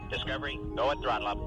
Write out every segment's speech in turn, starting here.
Discovery, go at throttle up.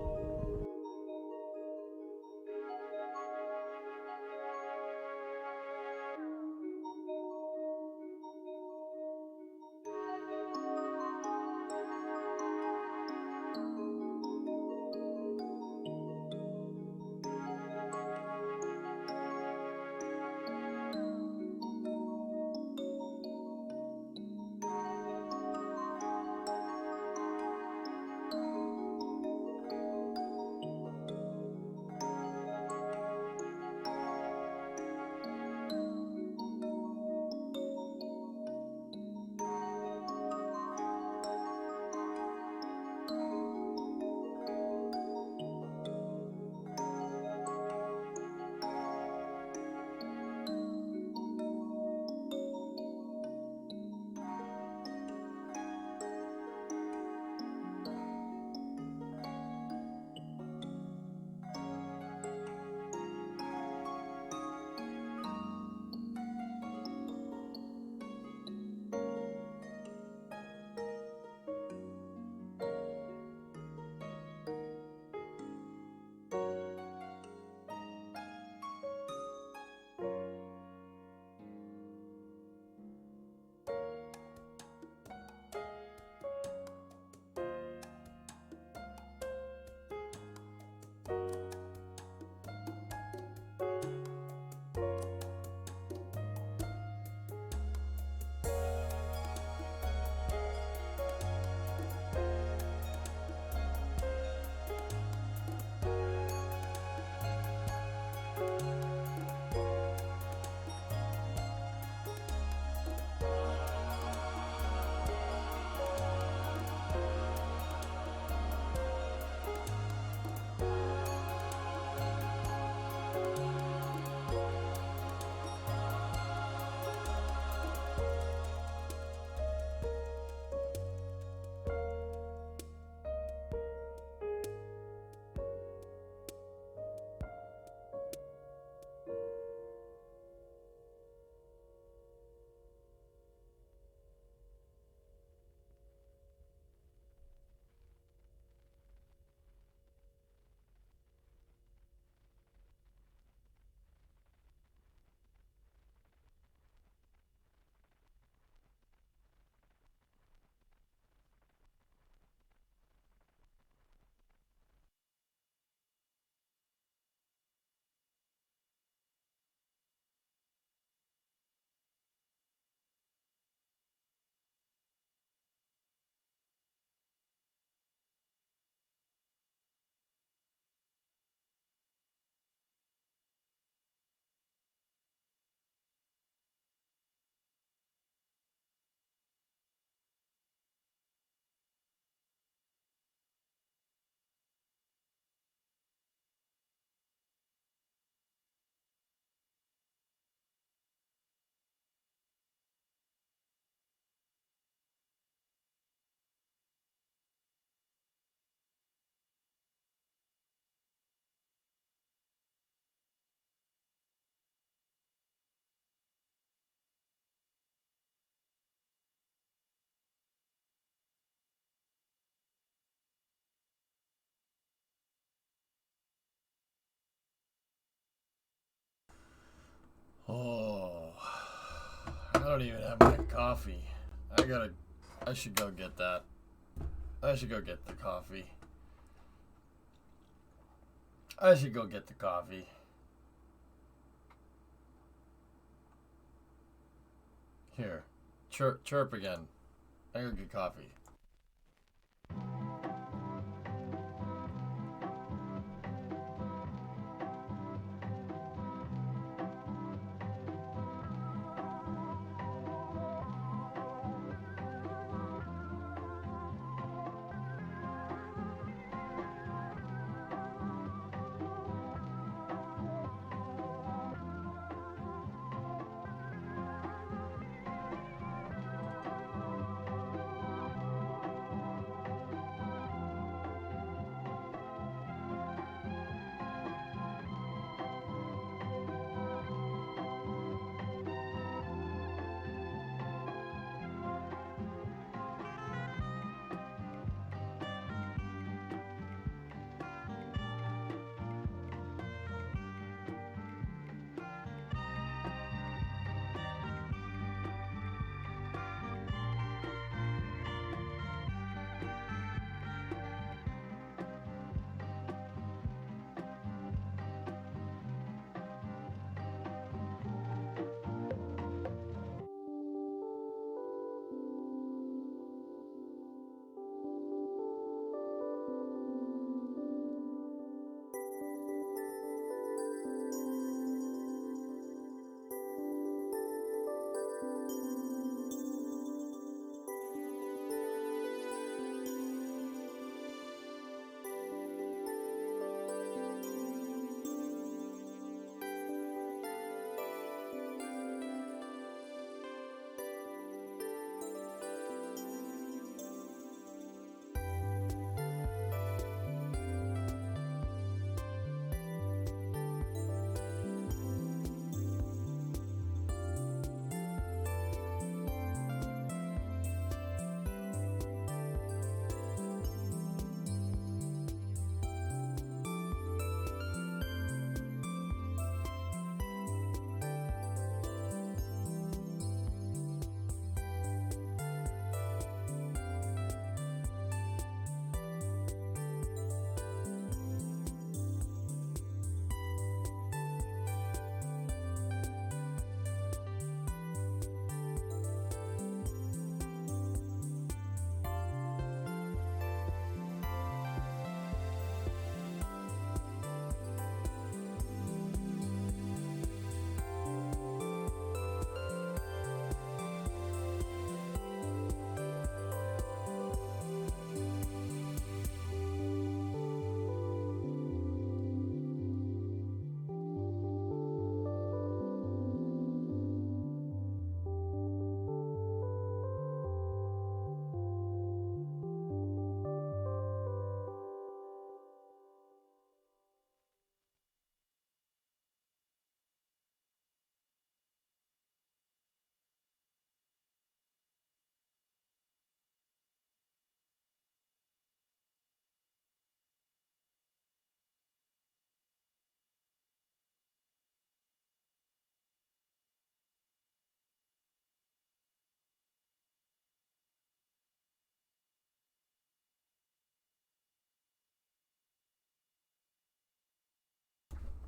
Oh, I don't even have my coffee. I should go get that. I should go get the coffee. I should go get the coffee. Here, chirp again. I go get coffee.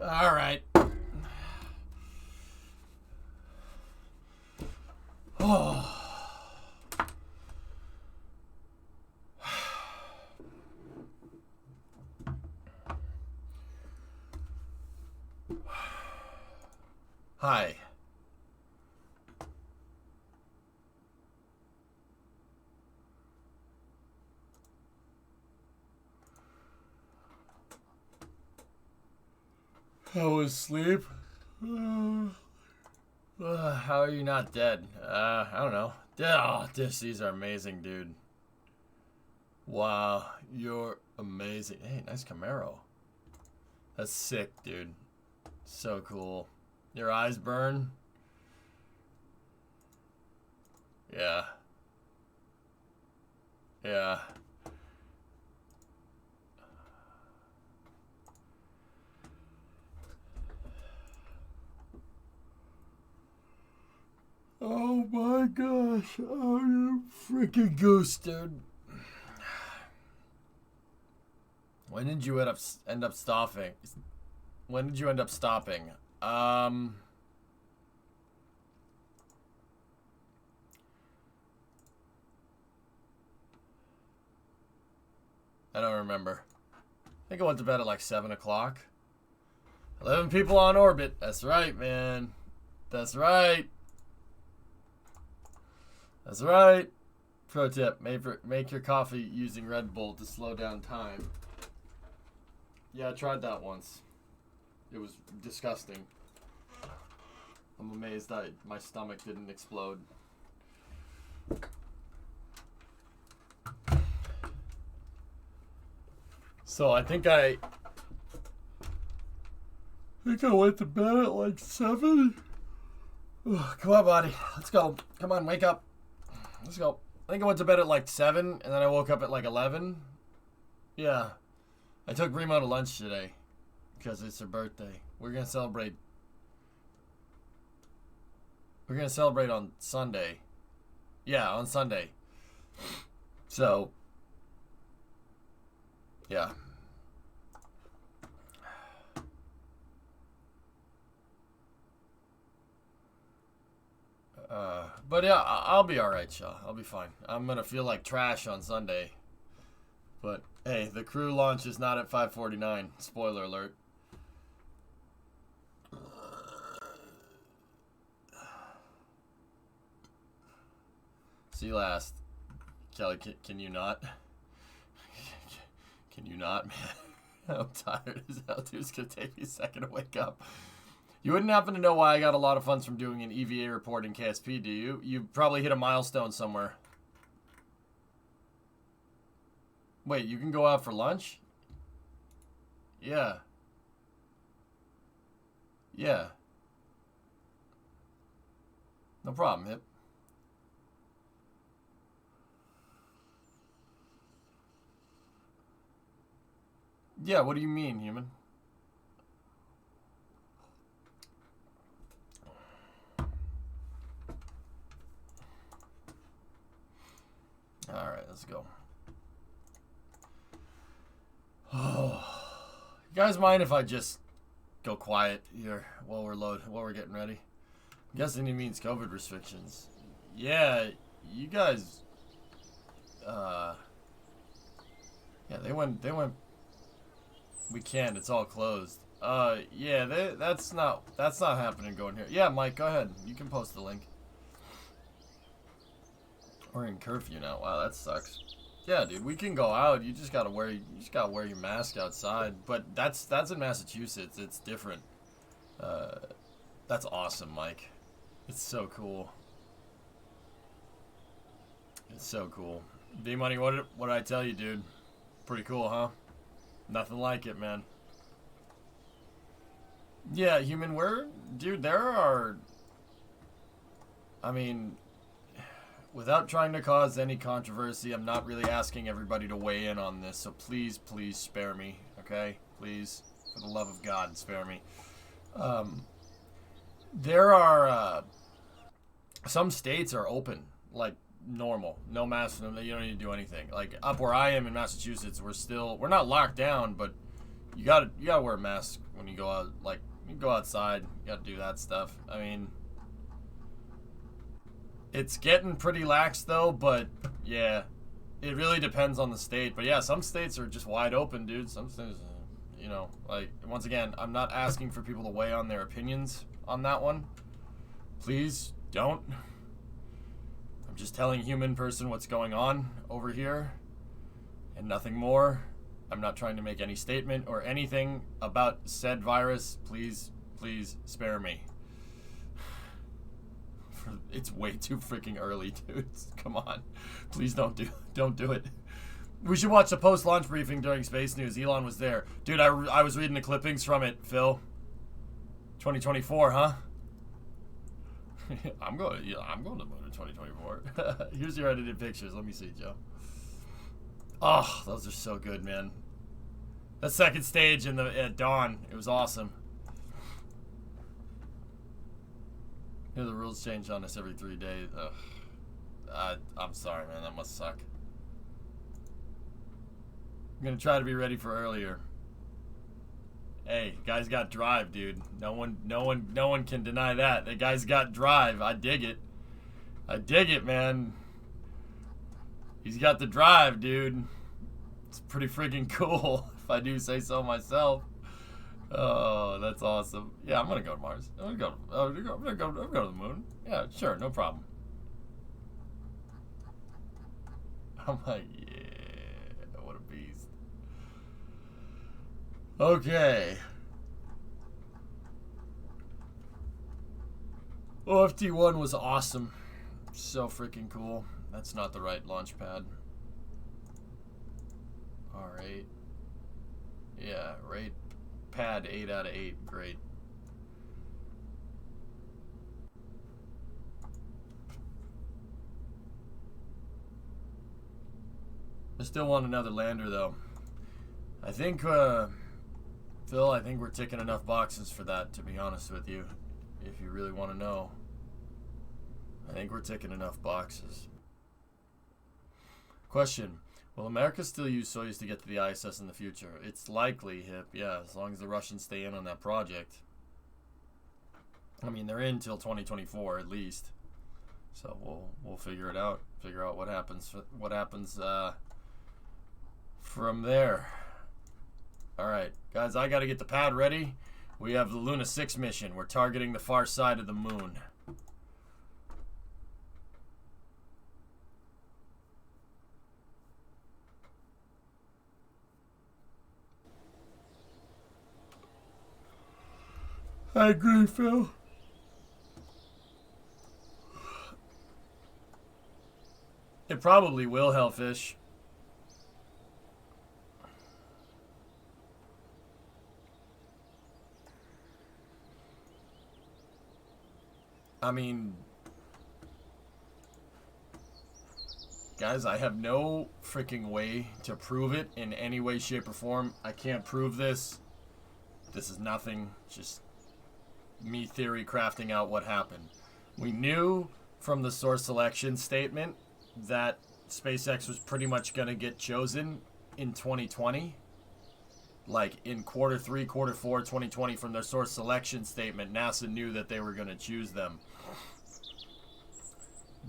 All right. Oh. Hi. How was sleep? How are you not dead? I don't know. Oh, these are amazing, dude. Wow, you're amazing. Hey, nice Camaro. That's sick, dude. So cool. Your eyes burn? Yeah. Yeah. Oh my gosh. Oh, you freaking goose, dude. When did you end up stopping? When did you end up stopping? I don't remember. I think I went to bed at like 7 o'clock. 11 people on orbit. That's right, man. That's right. That's right. Pro tip, make your coffee using Red Bull to slow down time. Yeah, I tried that once. It was disgusting. I'm amazed that my stomach didn't explode. So I think I went to bed at like 7. Ugh, come on, buddy. Let's go. Come on, wake up. Let's go. I think I went to bed at like 7, and then I woke up at like 11. Yeah. I took Remo to lunch today because it's her birthday. We're going to celebrate. We're going to celebrate on Sunday. Yeah, on Sunday. So, yeah. But yeah, I'll be alright, Shaw. I'll be fine. I'm going to feel like trash on Sunday. But, hey, the crew launch is not at 5:49. Spoiler alert. See you last. Kelly, can you not? Can you not, man? I'm tired as hell, dude. It's going to take me a second to wake up. You wouldn't happen to know why I got a lot of funds from doing an EVA report in KSP, do you? You probably hit a milestone somewhere. Wait, you can go out for lunch? Yeah. Yeah. No problem, Hip. Yeah, what do you mean, human? Alright, let's go. Oh. You guys mind if I just go quiet here while we're getting ready? I'm guessing he means COVID restrictions. Yeah, you guys yeah, they went we can't, it's all closed. Yeah, that's not happening going here. Yeah, Mike, go ahead. You can post the link. We're in curfew now. Wow, that sucks. Yeah, dude, we can go out. You just gotta wear your mask outside. But that's in Massachusetts. It's different. That's awesome, Mike. It's so cool. It's so cool. D Money, what did I tell you, dude? Pretty cool, huh? Nothing like it, man. Yeah, human. Dude, there are. I mean, without trying to cause any controversy, I'm not really asking everybody to weigh in on this, so please, please spare me, okay? Please, for the love of God, spare me. There are, some states are open, like, normal. No masks, you don't need to do anything. Like, up where I am in Massachusetts, we're not locked down, but you gotta wear a mask when you go out. Like, you go outside, you gotta do that stuff. I mean, it's getting pretty lax though, but yeah, it really depends on the state. But yeah, some states are just wide open, dude. Some states, you know, like, once again, I'm not asking for people to weigh on their opinions on that one. Please don't. I'm just telling human person what's going on over here and nothing more. I'm not trying to make any statement or anything about said virus. Please, please spare me. It's way too freaking early, dudes. Come on. Please don't do it. We should watch the post-launch briefing during Space News. Elon was there. Dude, I was reading the clippings from it, Phil. 2024, huh? I'm going to the moon in 2024. Here's your edited pictures. Let me see, Joe. Oh, those are so good, man. That second stage at dawn, it was awesome. The rules change on us every 3 days. Ugh. I'm sorry, man. That must suck. I'm gonna try to be ready for earlier. Hey, guy's got drive, dude. No one can deny that. The guy's got drive. I dig it. I dig it, man. He's got the drive, dude. It's pretty freaking cool, if I do say so myself. Oh, that's awesome. Yeah, I'm gonna go to Mars. I'm gonna go to the moon. Yeah, sure, no problem. I'm like, yeah, what a beast. Okay. OFT1 was awesome. So freaking cool. That's not the right launch pad. Alright. Yeah, right. Pad 8 out of 8. Great. I still want another lander, though. I think, Phil, I think we're ticking enough boxes for that, to be honest with you. If you really want to know. I think we're ticking enough boxes. Question. Will America still use Soyuz to get to the ISS in the future? It's likely, Hip, yeah, as long as the Russians stay in on that project. I mean, they're in till 2024 at least. So we'll figure it out. Figure out what happens from there. All right, guys, I got to get the pad ready. We have the Luna 6 mission. We're targeting the far side of the moon. I agree, Phil. It probably will, Hellfish. I mean, guys, I have no freaking way to prove it in any way, shape, or form. I can't prove this. This is nothing. Just me theory crafting out what happened. We knew from the source selection statement that SpaceX was pretty much going to get chosen in 2020. Like in quarter 3, quarter 4, 2020, from their source selection statement, NASA knew that they were going to choose them.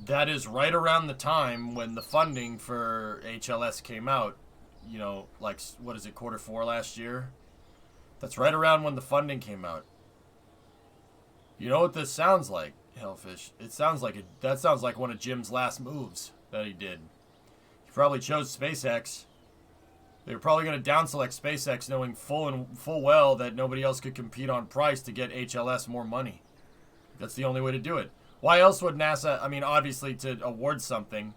That is right around the time when the funding for HLS came out. You know, like, what is it, quarter 4 last year? That's right around when the funding came out. You know what this sounds like, Hellfish? It sounds like that sounds like one of Jim's last moves that he did. He probably chose SpaceX. They were probably going to down-select SpaceX, knowing full well that nobody else could compete on price to get HLS more money. That's the only way to do it. Why else would NASA? I mean, obviously to award something,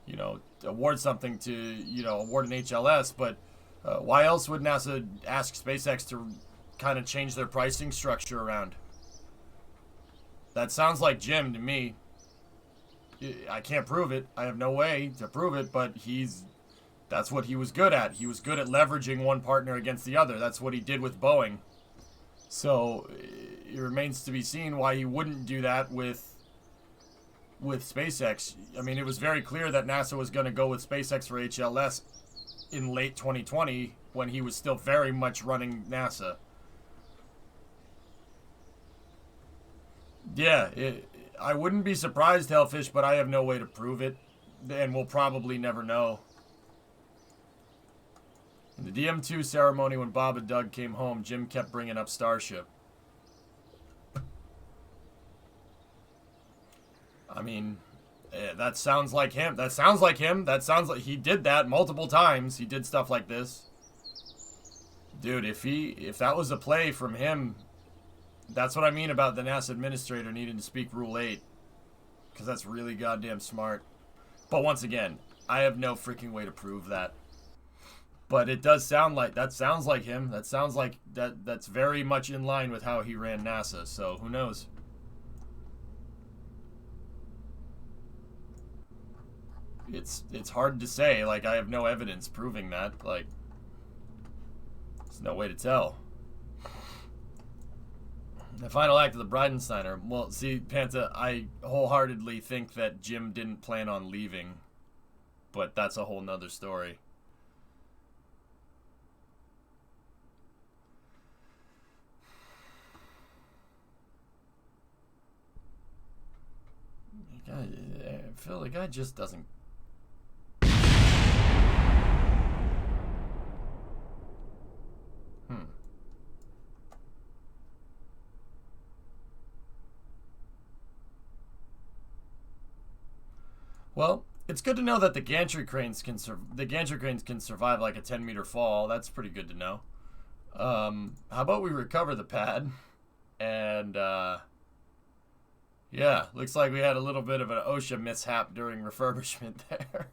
you know, award an HLS. But why else would NASA ask SpaceX to kind of change their pricing structure around? That sounds like Jim to me. I can't prove it. I have no way to prove it, but that's what he was good at. He was good at leveraging one partner against the other. That's what he did with Boeing. So it remains to be seen why he wouldn't do that with SpaceX. I mean, it was very clear that NASA was going to go with SpaceX for HLS in late 2020 when he was still very much running NASA. Yeah, I wouldn't be surprised, Hellfish, but I have no way to prove it, and we'll probably never know. In the DM2 ceremony, when Bob and Doug came home, Jim kept bringing up Starship. I mean, that sounds like him. That sounds like him. That sounds like he did that multiple times. He did stuff like this. Dude, if that was a play from him, that's what I mean about the NASA administrator needing to speak Rule 8. Because that's really goddamn smart. But once again, I have no freaking way to prove that. But it does sound like, that sounds like him. That sounds like, that's very much in line with how he ran NASA. So, who knows? It's hard to say. Like, I have no evidence proving that. Like, there's no way to tell. The final act of the Bridenstiner. Well, see, Panta, I wholeheartedly think that Jim didn't plan on leaving. But that's a whole nother story. Phil, the guy just doesn't... Well, it's good to know that the gantry cranes can survive like a 10-meter fall. That's pretty good to know. How about we recover the pad? And, yeah, looks like we had a little bit of an OSHA mishap during refurbishment there.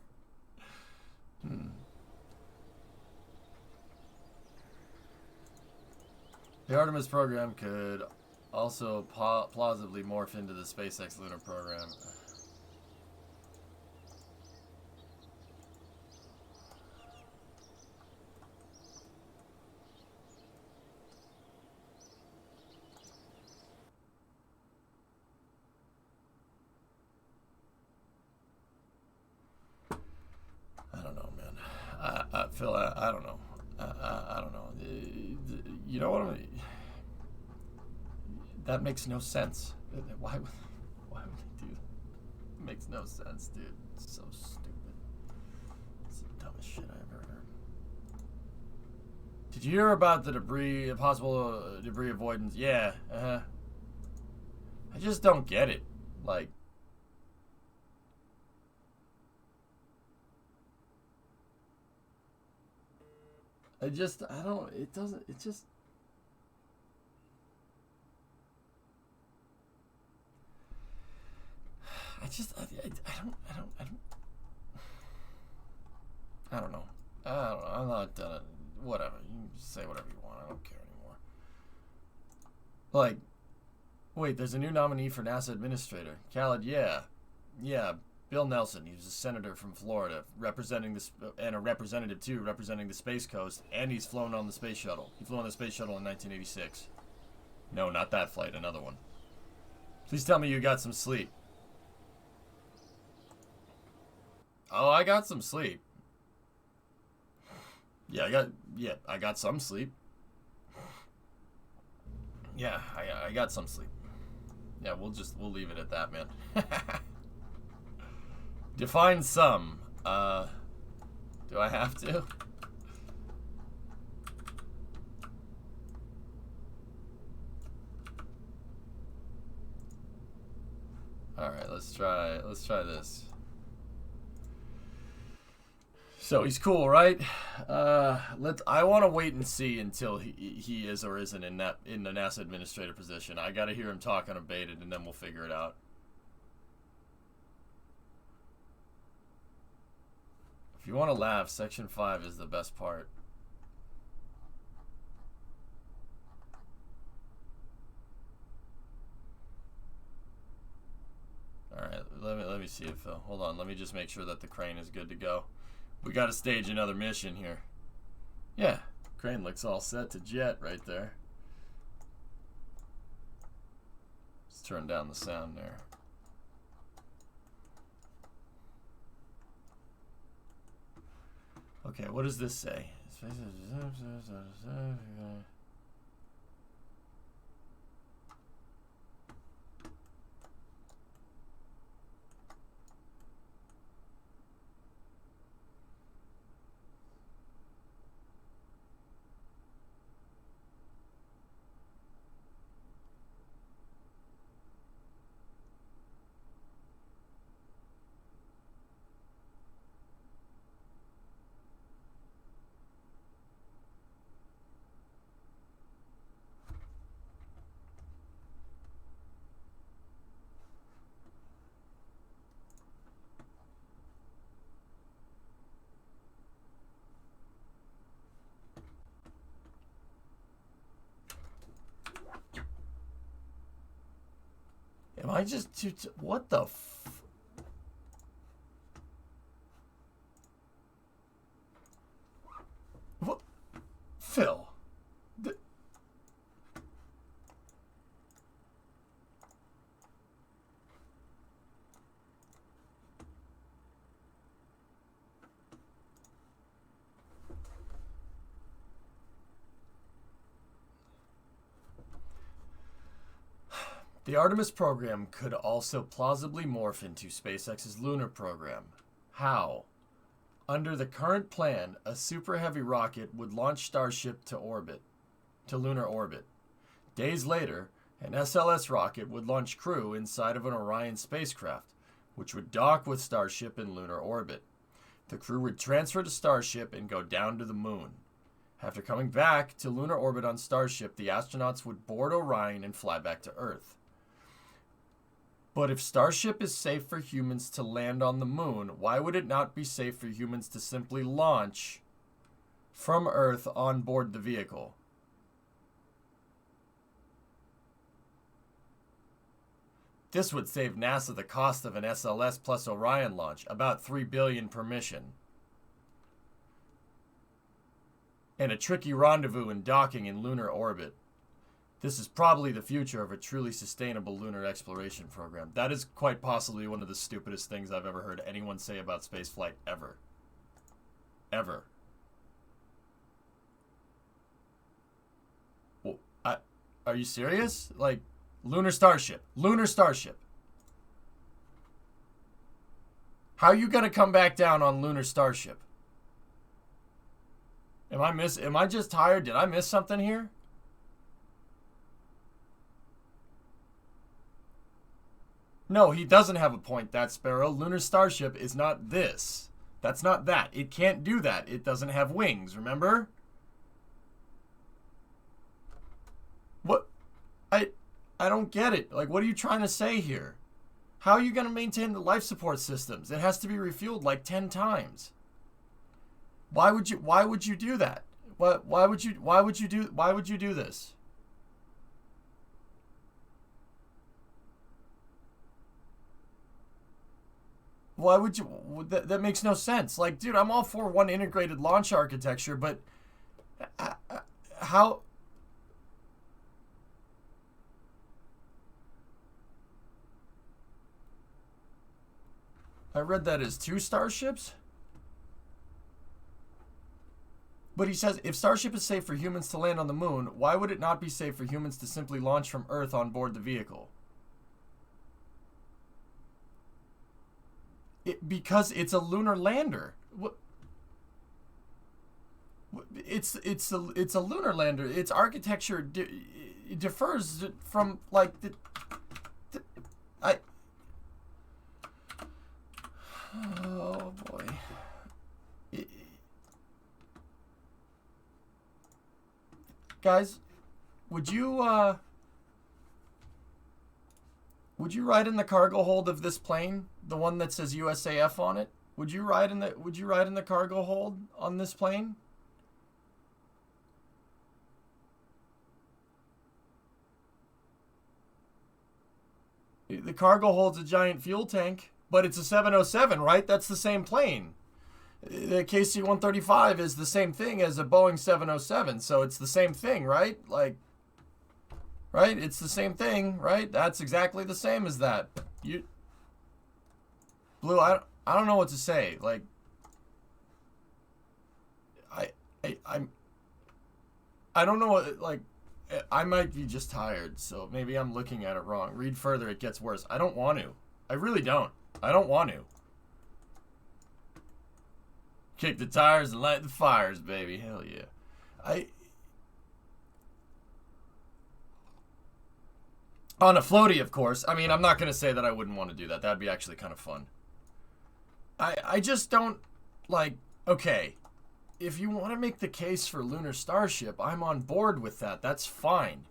The Artemis program could also plausibly morph into the SpaceX lunar program. I don't know, man. Phil, I don't know. I don't know. You know what I mean? That makes no sense. Why would they do that? It makes no sense, dude. It's so stupid. It's the dumbest shit I've ever heard. Did you hear about the possible debris avoidance? Yeah, I just don't get it. Like, I don't, it doesn't, it just, I don't know. I'm not done it. Whatever. You can say whatever you want. I don't care anymore. Like, wait, there's a new nominee for NASA administrator. Khaled, yeah. Yeah, Bill Nelson. He was a senator from Florida, representing this, and a representative too, representing the Space Coast, and he's flown on the space shuttle. He flew on the space shuttle in 1986. No, not that flight, another one. Please tell me you got some sleep. Oh, I got some sleep. Yeah, I got some sleep. Yeah, I got some sleep. Yeah, we'll leave it at that, man. Define some. Do I have to? Alright, let's try this. So he's cool, right? I want to wait and see until he is or isn't in the NASA administrator position. I got to hear him talk unabated, and then we'll figure it out. If you want to laugh, Section 5 is the best part. Alright, let me see it, Phil. Hold on, let me just make sure that the crane is good to go. We got to stage another mission here. Yeah, crane looks all set to jet right there. Let's turn down the sound there. Okay, what does this say? Am I just too... What the f... What? Phil. The Artemis program could also plausibly morph into SpaceX's lunar program. How? Under the current plan, a super heavy rocket would launch Starship to lunar orbit. Days later, an SLS rocket would launch crew inside of an Orion spacecraft, which would dock with Starship in lunar orbit. The crew would transfer to Starship and go down to the moon. After coming back to lunar orbit on Starship, the astronauts would board Orion and fly back to Earth. But if Starship is safe for humans to land on the moon, why would it not be safe for humans to simply launch from Earth on board the vehicle? This would save NASA the cost of an SLS plus Orion launch, about $3 billion per mission. And a tricky rendezvous and docking in lunar orbit. This is probably the future of a truly sustainable lunar exploration program. That is quite possibly one of the stupidest things I've ever heard anyone say about spaceflight ever. Ever. Well, are you serious? Like, lunar Starship. Lunar Starship. How are you gonna come back down on lunar Starship? Am I just tired? Did I miss something here? No, he doesn't have a point, that Sparrow. Lunar Starship is not this. That's not that. It can't do that. It doesn't have wings, remember? What? I don't get it. Like, what are you trying to say here? How are you going to maintain the life support systems? It has to be refueled like 10 times. Why would you do that? Why would you do this? Why would you? That makes no sense. Like, dude, I'm all for one integrated launch architecture, but how? I read that as 2 starships. But he says, if Starship is safe for humans to land on the moon, why would it not be safe for humans to simply launch from Earth on board the vehicle? Because it's a lunar lander. It's a lunar lander. Its architecture differs from like oh boy. Guys, would you ride in the cargo hold of this plane? The one that says USAF on it? Would you ride in the cargo hold on this plane? The cargo holds a giant fuel tank, but it's a 707, right? That's the same plane. The KC-135 is the same thing as a Boeing 707, so it's the same thing, right? Like, right? It's the same thing, right? That's exactly the same as that. Blue, I don't know what to say. Like, I don't know what, like, I might be just tired, so maybe I'm looking at it wrong. Read further, it gets worse. I don't want to. I really don't. I don't want to. Kick the tires and light the fires, baby. Hell yeah. On a floaty, of course. I mean, I'm not going to say that I wouldn't want to do that. That'd be actually kind of fun. I just don't, like, okay, if you want to make the case for Lunar Starship, I'm on board with that. That's fine.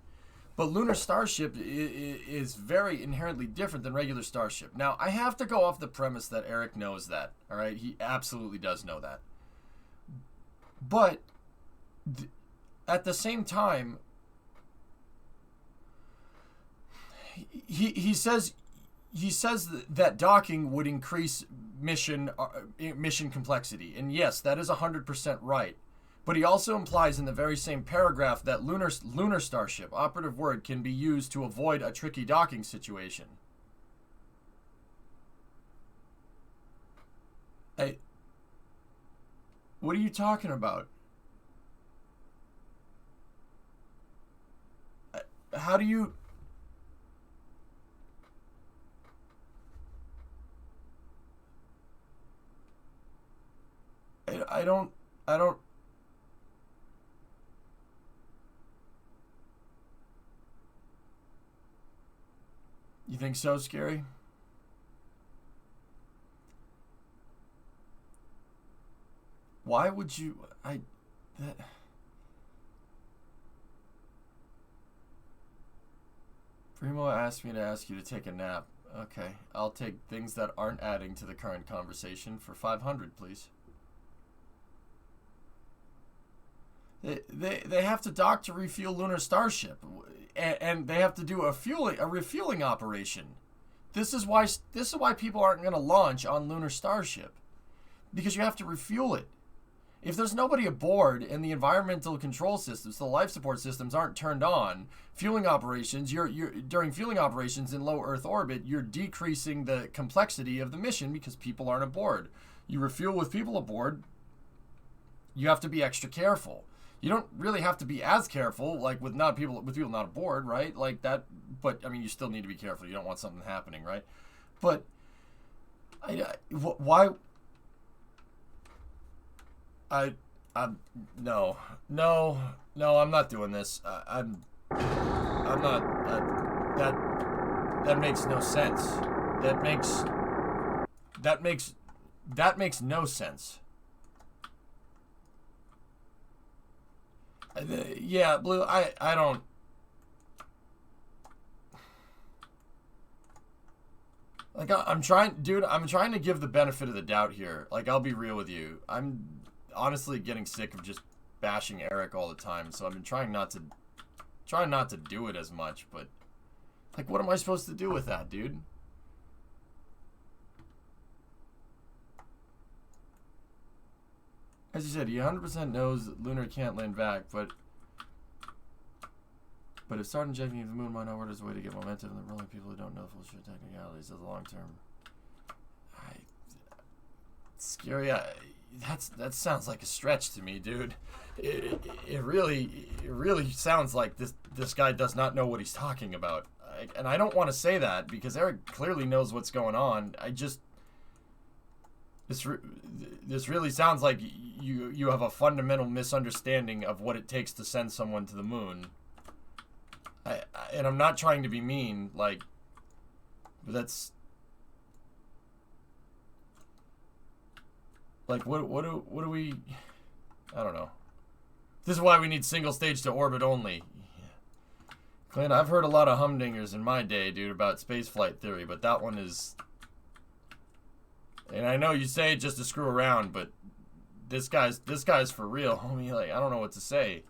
But Lunar Starship is very inherently different than regular Starship. Now, I have to go off the premise that Eric knows that, all right? He absolutely does know that. But at the same time, he says that docking would increase mission complexity, and yes, that is 100% right. But he also implies in the very same paragraph that lunar starship, operative word, can be used to avoid a tricky docking situation. Hey, what are you talking about? How do you... I don't... You think so, Scary? Why would you... Primo asked me to ask you to take a nap. Okay, I'll take things that aren't adding to the current conversation for 500, please. They have to dock to refuel Lunar Starship, and they have to do a refueling operation. This is why people aren't going to launch on Lunar Starship, because you have to refuel it. If there's nobody aboard and the environmental control systems, the life support systems aren't turned on, fueling operations, during fueling operations in low Earth orbit, you're decreasing the complexity of the mission because people aren't aboard. You refuel with people aboard, you have to be extra careful. You don't really have to be as careful, like with people not aboard, right? Like that, but I mean, you still need to be careful. You don't want something happening, right? But why? No, I'm not doing this. I'm not. That makes no sense. That makes no sense. Yeah, Blue, I don't... Like, I'm trying to give the benefit of the doubt here. Like, I'll be real with you. I'm honestly getting sick of just bashing Eric all the time, so I've been trying not to do it as much, but... Like, what am I supposed to do with that, dude? As you said, he 100% knows that Lunar can't land back, but if start injecting the moon might not work as a way to get momentum, then rolling people who don't know the full share technicalities of the long term. Scary. That sounds like a stretch to me, dude. It really sounds like this guy does not know what he's talking about. And I don't want to say that because Eric clearly knows what's going on. This really sounds like you have a fundamental misunderstanding of what it takes to send someone to the moon. And I'm not trying to be mean, like, but that's like what do we? I don't know. This is why we need single stage to orbit only. Clint, I've heard a lot of humdingers in my day, dude, about spaceflight theory, but that one is... And I know you say it just to screw around, but this guy's for real, homie. Like, I don't know what to say.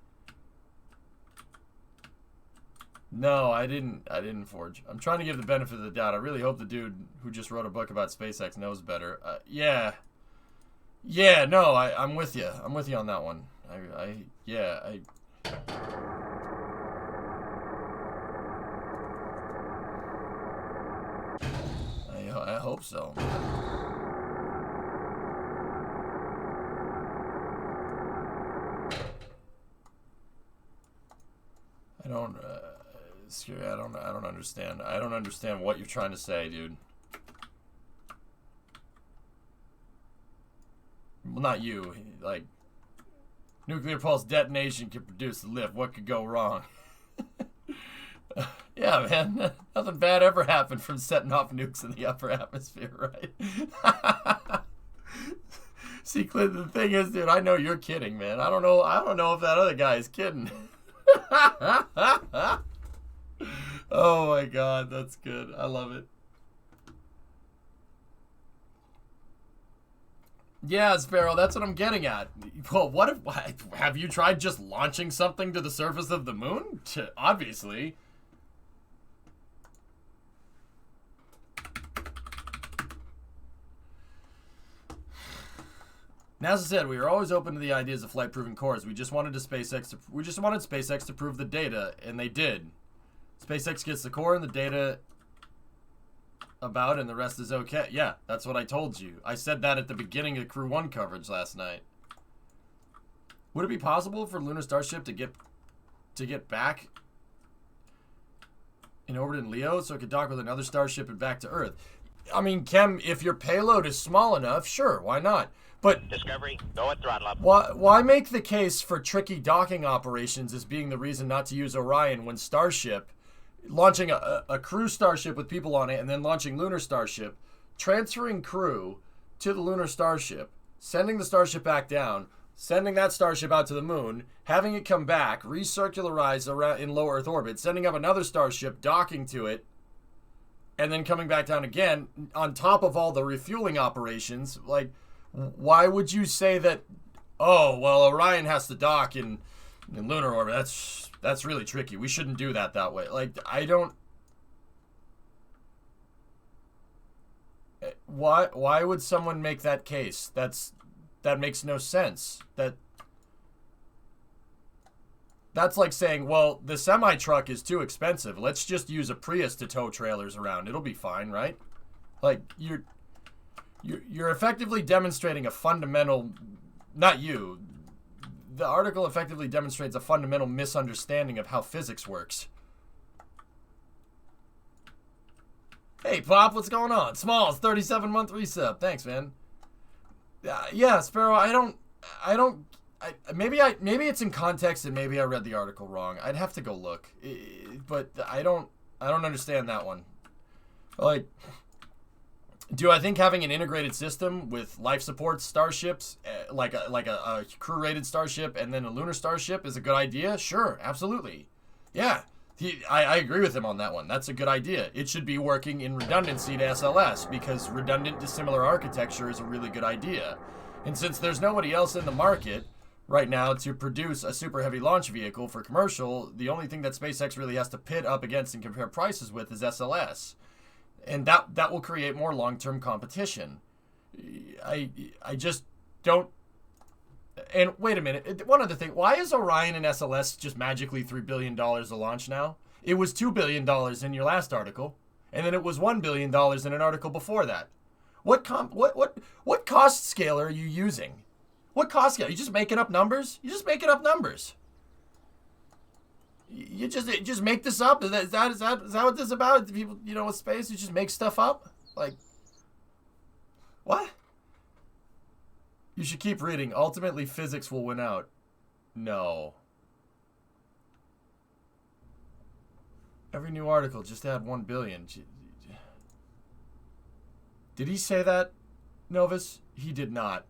No, I didn't forge. I'm trying to give the benefit of the doubt. I really hope the dude who just wrote a book about SpaceX knows better. Yeah, no, I'm with you. I'm with you on that one. I hope so. Scary. I don't understand. I don't understand what you're trying to say, dude. Well, not you. Like, nuclear pulse detonation can produce a lift. What could go wrong? Yeah, man. Nothing bad ever happened from setting off nukes in the upper atmosphere, right? See, Clint, the thing is, dude, I know you're kidding, man. I don't know if that other guy is kidding. Oh my god, that's good. I love it. Yeah, Sparrow, that's what I'm getting at. Well, have you tried just launching something to the surface of the moon? Obviously. NASA said we were always open to the ideas of flight-proven cores. We just wanted SpaceX to prove the data, and they did. SpaceX gets the core and the data about, and the rest is okay. Yeah, that's what I told you. I said that at the beginning of Crew 1 coverage last night. Would it be possible for Lunar Starship to get back in orbit in Leo so it could dock with another Starship and back to Earth? I mean, Kem, if your payload is small enough, sure, why not? But Discovery, go and throttle up. Why make the case for tricky docking operations as being the reason not to use Orion when Starship, launching a crew Starship with people on it and then launching Lunar Starship, transferring crew to the Lunar Starship, sending the Starship back down, sending that Starship out to the moon, having it come back, recircularize around in low Earth orbit, sending up another Starship, docking to it, and then coming back down again, on top of all the refueling operations? Like, why would you say that, oh, well, Orion has to dock in lunar orbit? That's really tricky. We shouldn't do that way. Like, I don't... Why would someone make that case? That makes no sense. That's like saying, well, the semi-truck is too expensive. Let's just use a Prius to tow trailers around. It'll be fine, right? Like, you're effectively demonstrating a fundamental, not you, the article effectively demonstrates a fundamental misunderstanding of how physics works. Hey, Pop, what's going on? Smalls, 37-month resub. Thanks, man. Yeah, Sparrow, maybe it's in context and maybe I read the article wrong. I'd have to go look. But I don't understand that one. Like, do I think having an integrated system with life support starships, like a crew-rated starship and then a lunar starship is a good idea? Sure, absolutely. Yeah, I agree with him on that one. That's a good idea. It should be working in redundancy to SLS because redundant dissimilar architecture is a really good idea. And since there's nobody else in the market right now to produce a super heavy launch vehicle for commercial, the only thing that SpaceX really has to pit up against and compare prices with is SLS. And that will create more long-term competition. I just don't... And wait a minute. One other thing. Why is Orion and SLS just magically $3 billion a launch now? It was $2 billion in your last article. And then it was $1 billion in an article before that. What cost scale are you using? What cost scale? Are you just making up numbers? You're just making up numbers. You just make this up? Is that what this is about? People, with space, you just make stuff up? Like, what? You should keep reading. Ultimately, physics will win out. No. Every new article just add 1 billion. Did he say that, Novus? He did not.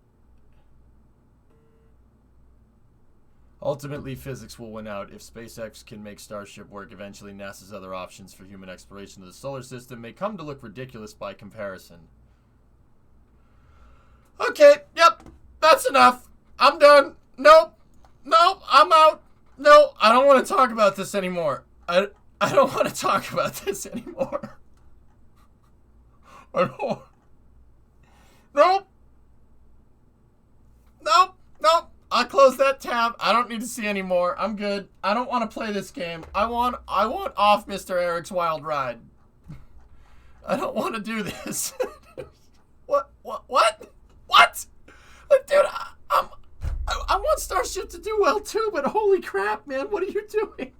Ultimately, physics will win out. If SpaceX can make Starship work, eventually NASA's other options for human exploration of the solar system may come to look ridiculous by comparison. Okay, yep, that's enough. I'm done. Nope, I'm out. No, I don't want to talk about this anymore. I don't want to talk about this anymore. I don't. Nope. I'll close that tab. I don't need to see anymore. I'm good. I don't want to play this game. I want off Mr. Eric's Wild Ride. I don't want to do this. What? Like, dude, I want Starship to do well too, but holy crap, man, what are you doing?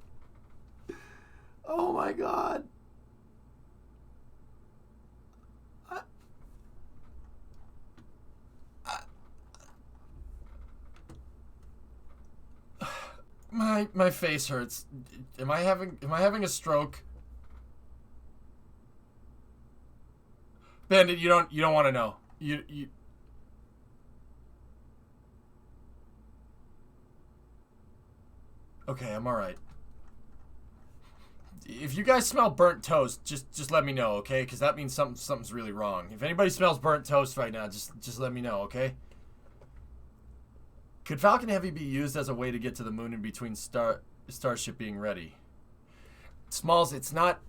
Oh my god. My face hurts. Am I having a stroke? Bandit, you don't want to know. You Okay, I'm all right. If you guys smell burnt toast, just let me know, okay? Cuz that means something's really wrong. If anybody smells burnt toast right now, just let me know, okay? Could Falcon Heavy be used as a way to get to the moon in between Starship being ready? Smalls, it's not...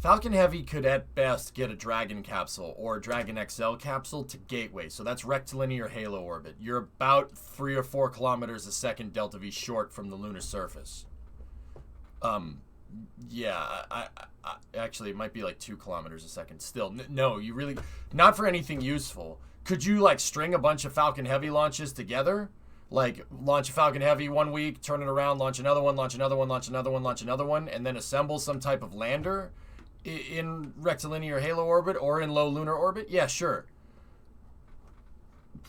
Falcon Heavy could at best get a Dragon capsule or a Dragon XL capsule to Gateway, so that's rectilinear halo orbit. You're about 3 or 4 kilometers a second delta V short from the lunar surface. Yeah, I actually, it might be like 2 kilometers a second. Still, no, you really... Not for anything useful. Could you, like, string a bunch of Falcon Heavy launches together? Like, launch a Falcon Heavy 1 week, turn it around, launch another one, launch another one, launch another one, launch another one, and then assemble some type of lander in rectilinear halo orbit or in low lunar orbit? Yeah, sure.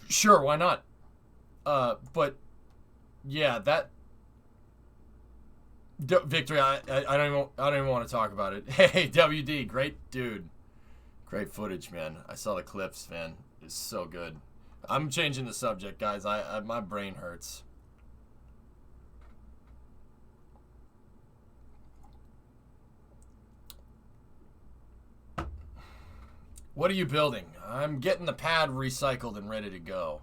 Sure, why not? But, yeah, that... Victory, I don't even want to talk about it. Hey, WD, great dude. Great footage, man. I saw the clips, man. It's so good. I'm changing the subject, guys. My brain hurts. What are you building? I'm getting the pad recycled and ready to go.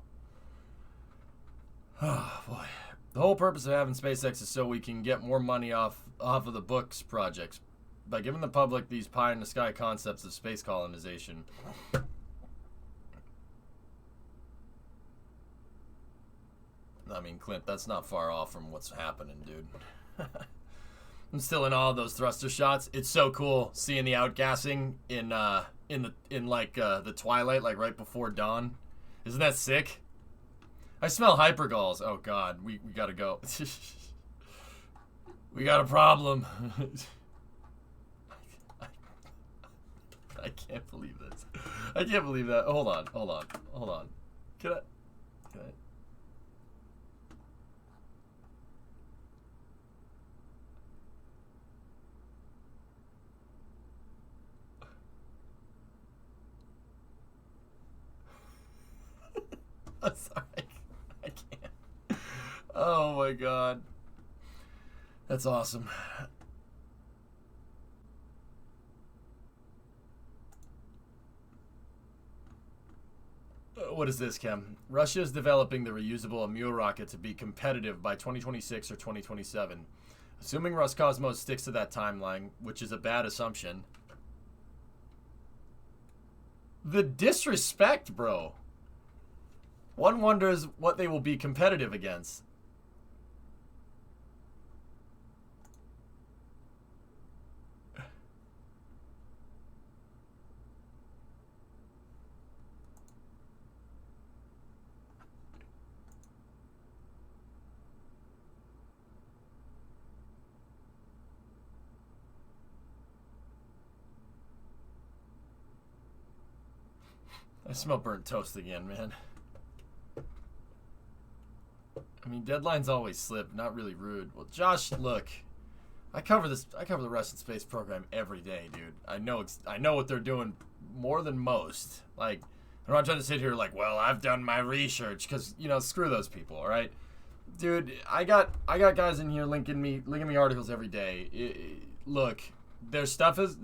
Oh, boy. The whole purpose of having SpaceX is so we can get more money off of the books projects by giving the public these pie-in-the-sky concepts of space colonization. I mean, Clint, that's not far off from what's happening, dude. I'm still in all those thruster shots. It's so cool seeing the outgassing in the twilight, like right before dawn. Isn't that sick? I smell hypergalls. Oh god, we gotta go. We got a problem. I can't believe this. I can't believe that. Hold on. Can I? I'm sorry. I can't. Oh my god. That's awesome. What is this, Kem? Russia is developing the reusable Amur rocket to be competitive by 2026 or 2027. Assuming Roscosmos sticks to that timeline, which is a bad assumption. The disrespect, bro. One wonders what they will be competitive against. I smell burnt toast again, man. I mean, deadlines always slip. Not really rude. Well, Josh, look, I cover the Russian space program every day, dude. I know what they're doing more than most. Like, I'm not trying to sit here like, well, I've done my research, because screw those people, all right, dude. I got guys in here linking me articles every day. Look, the stuff is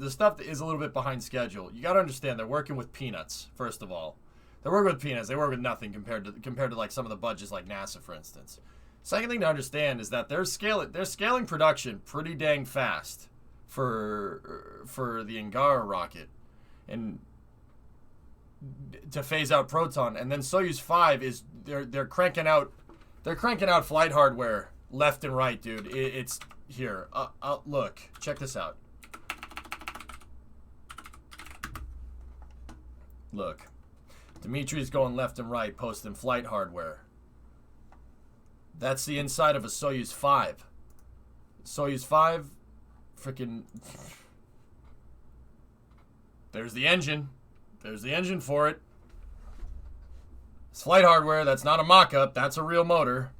a little bit behind schedule. You got to understand, they're working with peanuts. First of all. They work with peanuts. They work with nothing compared to like some of the budgets like NASA, for instance. Second thing to understand is that they're scaling production pretty dang fast for the Angara rocket, and to phase out Proton, and then Soyuz 5 is they're cranking out flight hardware left and right, dude. It's here. Look, check this out. Look. Dimitri's going left and right, posting flight hardware. That's the inside of a Soyuz 5. Soyuz 5. Freaking. There's the engine. There's the engine for it. It's flight hardware. That's not a mock-up. That's a real motor.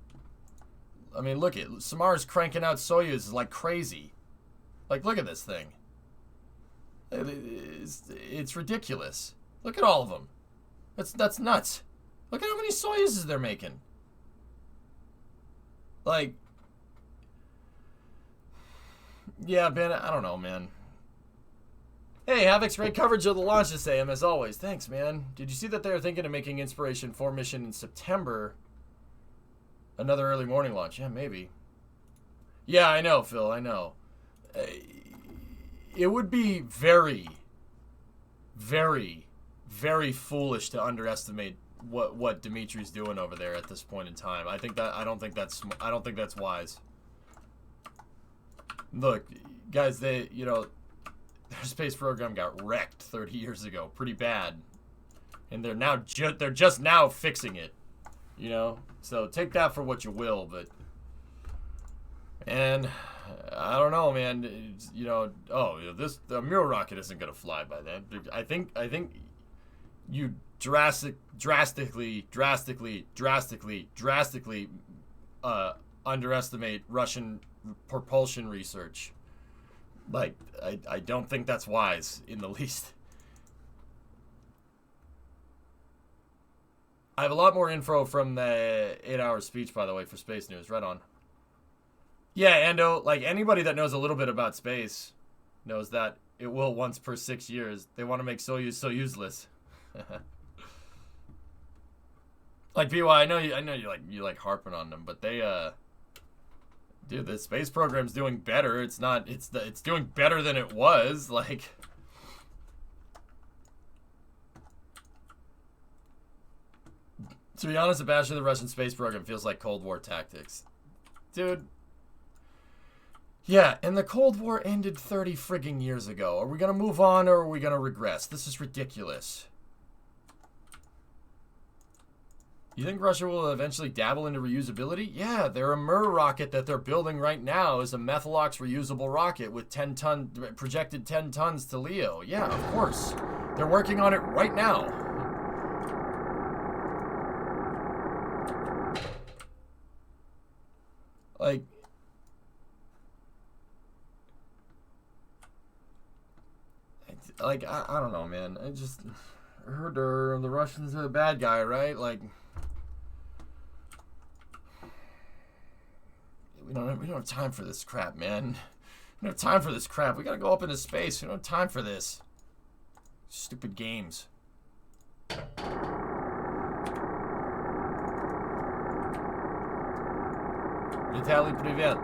I mean, look at Samar's cranking out Soyuz like crazy. Like, look at this thing. It's ridiculous. Look at all of them. That's nuts. Look at how many Soyuzes they're making. Like, yeah, Ben, I don't know, man. Hey, Havoc's great coverage of the launch this AM, as always. Thanks, man. Did you see that they're thinking of making Inspiration 4 mission in September? Another early morning launch. Yeah, maybe. Yeah, I know, Phil. I know. It would be very, very, very foolish to underestimate what Dimitri's doing over there at this point in time. I don't think that's wise. Look, guys, their space program got wrecked 30 years ago, pretty bad, and they're just now fixing it, you know. So take that for what you will, but and I don't know, man. The Miro rocket isn't gonna fly by then. I think you drastically underestimate Russian propulsion research. Like, I don't think that's wise in the least. I have a lot more info from the 8-hour speech, by the way, for Space News. Right on. Yeah, Ando, like, anybody that knows a little bit about space knows that it will once per 6 years. They want to make Soyuz so useless. Like, PY, I know you like harping on them, but they, dude, the space program's doing better. It's doing better than it was. Like, to be honest, the bash of the Russian space program feels like Cold War tactics. Dude. Yeah, and the Cold War ended 30 frigging years ago. Are we gonna move on or are we gonna regress? This is ridiculous. You think Russia will eventually dabble into reusability? Yeah, their Mir rocket that they're building right now is a Methalox reusable rocket with projected 10 tons to LEO. Yeah, of course. They're working on it right now. Like, I don't know, man. I just heard the Russians are the bad guy, right? Like, we don't have time for this crap, man. We don't have time for this crap. We gotta go up into space. We don't have time for this. Stupid games. Vitaly, привет.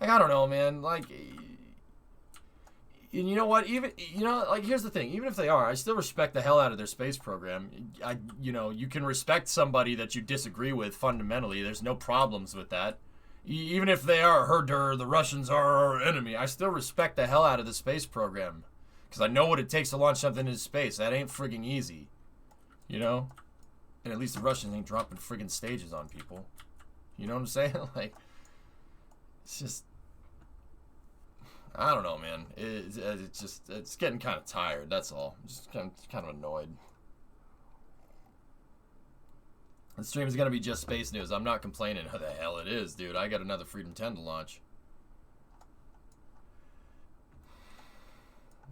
Like, I don't know, man. Like, and you know what? Here's the thing. Even if they are, I still respect the hell out of their space program. You can respect somebody that you disagree with fundamentally. There's no problems with that. Even if they are herder, the Russians are our enemy, I still respect the hell out of the space program. Because I know what it takes to launch something into space. That ain't friggin' easy. You know? And at least the Russians ain't dropping friggin' stages on people. You know what I'm saying? Like, it's just... I don't know, man. It's getting kind of tired, that's all. I'm just kind of annoyed. The stream is going to be just space news. I'm not complaining. Who the hell it is, dude. I got another Freedom 10 to launch.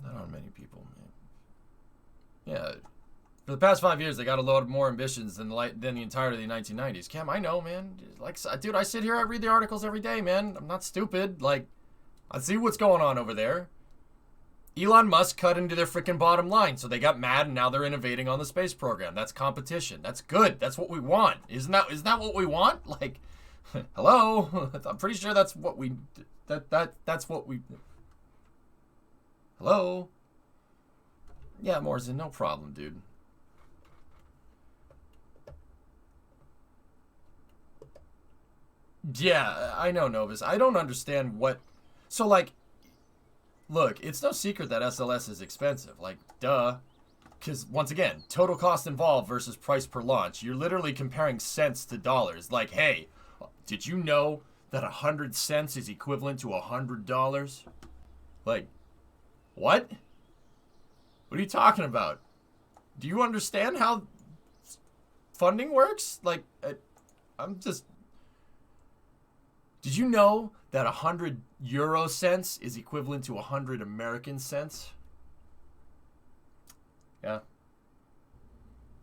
Not on many people, man. Yeah. For the past 5 years, they got a lot more ambitions than the entirety of the 1990s. Cam, I know, man. Like, dude, I sit here, I read the articles every day, man. I'm not stupid. Like, I see what's going on over there. Elon Musk cut into their freaking bottom line, so they got mad and now they're innovating on the space program. That's competition. That's good. That's what we want. Isn't that what we want? Like, hello? I'm pretty sure that's what we that's what we Hello? Yeah, Morrison, no problem, dude. Yeah, I know, Novus. I don't understand what... So, like, look, it's no secret that SLS is expensive. Like, duh. Because, once again, total cost involved versus price per launch. You're literally comparing cents to dollars. Like, hey, did you know that 100 cents is equivalent to $100? Like, what? What are you talking about? Do you understand how funding works? Like, I'm just... Did you know that 100 euro cents is equivalent to 100 American cents? Yeah.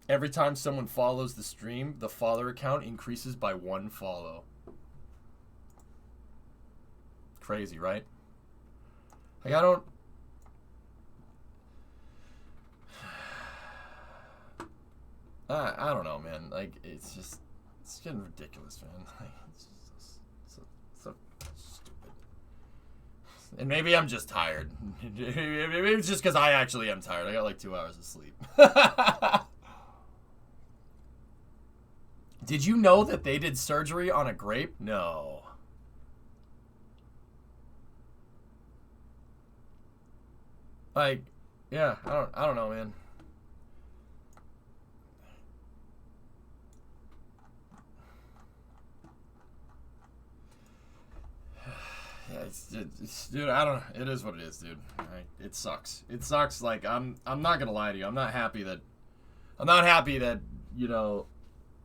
Every time someone follows the stream, the follower count increases by 1 follow. Crazy, right? Like, I don't... I don't know, man. Like, it's just... It's getting ridiculous, man. Like, it's just so stupid. And maybe I'm just tired. Maybe it's just because I actually am tired. I got like 2 hours of sleep. Did you know that they did surgery on a grape? No. Like, yeah, I don't know, man. Yeah, dude, I don't know. It is what it is, dude. Right? It sucks. It sucks. Like, I'm not gonna lie to you. I'm not happy that, you know,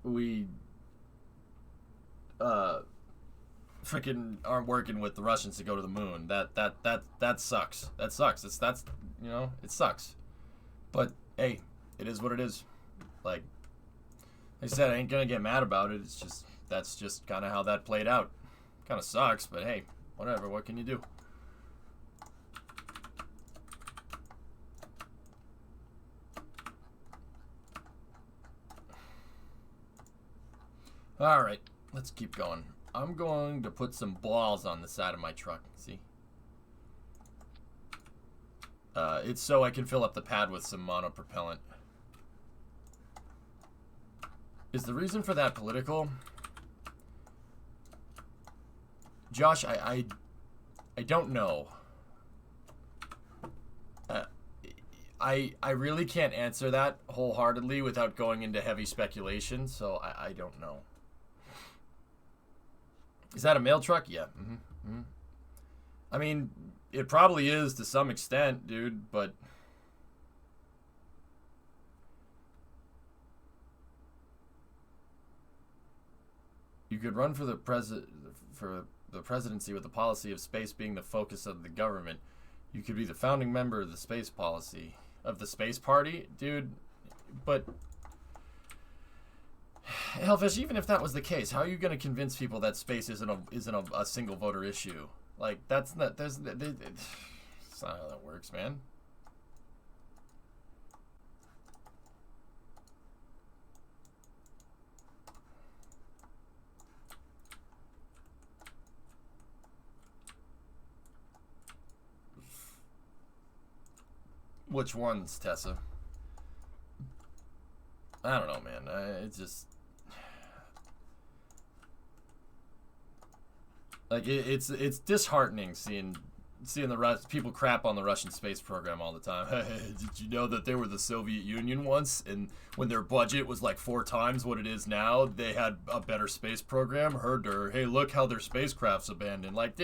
we freaking aren't working with the Russians to go to the moon. That sucks. That sucks. That's you know, it sucks. But hey, it is what it is. Like I said, I ain't gonna get mad about it. It's just that's just kind of how that played out. Kind of sucks, but hey, whatever. What can you do? All right, let's keep going. I'm going to put some balls on the side of my truck. See? It's so I can fill up the pad with some monopropellant. Is the reason for that political? Josh, I don't know. I really can't answer that wholeheartedly without going into heavy speculation, so I don't know. Is that a mail truck? Yeah. I mean, it probably is to some extent, dude, but... You could run for the presidency with the policy of space being the focus of the government. You could be the founding member of the space policy. Of the space party? Dude, but... Hellfish, even if that was the case, how are you going to convince people that space isn't a single voter issue? Like, that's not... That's not how that works, man. Which ones, Tessa? I don't know, man. It's just... Like, it's disheartening seeing the people crap on the Russian space program all the time. Did you know that they were the Soviet Union once, and when their budget was like 4 times what it is now, they had a better space program? Herder, hey, look how their spacecraft's abandoned. Like,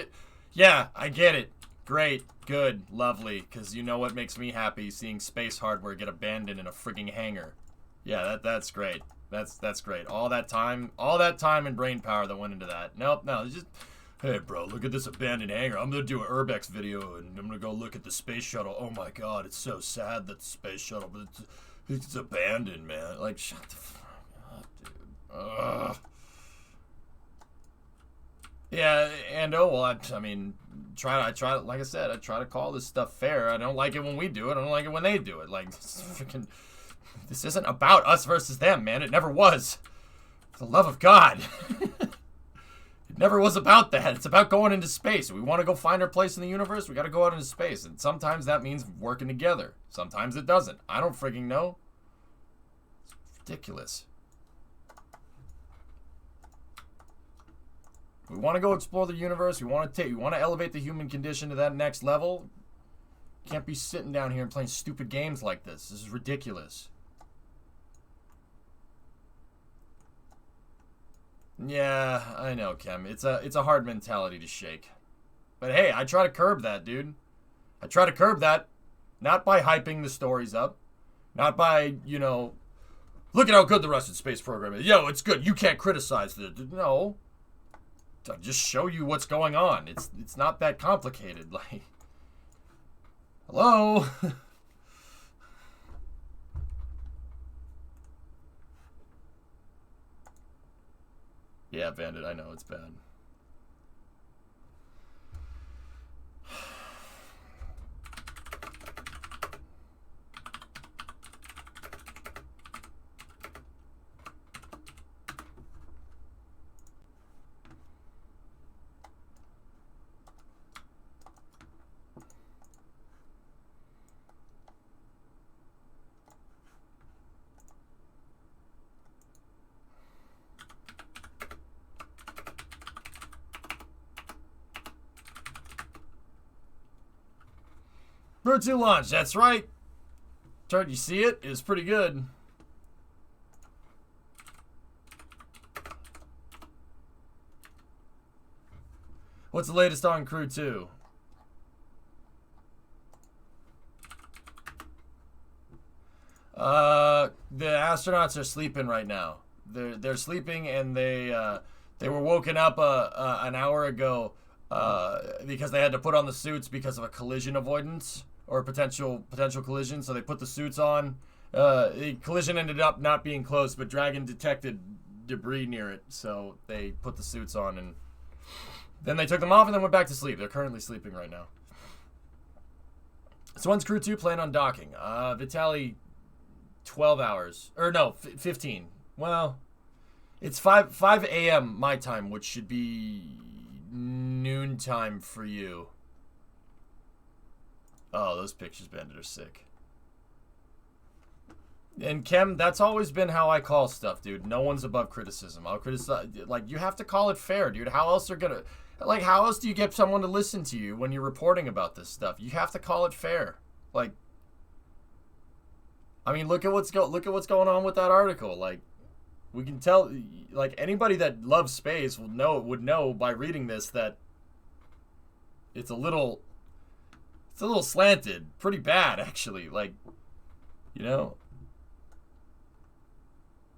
yeah, I get it. Great, good, lovely, because you know what makes me happy? Seeing space hardware get abandoned in a frigging hangar. Yeah, that's great. That's great. All that time and brain power that went into that. Nope, no, it's just... Hey, bro, look at this abandoned hangar. I'm going to do an Urbex video, and I'm going to go look at the space shuttle. Oh, my God, it's so sad that the space shuttle, but it's abandoned, man. Like, shut the fuck up, dude. Ugh. Yeah, and, oh, well, I mean, I try, like I said, I try to call this stuff fair. I don't like it when we do it. I don't like it when they do it. Like, this isn't about us versus them, man. It never was. For the love of God. It never was about that. It's about going into space. We want to go find our place in the universe. We got to go out into space. And sometimes that means working together. Sometimes it doesn't. I don't frigging know. It's ridiculous. We want to go explore the universe. We want to elevate the human condition to that next level. Can't be sitting down here and playing stupid games like this. This is ridiculous. Yeah, I know, Kem. It's a hard mentality to shake. But hey, I try to curb that, dude. I try to curb that. Not by hyping the stories up. Not by, look at how good the Rusted Space program is. Yo, it's good. You can't criticize it. No. I just show you what's going on. It's not that complicated. Like, hello? Yeah, Bandit, I know it's bad. Bird 2 launch, that's right. Turd, you see it? It was pretty good. What's the latest on Crew 2? The astronauts are sleeping right now. They're sleeping, and they were woken up an hour ago because they had to put on the suits because of a collision avoidance or potential collision. So they put the suits on. The collision ended up not being close, but Dragon detected debris near it, so they put the suits on, and then they took them off and then went back to sleep. They're currently sleeping right now. So when's Crew 2 plan on docking? Vitaly, 12 hours. Or no, 15. Well, it's 5 a.m. my time, which should be noon time for you. Oh, those pictures, Bandit, are sick. And Kem, that's always been how I call stuff, dude. No one's above criticism. I'll criticize, like, you have to call it fair, dude. How else how else do you get someone to listen to you when you're reporting about this stuff? You have to call it fair. Like, I mean, look at what's going on with that article. Like, we can tell, like, anybody that loves space would know by reading this that it's a little slanted, pretty bad actually. Like,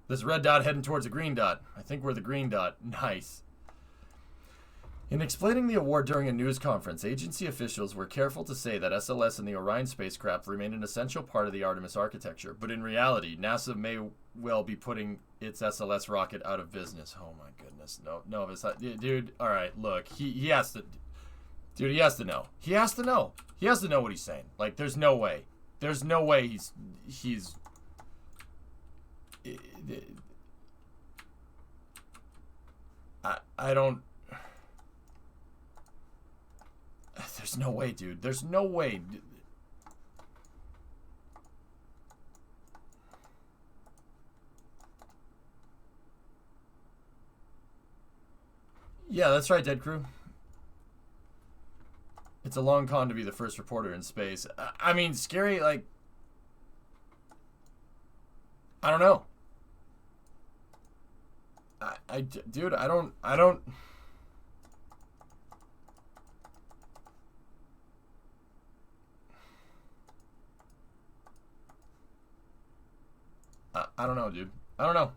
this red dot heading towards a green dot. I think we're the green dot. Nice. In explaining the award during a news conference, agency officials were careful to say that SLS and the Orion spacecraft remain an essential part of the Artemis architecture. But in reality, NASA may well be putting its SLS rocket out of business. Oh my goodness. No, it's not. Dude, all right, look. He has to... Dude, he has to know. He has to know. He has to know what he's saying. Like, there's no way. There's no way he's... I don't... There's no way, dude. There's no way. Yeah, that's right, Dead Crew. It's a long con to be the first reporter in space. I mean, scary, like... I don't know. Dude, I don't... I don't know, dude. I don't know.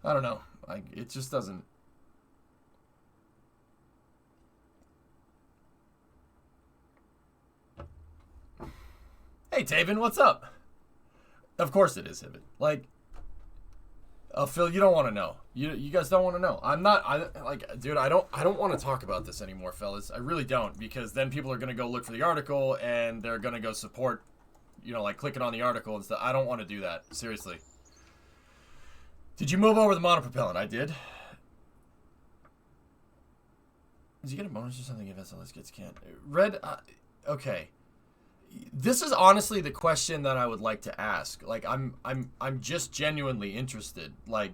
I don't know. Like, it just doesn't... Hey, Taven, what's up? Of course it is, Hibbit. Like, Phil, you don't want to know. You guys don't want to know. Dude, I don't want to talk about this anymore, fellas. I really don't, because then people are going to go look for the article, and they're going to go support, like clicking on the article and stuff. I don't want to do that. Seriously. Did you move over the monopropellant? I did. Did you get a bonus or something if SLS gets canned? Red, okay. This is honestly the question that I would like to ask. Like, I'm just genuinely interested. Like,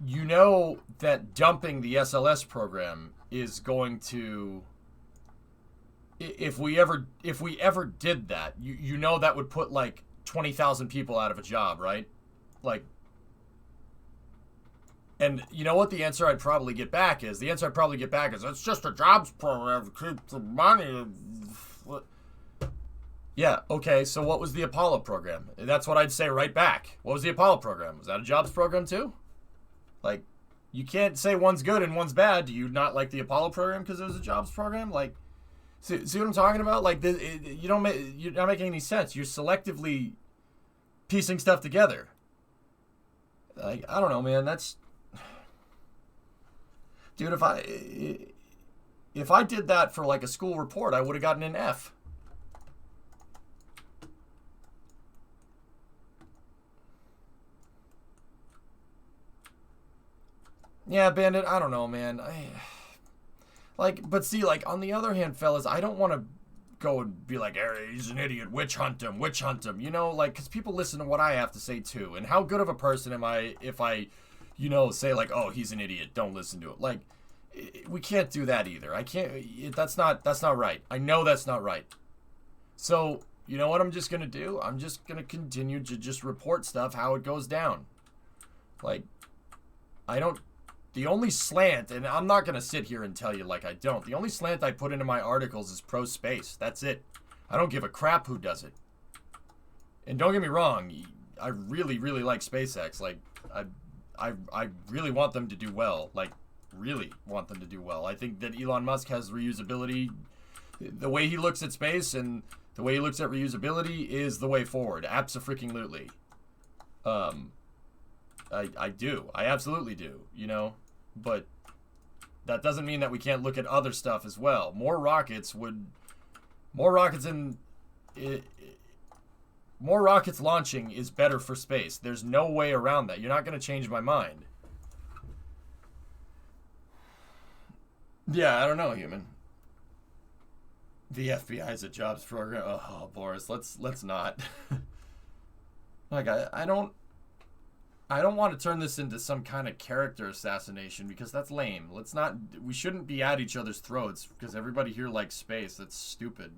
you know that dumping the SLS program is going to, if we ever did that, you know that would put like 20,000 people out of a job, right? Like, And you know what the answer I'd probably get back is? The answer I'd probably get back is, it's just a jobs program to keep the money. Yeah, okay, so what was the Apollo program? That's what I'd say right back. What was the Apollo program? Was that a jobs program too? Like, you can't say one's good and one's bad. Do you not like the Apollo program because it was a jobs program? Like, see what I'm talking about? Like, you're not making any sense. You're selectively piecing stuff together. Like, I don't know, man. That's... Dude, if I did that for like a school report, I would have gotten an F. Yeah, Bandit, I don't know, man. But see, like, on the other hand, fellas, I don't want to go and be like, hey, he's an idiot, witch hunt him, you know, like, because people listen to what I have to say too. And how good of a person am I if I, you know, say like, oh, he's an idiot, don't listen to it. Like, we can't do that either. I can't, that's not right. I know that's not right. So, you know what I'm just going to do? I'm just going to continue to just report stuff how it goes down. Like, the only slant, and I'm not going to sit here and tell you like I don't. The only slant I put into my articles is pro-space. That's it. I don't give a crap who does it. And don't get me wrong, I really, really like SpaceX. Like, I really want them to do well. Like, really want them to do well. I think that Elon Musk has reusability. The way he looks at space and the way he looks at reusability is the way forward. Abso-freaking-lutely. I do. I absolutely do, you know? But that doesn't mean that we can't look at other stuff as well. More rockets launching is better for space. There's no way around that. You're not going to change my mind. Yeah, I don't know, human. The FBI is a jobs program. Oh, Boris, let's not. Like, I don't want to turn this into some kind of character assassination because that's lame. We shouldn't be at each other's throats because everybody here likes space. That's stupid.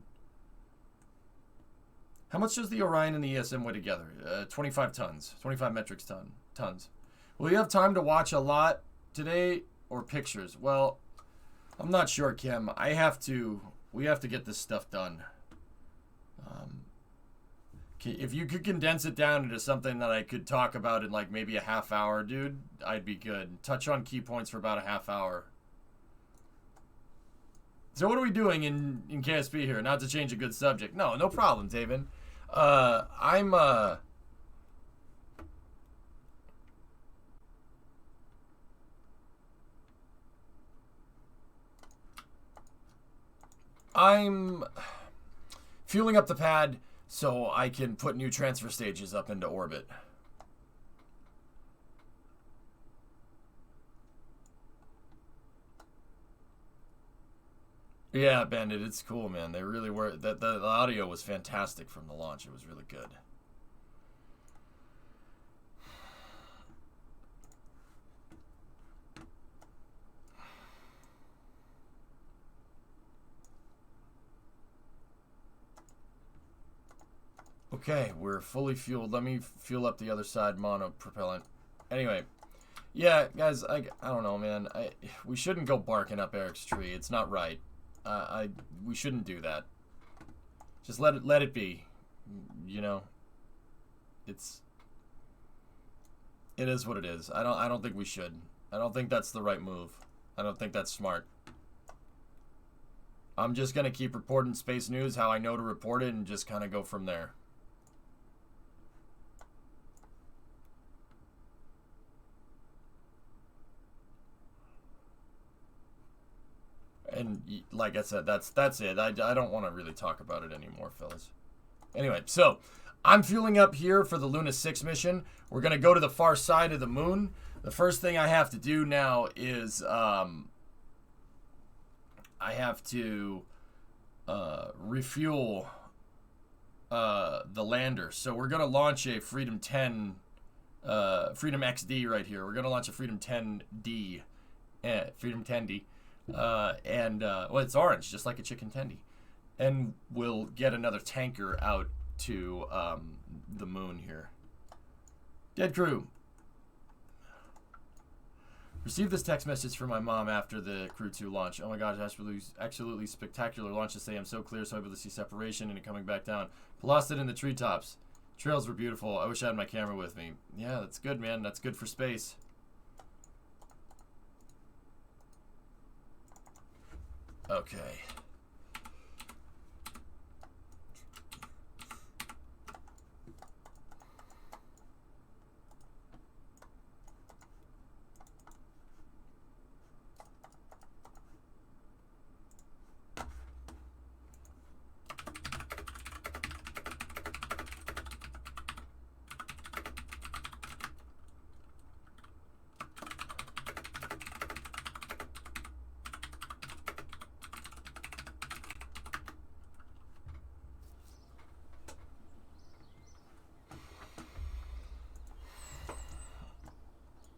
How much does the Orion and the ESM weigh together? 25 tons. 25 metric tons. Will you have time to watch a lot today or pictures? Well, I'm not sure, Kim. We have to get this stuff done. If you could condense it down into something that I could talk about in like maybe a half hour, dude, I'd be good. Touch on key points for about a half hour. So what are we doing in KSP here? Not to change a good subject. No problem, Taven. I'm fueling up the pad so I can put new transfer stages up into orbit. Yeah, Bandit, it's cool, man. They really were. The audio was fantastic from the launch. It was really good. Okay, we're fully fueled. Let me fuel up the other side monopropellant. Anyway, yeah, guys, I don't know, man. We shouldn't go barking up Eric's tree. It's not right. We shouldn't do that. Just let it be. You know, it is what it is. I don't think we should. I don't think that's the right move. I don't think that's smart. I'm just gonna keep reporting space news how I know to report it and just kind of go from there. And like I said, that's it. I don't want to really talk about it anymore, fellas. Anyway, so I'm fueling up here for the Luna 6 mission. We're going to go to the far side of the moon. The first thing I have to do now is I have to refuel the lander. So we're going to launch a Freedom 10, Freedom XD right here. We're going to launch a Freedom 10D. Freedom 10D. Well, it's orange, just like a chicken tendy. And we'll get another tanker out to the moon here. Dead crew. Received this text message from my mom after the Crew 2 launch. Oh my gosh, absolutely spectacular launch to say. I'm so clear, so able to see separation and it coming back down. Lost it in the treetops. Trails were beautiful. I wish I had my camera with me. Yeah, that's good, man. That's good for space. Okay.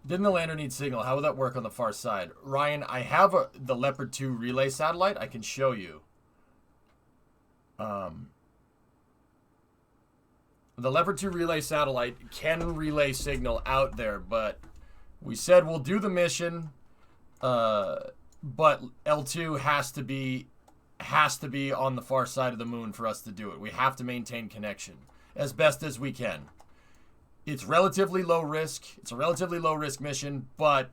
Didn't the lander need signal? How would that work on the far side? Ryan, I have the Leopard 2 relay satellite. I can show you. The Leopard 2 relay satellite can relay signal out there, but we said we'll do the mission, but L2 has to be on the far side of the moon for us to do it. We have to maintain connection as best as we can. It's relatively low risk. It's a relatively low risk mission, but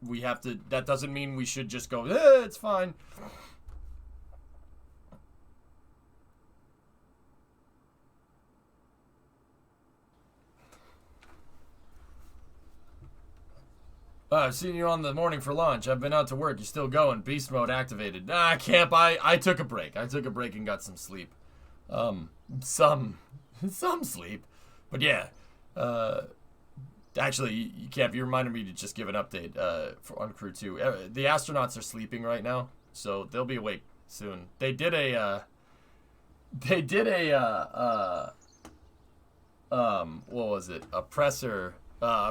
we have to. That doesn't mean we should just go, it's fine. I've seen you on the morning for launch. I've been out to work. You're still going. Beast mode activated. Nah, camp. I took a break. I took a break and got some sleep. Some sleep. But yeah. Actually, Camp, you reminded me to just give an update on Crew 2. The astronauts are sleeping right now, so they'll be awake soon. They did a what was it? A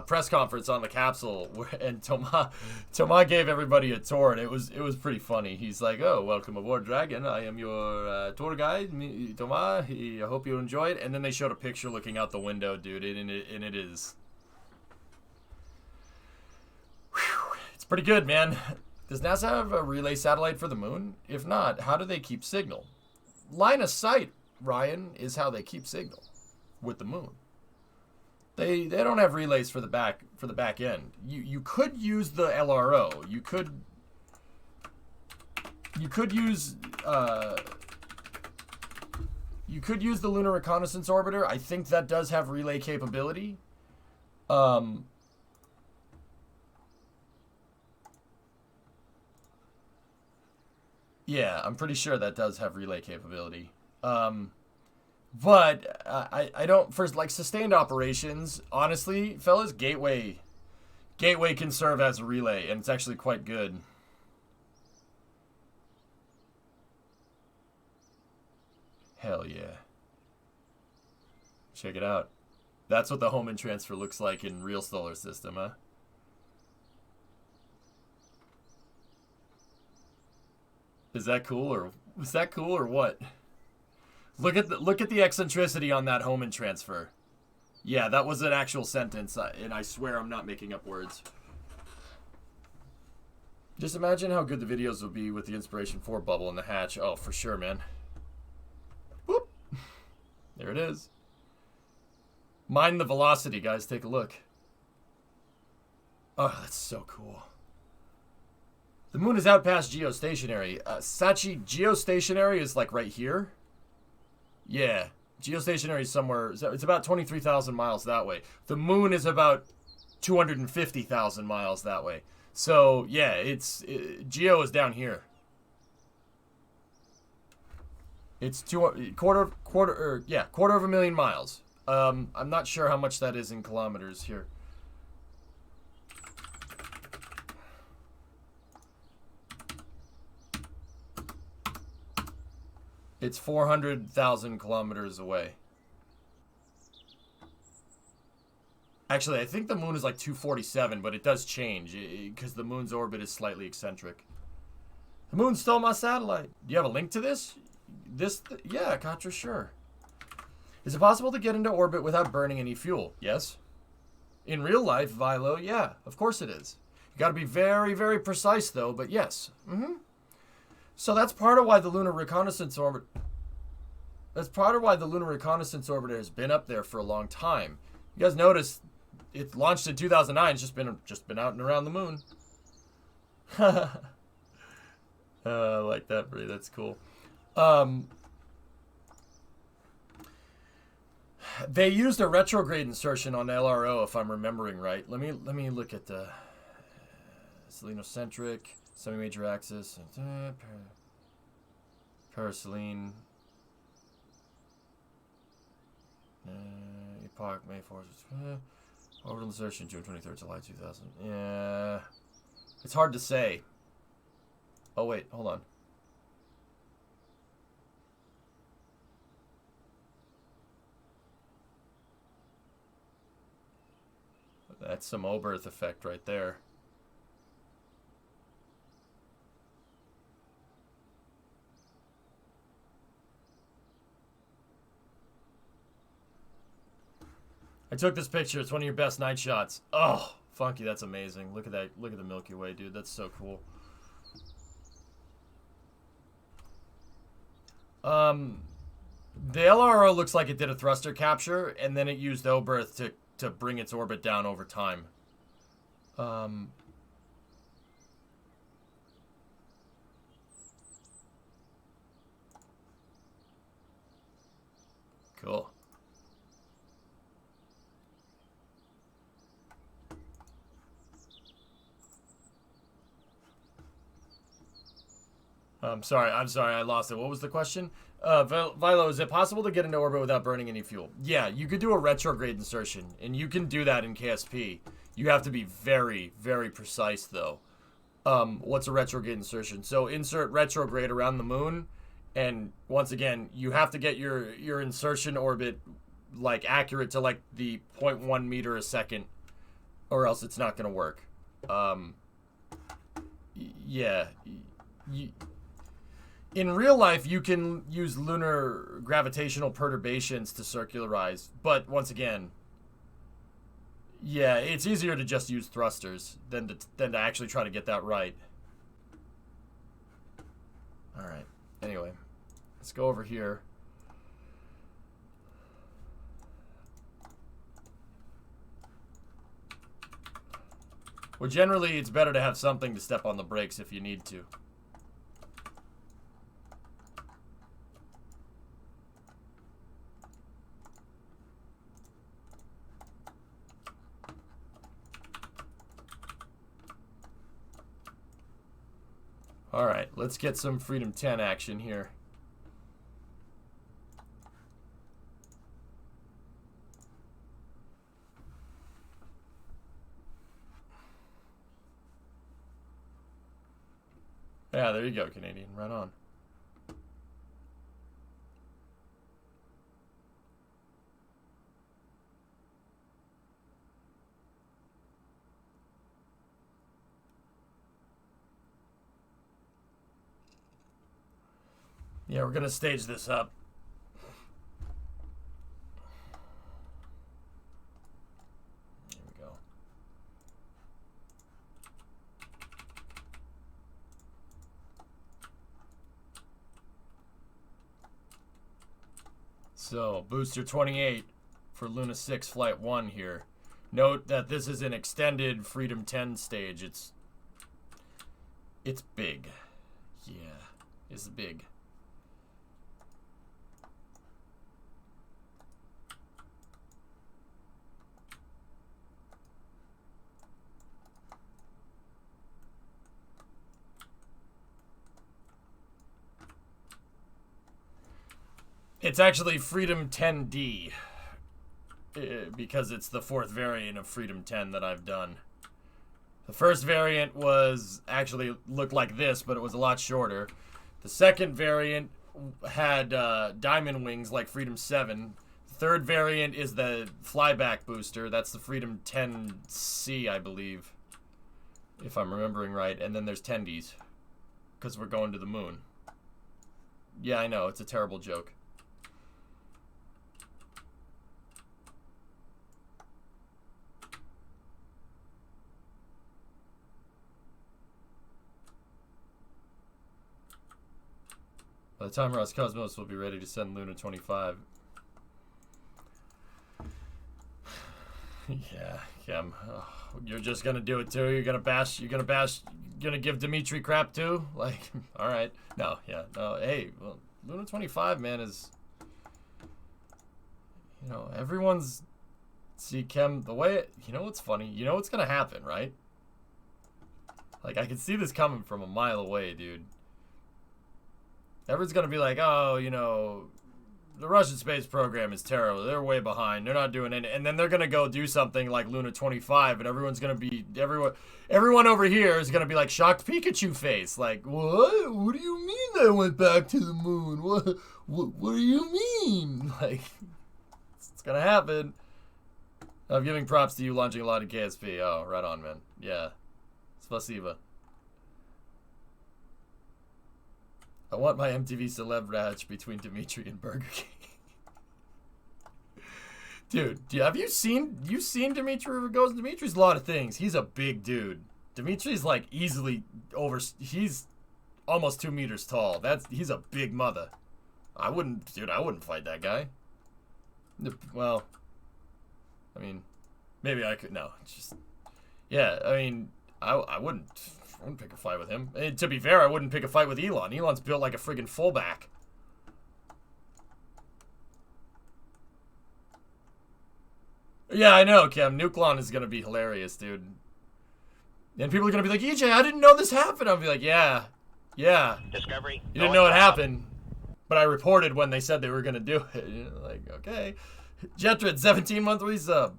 press conference on the capsule, and Thomas gave everybody a tour, and it was pretty funny. He's like, "Oh, welcome aboard, Dragon. I am your tour guide, Thomas. I hope you enjoy it." And then they showed a picture looking out the window, dude, and it is, whew, it's pretty good, man. Does NASA have a relay satellite for the moon? If not, how do they keep signal? Line of sight, Ryan, is how they keep signal with the moon. They don't have relays for the back end. You could use the LRO. You could use the Lunar Reconnaissance Orbiter. I think that does have relay capability. Yeah, I'm pretty sure that does have relay capability. But I don't, for like sustained operations, honestly, fellas, Gateway can serve as a relay, and it's actually quite good. Hell yeah. Check it out. That's what the Hohmann transfer looks like in real solar system, huh? Is that cool or what? Look at the eccentricity on that Hohmann transfer. Yeah, that was an actual sentence, and I swear I'm not making up words. Just imagine how good the videos will be with the Inspiration 4 bubble in the hatch. Oh, for sure, man. Whoop. There it is. Mind the velocity, guys. Take a look. Oh, that's so cool. The moon is out past geostationary. Sachi, geostationary is like right here. Yeah, geostationary is somewhere. It's about 23,000 miles that way. The moon is about 250,000 miles that way. So yeah, geo is down here. It's quarter of a million miles. I'm not sure how much that is in kilometers here. It's 400,000 kilometers away. Actually, I think the moon is like 247, but it does change because the moon's orbit is slightly eccentric. The moon stole my satellite. Do you have a link to this? Yeah, Katra, sure. Is it possible to get into orbit without burning any fuel? Yes. In real life, Vilo, yeah, of course it is. You got to be very, very precise, though, but yes. So that's part of why the Lunar Reconnaissance Orbiter... That's part of why the Lunar Reconnaissance Orbiter has been up there for a long time. You guys notice it launched in 2009. It's just been out and around the moon. I like that, Brie. That's cool. They used a retrograde insertion on LRO, if I'm remembering right. Let me look at the selenocentric, semi-major axis, paraselene, epoch, May 4th, orbital insertion, June 23rd, July 2000. Yeah, it's hard to say. Oh wait, hold on. That's some Oberth effect right there. I took this picture. It's one of your best night shots. Oh, Funky, that's amazing. Look at that. Look at the Milky Way, dude. That's so cool. The LRO looks like it did a thruster capture, and then it used Oberth to bring its orbit down over time. Cool. I'm sorry, I lost it. What was the question? Vilo, is it possible to get into orbit without burning any fuel? Yeah, you could do a retrograde insertion, and you can do that in KSP. You have to be very, very precise, though. What's a retrograde insertion? So insert retrograde around the moon, and once again, you have to get your insertion orbit, like, accurate to, like, the 0.1 meter a second, or else it's not going to work. Yeah. In real life, you can use lunar gravitational perturbations to circularize, but once again, yeah, it's easier to just use thrusters than to actually try to get that right. All right. Anyway, let's go over here. Well, generally, it's better to have something to step on the brakes if you need to. All right, let's get some Freedom 10 action here. Yeah, there you go, Canadian. Right on. Yeah, we're going to stage this up. Here we go. So, booster 28 for Luna 6 Flight 1 here. Note that this is an extended Freedom 10 stage. It's big. Yeah, it's big. It's actually Freedom 10D, because it's the 4th variant of Freedom 10 that I've done. The first variant was actually looked like this, but it was a lot shorter. The second variant had diamond wings like Freedom 7. The third variant is the flyback booster. That's the Freedom 10C, I believe, if I'm remembering right. And then there's 10Ds, because we're going to the moon. Yeah, I know, it's a terrible joke. By the time Roscosmos will be ready to send Luna 25. Yeah, Kim. Oh, you're just gonna do it too? You're gonna give Dimitri crap too? Like, alright. No, yeah, no, hey, well, Luna 25, man, is... You know, everyone's... See, Kim, the way... You know what's funny? You know what's gonna happen, right? Like, I can see this coming from a mile away, dude. Everyone's gonna be like, oh, you know... The Russian space program is terrible. They're way behind. They're not doing any, and then they're gonna go do something like Luna 25, and everyone's gonna be everyone over here is gonna be like shocked Pikachu face. Like, what? What do you mean they went back to the moon? What do you mean? Like, it's gonna happen. I'm giving props to you launching a lot of KSP. Oh, right on, man. Yeah, spasiba. I want my MTV celeb match between Dimitri and Burger King. Dude, have you seen Dimitri goes? Dimitri's a lot of things. He's a big dude. Dimitri's like easily he's almost 2 meters tall. He's a big mother. I wouldn't fight that guy. Well, I mean, maybe I could. No, it's just, yeah, I mean, I wouldn't pick a fight with him. And to be fair, I wouldn't pick a fight with Elon. Elon's built like a friggin' fullback. Yeah, I know, Kim. Nuklon is gonna be hilarious, dude. And people are gonna be like, EJ, I didn't know this happened. I'll be like, yeah. Discovery. You didn't know it happened, but I reported when they said they were gonna do it. You know, like, okay. Jetred, 17-month resub.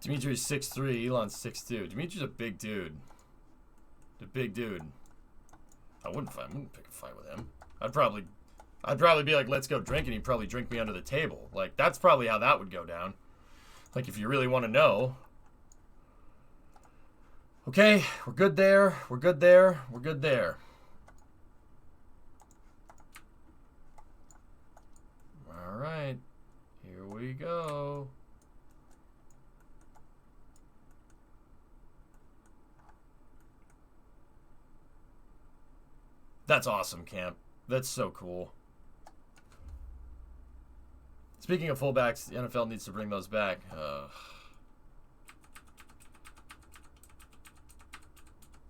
Dimitri's 6'3", Elon's 6'2". Dimitri's a big dude. A big dude. I wouldn't pick a fight with him. I'd probably be like, let's go drink, and he'd probably drink me under the table. Like, that's probably how that would go down. Like, if you really want to know. Okay, we're good there. We're good there. We're good there. All right. Here we go. That's awesome, Camp. That's so cool. Speaking of fullbacks, the NFL needs to bring those back.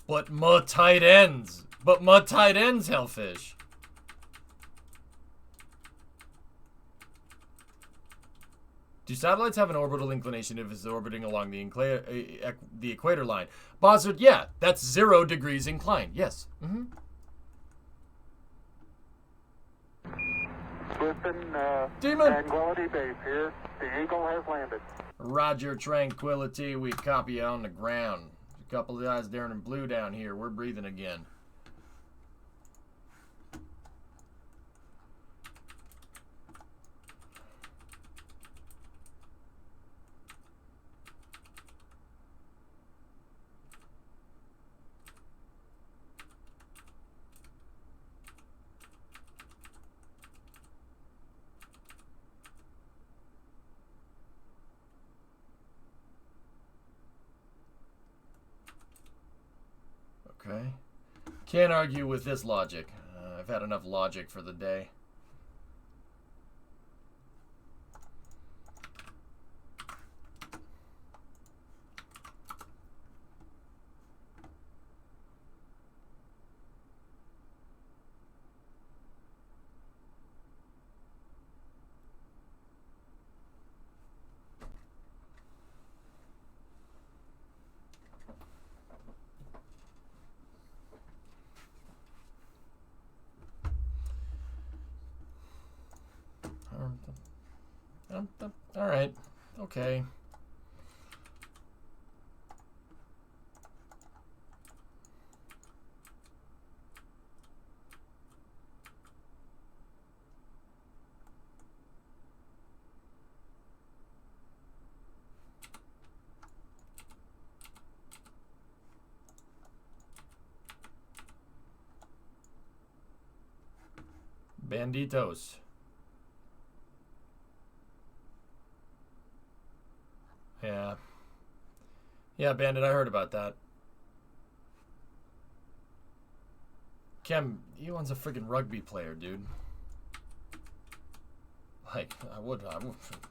But my tight ends. Hellfish. Do satellites have an orbital inclination if it's orbiting along the equator line? Bosworth, yeah, that's 0 degrees inclined. Yes. Mm-hmm. Demon. Tranquility Base here. The Eagle has landed. Roger, Tranquility. We copy you on the ground. A couple of guys down in blue down here. We're breathing again. Okay. Can't argue with this logic. I've had enough logic for the day. All right. Okay. Banditos. Yeah. Yeah, Bandit, I heard about that. Kem, Elon's a freaking rugby player, dude. Like, I would.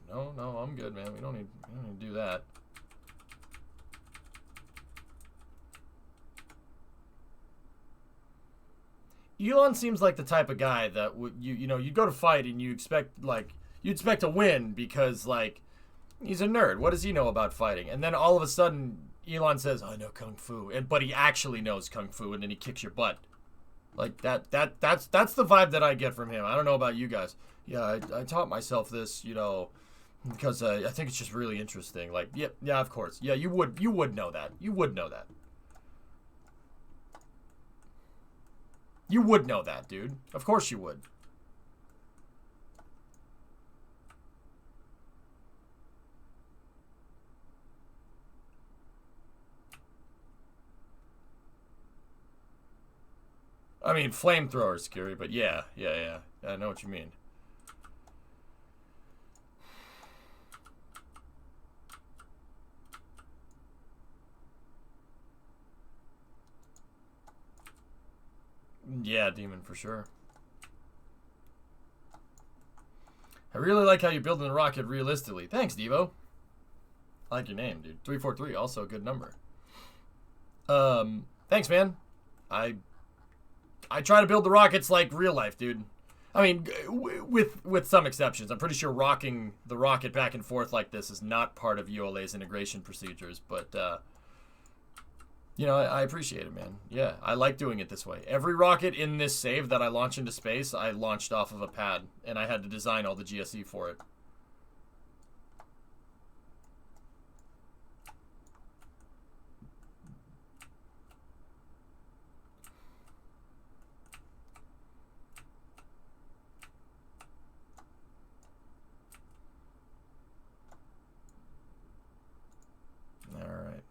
No, I'm good, man. We don't need to do that. Elon seems like the type of guy that would you go to fight and you expect to win because like he's a nerd. What does he know about fighting? And then all of a sudden Elon says, "I know kung fu," but he actually knows kung fu, and then he kicks your butt. Like that's the vibe that I get from him. I don't know about you guys. Yeah, I taught myself this, because I think it's just really interesting. Like, yeah, of course. Yeah, you would know that. You would know that. You would know that, dude. Of course you would. I mean, flamethrower's scary, but yeah. I know what you mean. Yeah, Demon, for sure. I really like how you're building the rocket realistically. Thanks, Devo. I like your name, dude. 343, also a good number. Thanks, man. I try to build the rockets like real life, dude. I mean, with some exceptions. I'm pretty sure rocking the rocket back and forth like this is not part of ULA's integration procedures, but I appreciate it, man. Yeah, I like doing it this way. Every rocket in this save that I launch into space, I launched off of a pad, and I had to design all the GSE for it. Alright.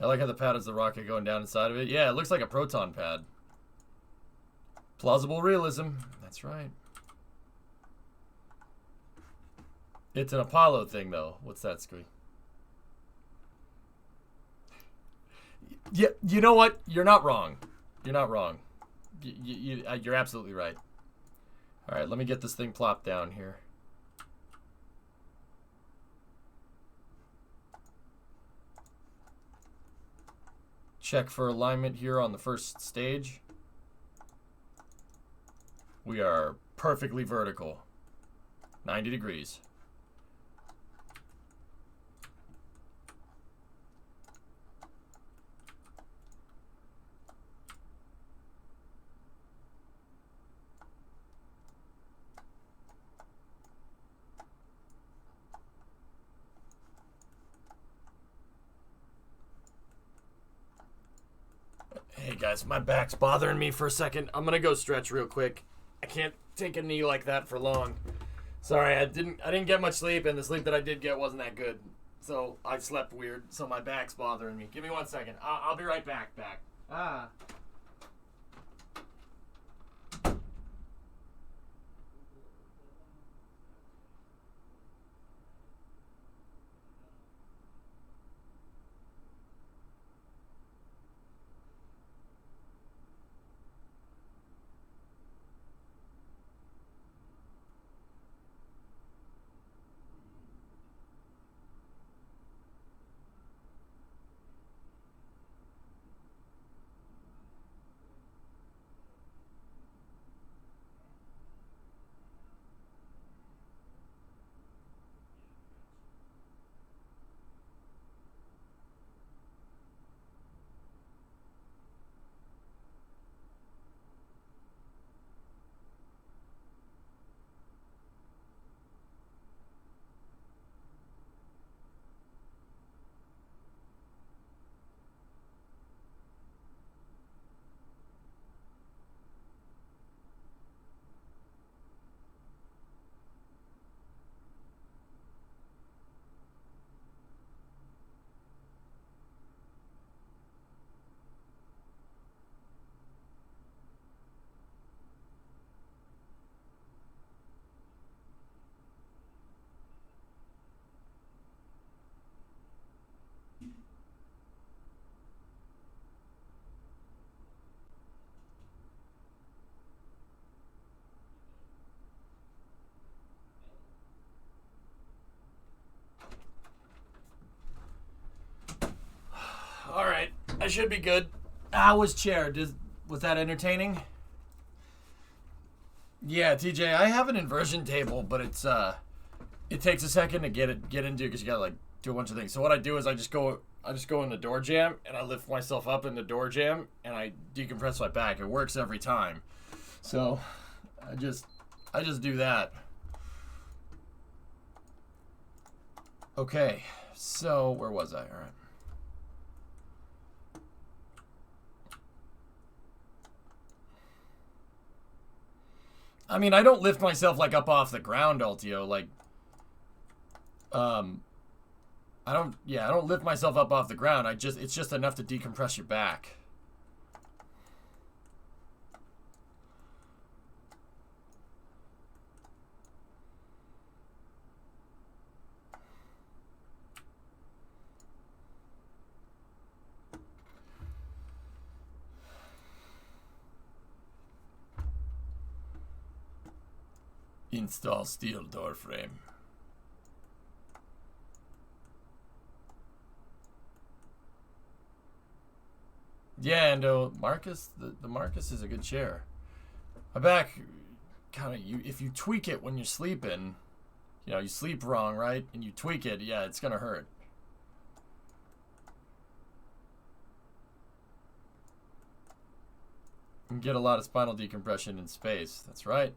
I like how the pad is the rocket going down inside of it. Yeah, it looks like a proton pad. Plausible realism. That's right. It's an Apollo thing, though. What's that, Squee? Yeah, you know what? You're not wrong. You're not wrong. You're absolutely right. All right, let me get this thing plopped down here. Check for alignment here on the first stage. We are perfectly vertical. 90 degrees. Hey guys, my back's bothering me for a second. I'm gonna go stretch real quick. I can't take a knee like that for long. Sorry, I didn't get much sleep, and the sleep that I did get wasn't that good. So I slept weird, so my back's bothering me. Give me 1 second. I'll be right back. Ah. I should be good. How was chair? Was that entertaining? Yeah, TJ, I have an inversion table, but it takes a second to get into because you gotta like do a bunch of things. So what I do is I just go in the door jamb and I lift myself up in the door jamb and I decompress my back. It works every time. So I just do that. Okay, so where was I? All right. I mean, I don't lift myself like up off the ground, Altio. Like, I don't lift myself up off the ground. It's just enough to decompress your back. Install steel door frame. Yeah, and Marcus, the Marcus is a good chair. My back, kind of, if you tweak it when you're sleeping, you know, you sleep wrong, right? And you tweak it, yeah, it's gonna hurt. You can get a lot of spinal decompression in space. That's right.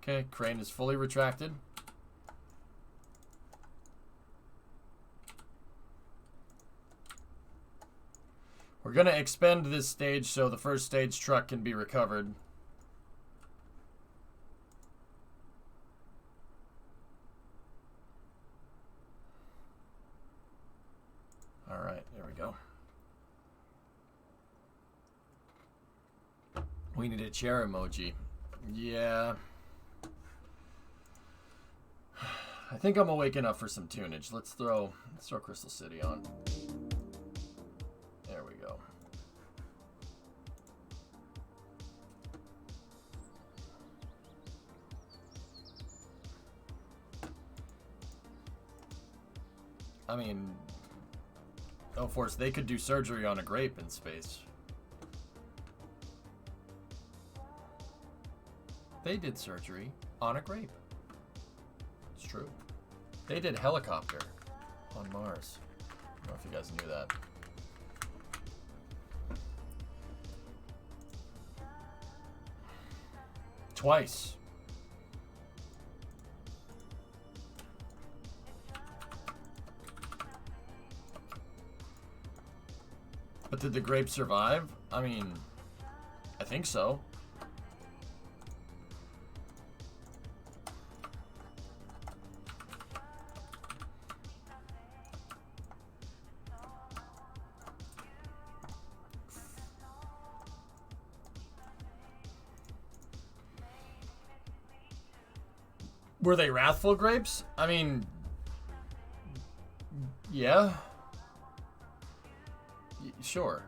Okay, crane is fully retracted. We're going to expend this stage so the first stage truck can be recovered. All right, there we go. We need a chair emoji. Yeah. I think I'm waking up for some tunage. Let's throw Crystal City on. There we go. I mean, of course, they could do surgery on a grape in space. They did surgery on a grape. It's true. They did helicopter on Mars. I don't know if you guys knew that. Twice. But did the grape survive? I mean, I think so. Were they wrathful grapes? I mean, yeah. Sure.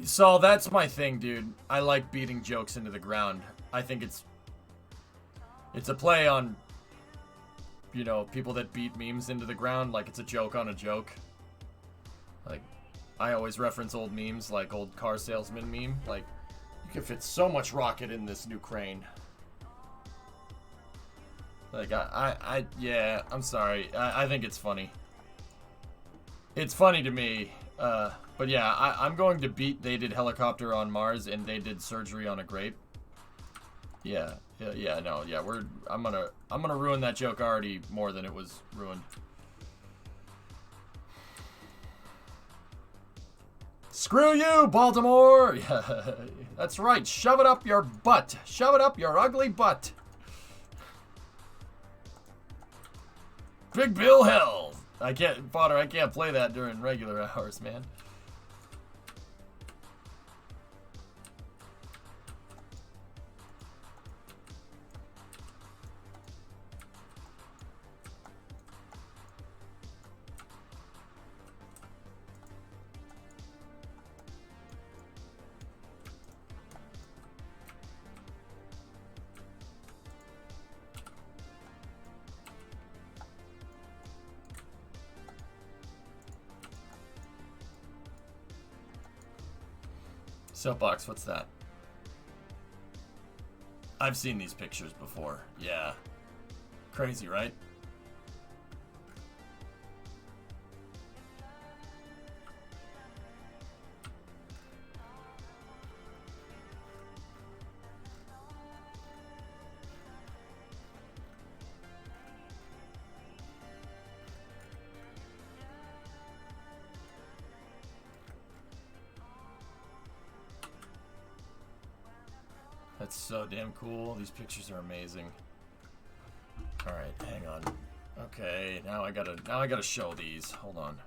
So that's my thing, dude. I like beating jokes into the ground. I think it's a play on, you know, people that beat memes into the ground, like it's a joke on a joke. Like, I always reference old memes, like old car salesman meme. Like, you can fit so much rocket in this new crane. Like, yeah, I'm sorry. I think it's funny. It's funny to me. But yeah, I'm going to beat they did helicopter on Mars and they did surgery on a grape. Yeah, I'm gonna ruin that joke already more than it was ruined. Screw you, Baltimore! That's right, shove it up your butt. Shove it up your ugly butt. Big Bill Hell. I can't play that during regular hours, man. Soapbox, what's that? I've seen these pictures before. Yeah. Crazy, right? That's so damn cool. These pictures are amazing. All right, hang on. Okay, now I gotta show these. Hold on.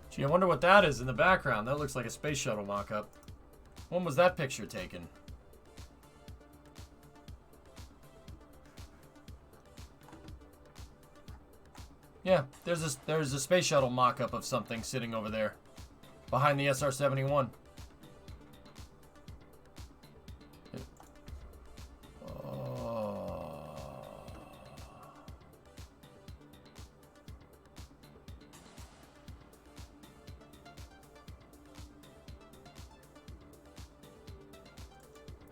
Gee, I wonder what that is in the background. That looks like a space shuttle mock-up. When was that picture taken? Yeah, there's a space shuttle mock-up of something sitting over there, behind the SR-71.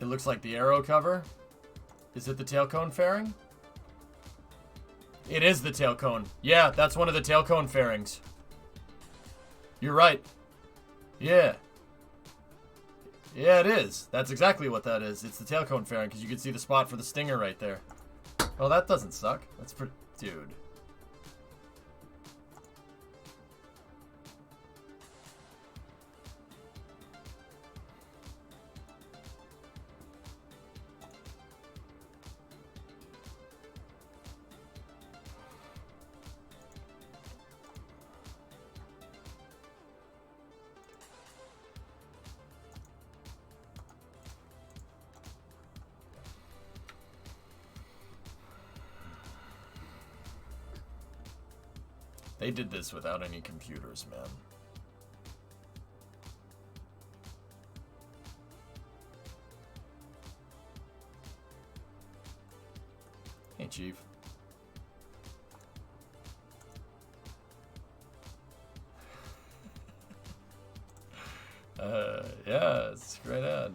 It looks like the aero cover. Is it the tail cone fairing? It is the tail cone. Yeah, that's one of the tail cone fairings. You're right. Yeah. Yeah, it is. That's exactly what that is. It's the tail cone fairing, because you can see the spot for the stinger right there. Oh, that doesn't suck. That's pretty... Dude. They did this without any computers, man. Hey, Chief. Yeah, it's a great ad.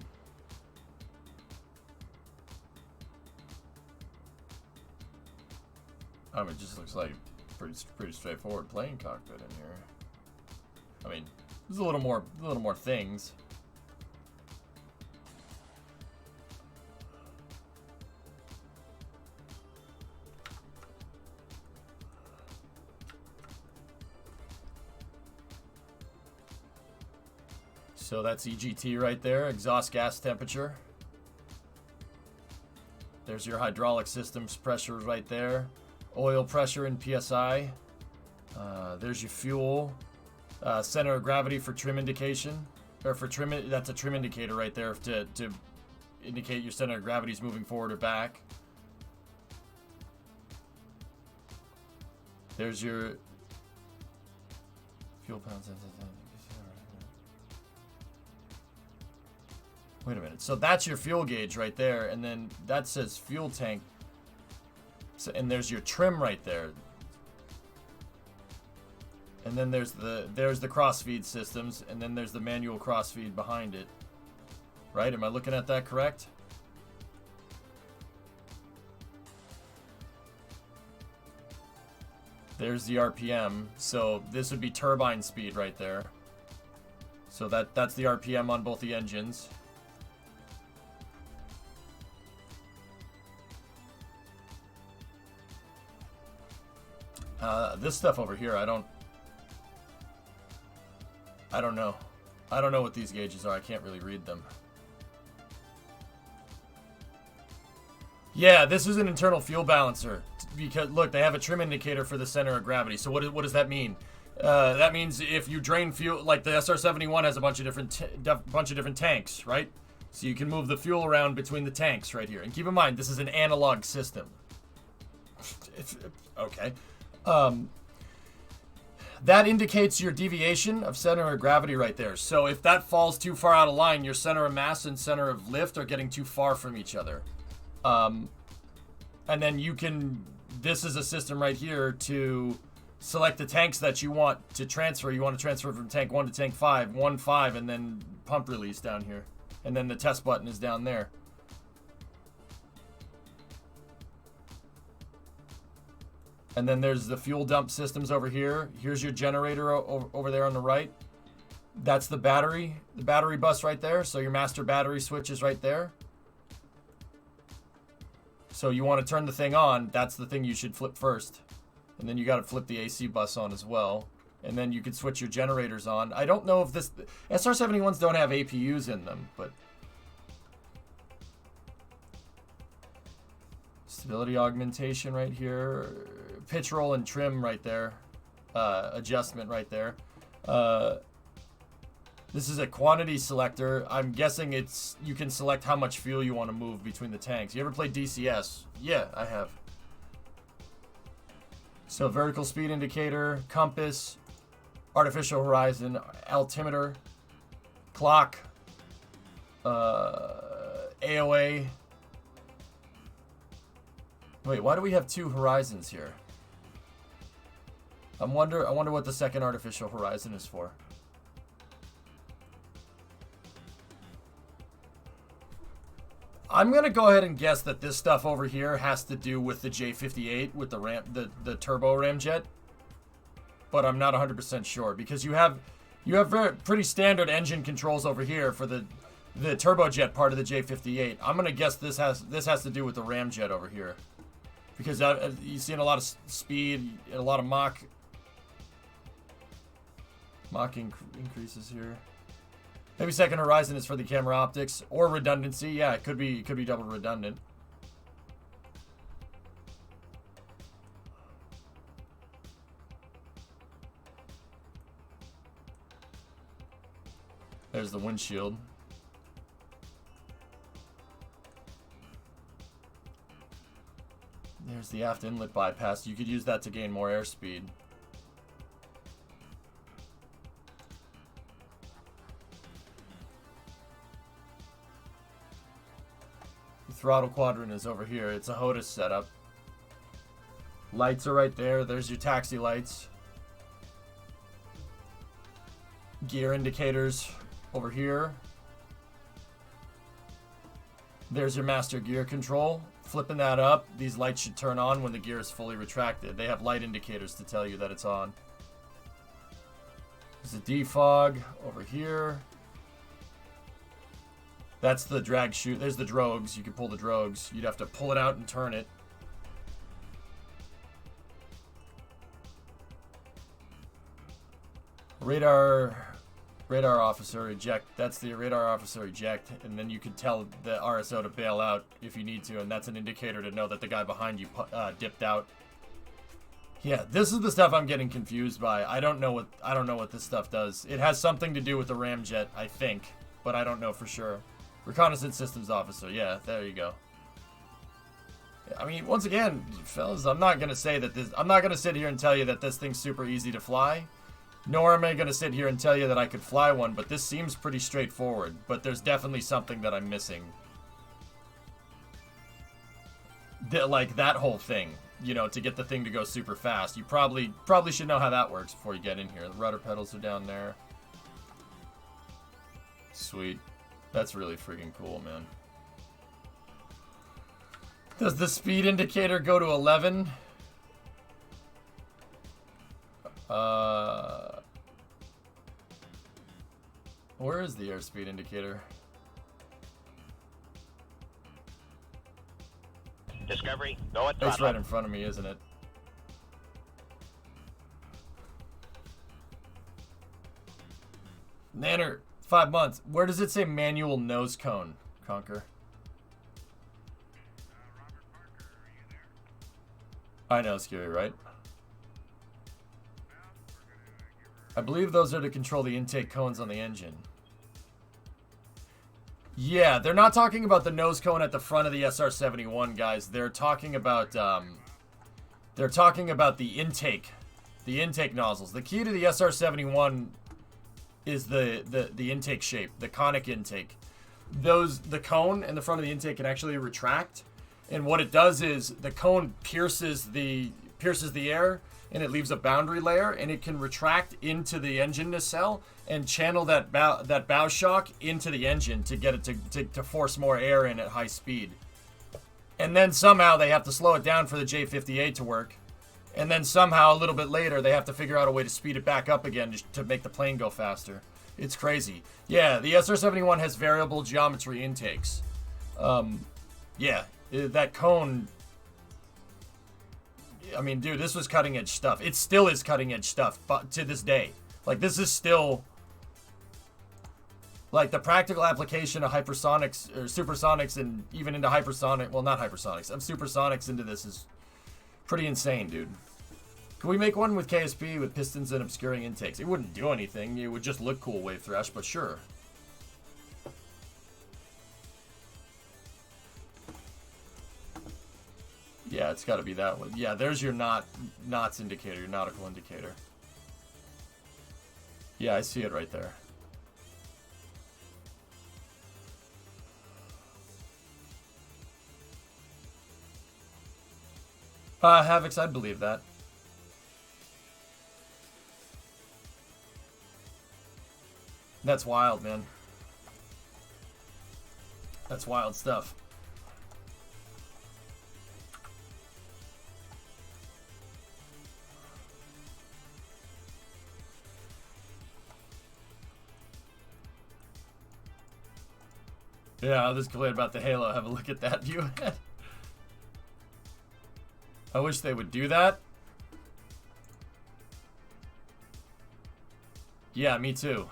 I mean, it just looks like pretty straightforward plane cockpit in here. I mean, there's a little more things. So that's EGT right there, exhaust gas temperature. There's your hydraulic systems pressure right there. Oil pressure and PSI. There's your fuel. Center of gravity for trim indication. Or for trim, that's a trim indicator right there to indicate your center of gravity is moving forward or back. There's your fuel pounds. Wait a minute. So that's your fuel gauge right there, and then that says fuel tank. So, and there's your trim right there. And then there's the cross-feed systems, and then there's the manual cross-feed behind it. Right? Am I looking at that correct? There's the RPM. So this would be turbine speed right there. So that's the RPM on both the engines. This stuff over here, I don't know. I don't know what these gauges are. I can't really read them. Yeah, this is an internal fuel balancer. Because, look, they have a trim indicator for the center of gravity. So what does that mean? That means if you drain fuel, like the SR-71 has a bunch of different tanks, right? So you can move the fuel around between the tanks right here. And keep in mind, this is an analog system. Okay. That indicates your deviation of center of gravity right there. So if that falls too far out of line, your center of mass and center of lift are getting too far from each other. And then you can, this is a system right here to select the tanks that you want to transfer. You want to transfer from tank 1 to tank 5, 1, 5, and then pump release down here. And then the test button is down there. And then there's the fuel dump systems over here. Here's your generator over there on the right. That's the battery bus right there. So your master battery switch is right there. So you want to turn the thing on. That's the thing you should flip first. And then you got to flip the AC bus on as well. And then you can switch your generators on. I don't know if this... SR-71s don't have APUs in them, but... Stability augmentation right here. Pitch roll and trim right there. Adjustment right there. This is a quantity selector. I'm guessing it's... You can select how much fuel you want to move between the tanks. You ever played DCS? Yeah, I have. So vertical speed indicator, compass, artificial horizon, altimeter, clock, AOA. Wait, why do we have 2 horizons here? I wonder what the second artificial horizon is for. I'm gonna go ahead and guess that this stuff over here has to do with the J58 with the turbo ramjet, but I'm not 100% sure because you have pretty standard engine controls over here for the turbojet part of the J58. I'm gonna guess this has to do with the ramjet over here because you've seen a lot of speed, a lot of Mach increases here. Maybe second horizon is for the camera optics or redundancy. Yeah, it could be double redundant. There's the windshield. There's the aft inlet bypass. You could use that to gain more airspeed. Throttle quadrant is over here. It's a HOTAS setup. Lights are right there. There's your taxi lights. Gear indicators over here. There's your master gear control. Flipping that up, these lights should turn on when the gear is fully retracted. They have light indicators to tell you that it's on. There's a defog over here. That's the drag chute. There's the drogues. You can pull the drogues. You'd have to pull it out and turn it. Radar officer eject. That's the radar officer eject. And then you can tell the RSO to bail out if you need to. And that's an indicator to know that the guy behind you dipped out. Yeah, this is the stuff I'm getting confused by. I don't know what this stuff does. It has something to do with the ramjet, I think. But I don't know for sure. Reconnaissance Systems Officer. Yeah, there you go. I mean, once again, fellas, I'm not going to sit here and tell you that this thing's super easy to fly. Nor am I going to sit here and tell you that I could fly one, but this seems pretty straightforward. But there's definitely something that I'm missing. Like that whole thing, you know, to get the thing to go super fast. You probably should know how that works before you get in here. The rudder pedals are down there. Sweet. That's really freaking cool, man. Does the speed indicator go to 11? Where is the airspeed indicator? Discovery, go at throttle. It's right in front of me, isn't it? Nanner, 5 months. Where does it say manual nose cone, Conquer? I know, Scary, right? I believe those are to control the intake cones on the engine. Yeah, they're not talking about the nose cone at the front of the SR-71, guys. They're talking about the intake nozzles. The key to the SR-71 is the intake shape, the conic intake. The cone in the front of the intake can actually retract, and what it does is the cone pierces the air, and it leaves a boundary layer, and it can retract into the engine nacelle and channel that bow shock into the engine to get it to force more air in at high speed. And then somehow they have to slow it down for the J58 to work. And then somehow a little bit later they have to figure out a way to speed it back up again to make the plane go faster. It's crazy. Yeah, the SR-71 has variable geometry intakes. Yeah, that cone... I mean, dude, this was cutting edge stuff. It still is cutting edge stuff, but to this day. Like, this is still... Like, the practical application of hypersonics, or supersonics, and even into hypersonic... Well, not hypersonics. Of supersonics into this is pretty insane, dude. Can we make one with KSP with pistons and obscuring intakes? It wouldn't do anything. It would just look cool, Wave Thresh, but sure. Yeah, it's got to be that one. Yeah, there's your knots indicator, your nautical indicator. Yeah, I see it right there. Havocs, I'd believe that. That's wild, man. That's wild stuff. Yeah, I'll just complain about the Halo. Have a look at that view ahead. I wish they would do that. Yeah, me too.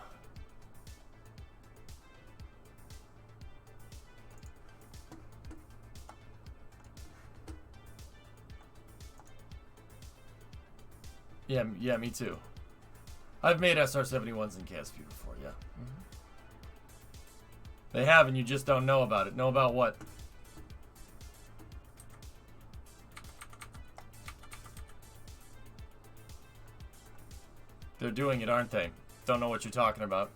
Yeah, me too. I've made SR-71s in KSP before, yeah. Mm-hmm. They have, and you just don't know about it. Know about what? They're doing it, aren't they? Don't know what you're talking about.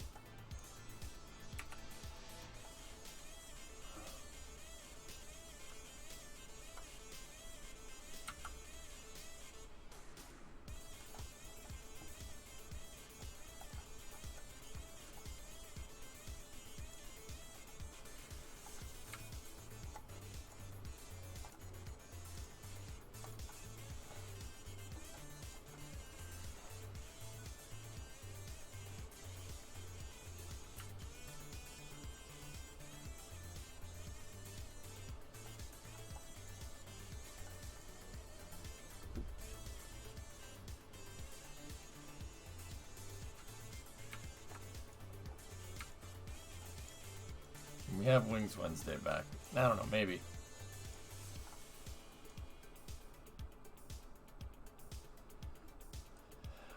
We have Wings Wednesday back. I don't know, maybe.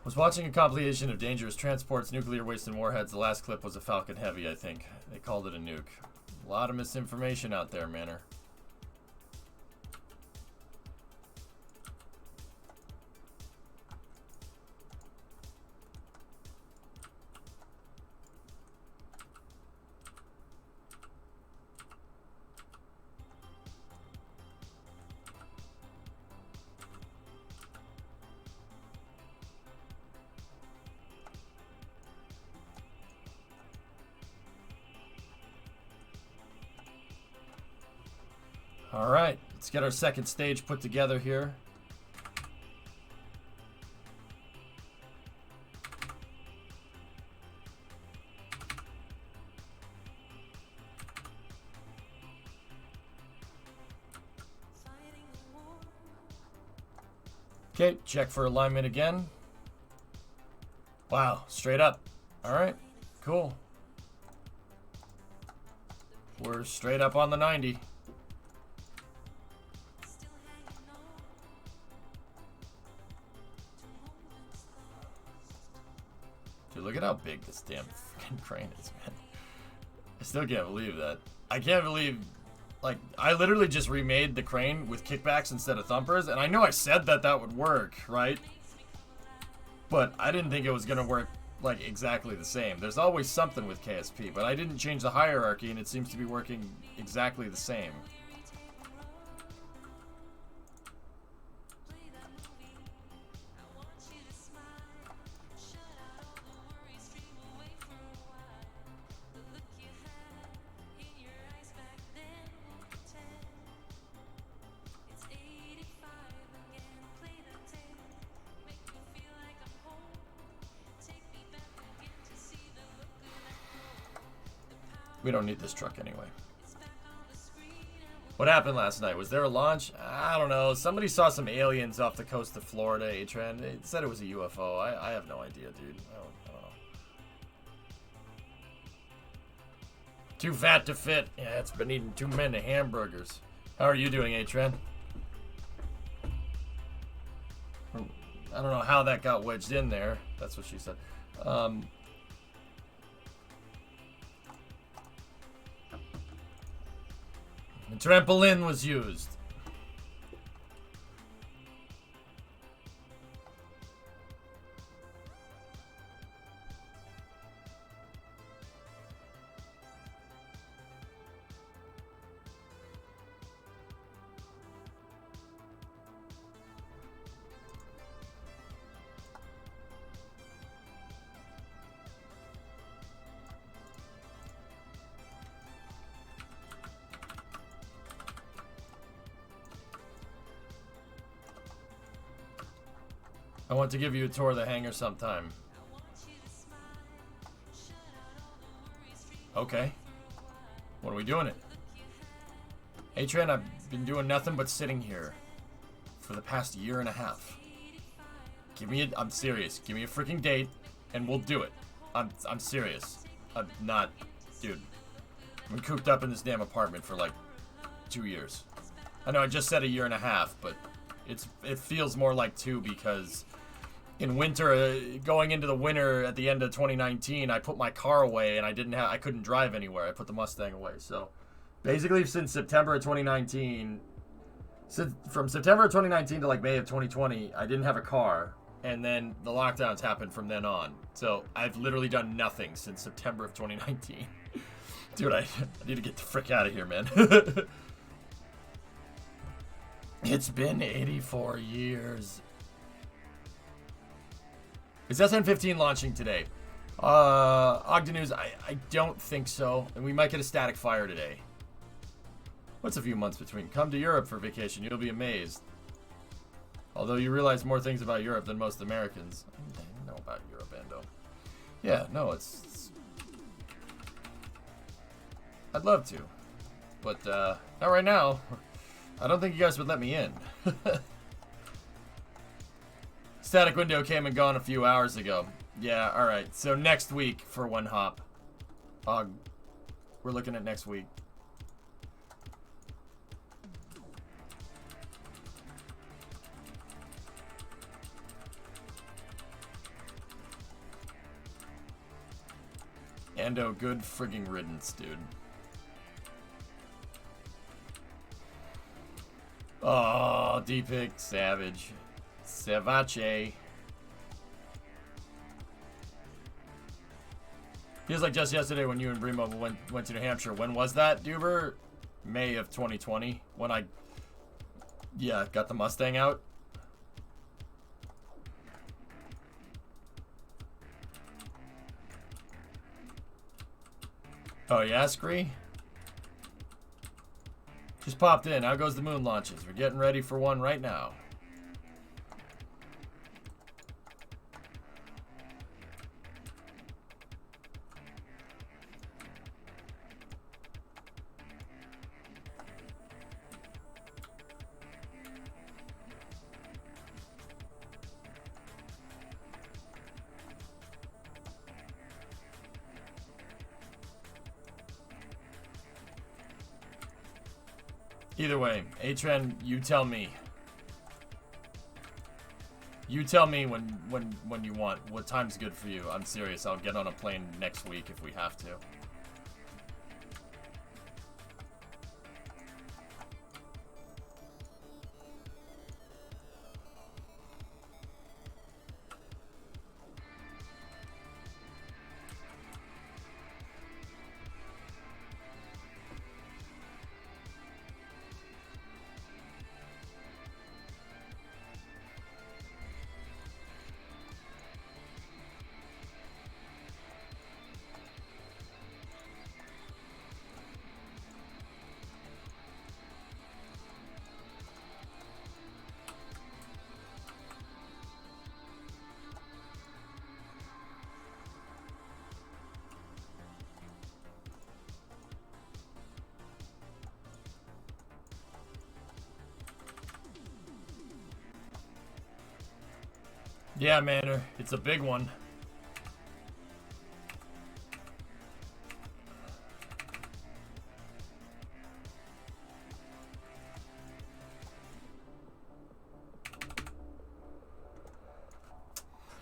Was watching a compilation of dangerous transports, nuclear waste, and warheads. The last clip was a Falcon Heavy, I think. They called it a nuke. A lot of misinformation out there, Manor. All right, let's get our second stage put together here. Okay, check for alignment again. Wow, straight up. All right, cool. We're straight up on the 90. how big this damn fucking crane is, man. I still can't believe that. I can't believe, like, I literally just remade the crane with kickbacks instead of thumpers, and I know I said that that would work, right? But I didn't think it was gonna work, like, exactly the same. There's always something with KSP, but I didn't change the hierarchy, and it seems to be working exactly the same. We don't need this truck anyway. What happened last night? Was there a launch? I don't know. Somebody saw some aliens off the coast of Florida, A-Trend. It said it was a UFO. I have no idea, dude. I don't know. Too fat to fit. Yeah, it's been eating too many hamburgers. How are you doing, A-Trend? I don't know how that got wedged in there. That's what she said. The trampoline was used. I want to give you a tour of the hangar sometime. Okay. When are we doing it? Hey, Trent, I've been doing nothing but sitting here for the past year and a half. I'm serious. Give me a freaking date, and we'll do it. I'm serious. I'm not, dude. I've been cooped up in this damn apartment for like 2 years. I know I just said a year and a half, but it feels more like 2 because in winter, going into the winter at the end of 2019, I put my car away and I couldn't drive anywhere. I put the Mustang away. So basically since September of 2019, from September of 2019 to like May of 2020, I didn't have a car. And then the lockdowns happened from then on. So I've literally done nothing since September of 2019. Dude, I need to get the frick out of here, man. It's been 84 years. Is SN15 launching today? Ogden News, I don't think so. And we might get a static fire today. What's a few months between? Come to Europe for vacation. You'll be amazed. Although you realize more things about Europe than most Americans. I know about Europe, Endo. Yeah, no, it's... I'd love to. But, not right now. I don't think you guys would let me in. Static window came and gone a few hours ago. Yeah, alright. So next week for one hop. We're looking at next week. Ando, good frigging riddance, dude. Oh, D-Pick, savage. Savache. Feels like just yesterday when you and Bremo went to New Hampshire. When was that, Duber? May of 2020. When I, got the Mustang out. Oh, yeah, Scree? Just popped in. How goes the moon launches? We're getting ready for one right now. Either way, A-Trend, you tell me. You tell me when you want. What time's good for you? I'm serious. I'll get on a plane next week if we have to. Yeah, man, it's a big one.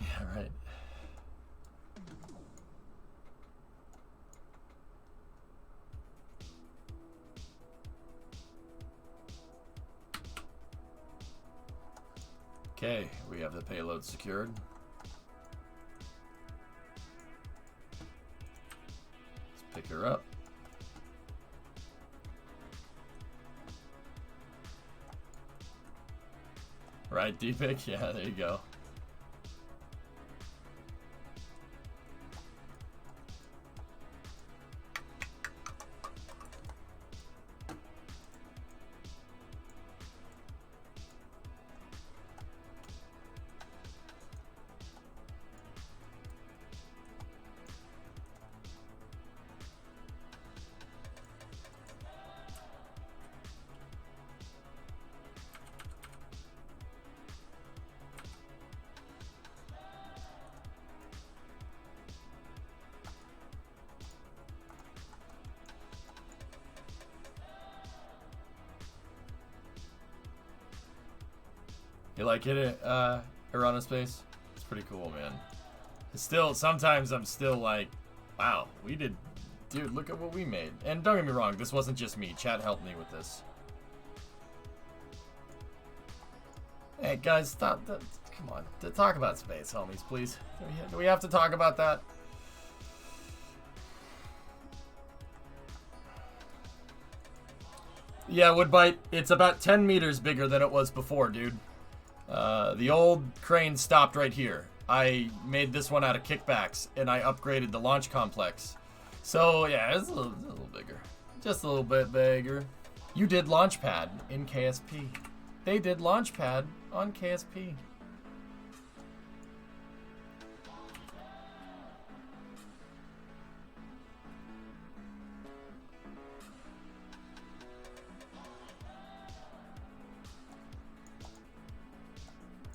Yeah, right. Okay, we have the payload secured. Let's pick her up. Right, Deepak? Yeah, there you go. You like it, Irana Space? It's pretty cool, man. It's still, sometimes I'm still like, wow, we did, dude, look at what we made. And don't get me wrong, this wasn't just me. Chat helped me with this. Hey, guys, stop. Come on. Talk about space, homies, please. Do we have to talk about that? Yeah, Woodbite, it's about 10 meters bigger than it was before, dude. The old crane stopped right here. I made this one out of kickbacks, and I upgraded the launch complex. So, yeah, it's a little bigger. Just a little bit bigger. You did Launchpad in KSP. They did Launchpad on KSP.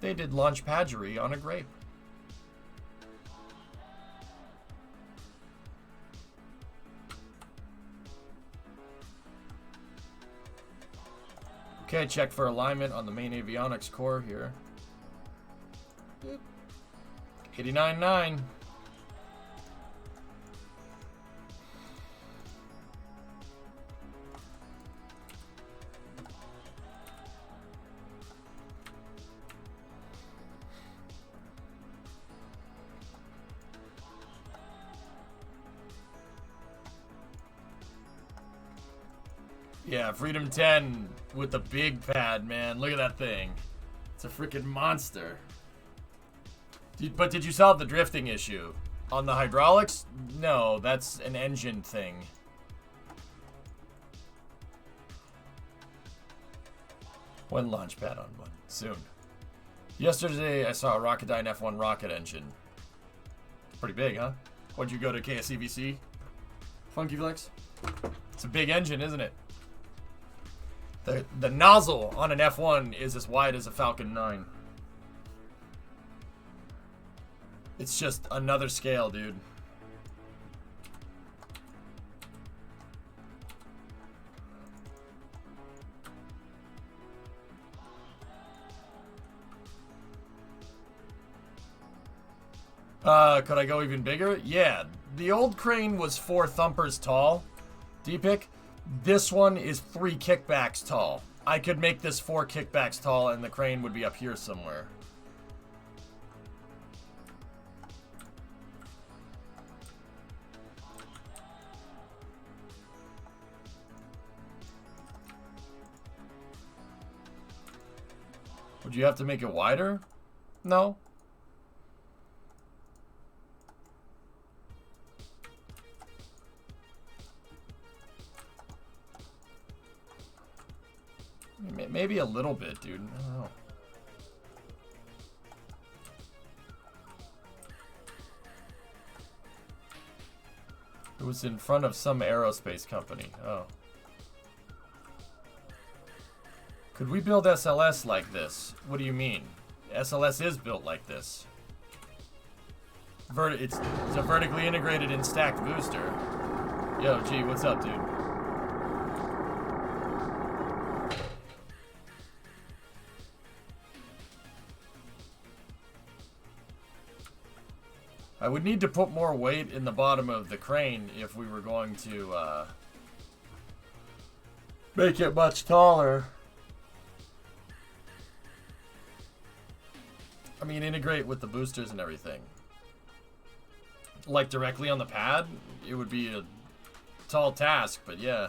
They did Launchpadgery on a grape. Okay, check for alignment on the main avionics core here. 89.9. Yeah, Freedom 10 with the big pad, man. Look at that thing. It's a freaking monster. But did you solve the drifting issue? On the hydraulics? No, that's an engine thing. When Launchpad on one? Soon. Yesterday, I saw a Rocketdyne F1 rocket engine. Pretty big, huh? What'd you go to KSCVC? Funky Flex? It's a big engine, isn't it? The nozzle on an F1 is as wide as a Falcon 9. It's just another scale, dude. Could I go even bigger? Yeah. The old crane was 4 thumpers tall. D-pick. This one is 3 kickbacks tall. I could make this 4 kickbacks tall and the crane would be up here somewhere. Would you have to make it wider? No. Maybe a little bit, dude. I don't know. It was in front of some aerospace company. Oh. Could we build SLS like this? What do you mean? SLS is built like this. It's a vertically integrated and stacked booster. Yo, G, what's up, dude? I would need to put more weight in the bottom of the crane if we were going to make it much taller. I mean, integrate with the boosters and everything. Like directly on the pad, it would be a tall task, but yeah.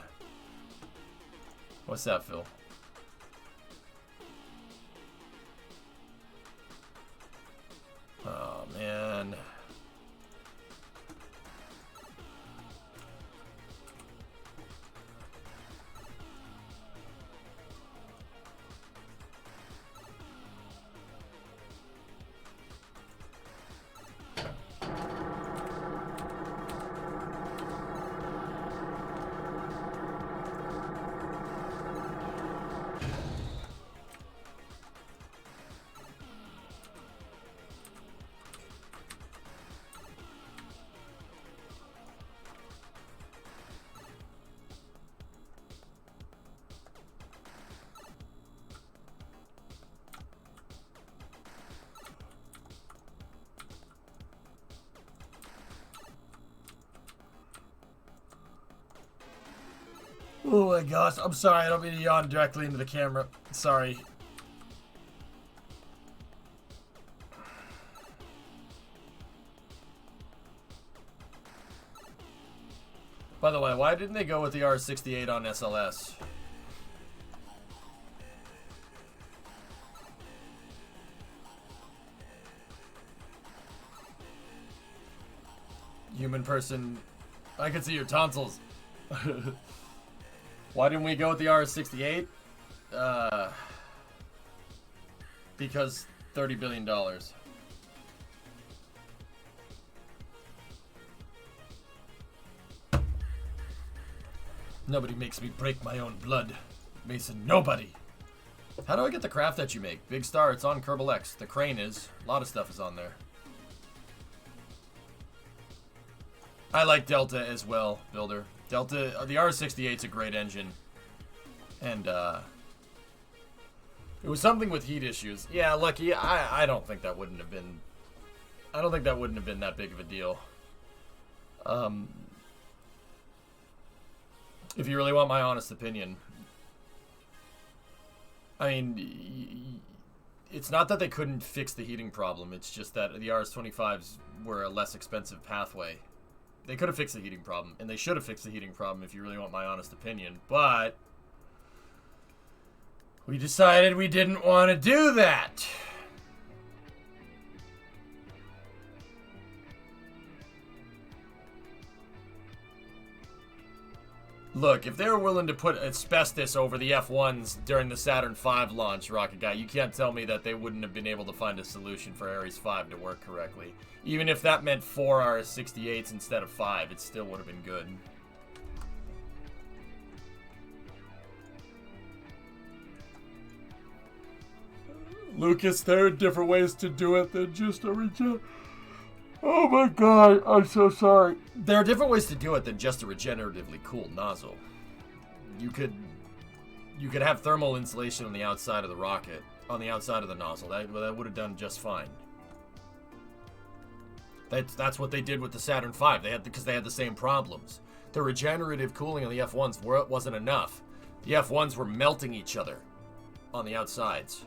What's that, Phil? Oh, man. Oh my gosh, I'm sorry, I don't mean to yawn directly into the camera. Sorry. By the way, why didn't they go with the R68 on SLS? Human person, I can see your tonsils. Why didn't we go with the R68? Because $30 billion. Nobody makes me break my own blood. Mason, nobody. How do I get the craft that you make? Big Star, it's on Kerbal X. The crane is. A lot of stuff is on there. I like Delta as well, Builder. Delta, the R68's a great engine. And, it was something with heat issues. Yeah, Lucky, I don't think that wouldn't have been... I don't think that wouldn't have been that big of a deal. If you really want my honest opinion. I mean, it's not that they couldn't fix the heating problem. It's just that the RS-25s were a less expensive pathway. They could have fixed the heating problem, and they should have fixed the heating problem if you really want my honest opinion, but we decided we didn't want to do that. Look, if they were willing to put asbestos over the F1s during the Saturn V launch, Rocket Guy, you can't tell me that they wouldn't have been able to find a solution for Ares 5 to work correctly. Even if that meant 4 RS-68s instead of 5, it still would have been good. Lucas, there are different ways to do it than just a regen... Oh my god, I'm so sorry. There are different ways to do it than just a regeneratively cooled nozzle. You could have thermal insulation on the outside of the rocket, on the outside of the nozzle. That would have done just fine. That's what they did with the Saturn V. Because they had the same problems. The regenerative cooling on the F1s wasn't enough. The F1s were melting each other on the outsides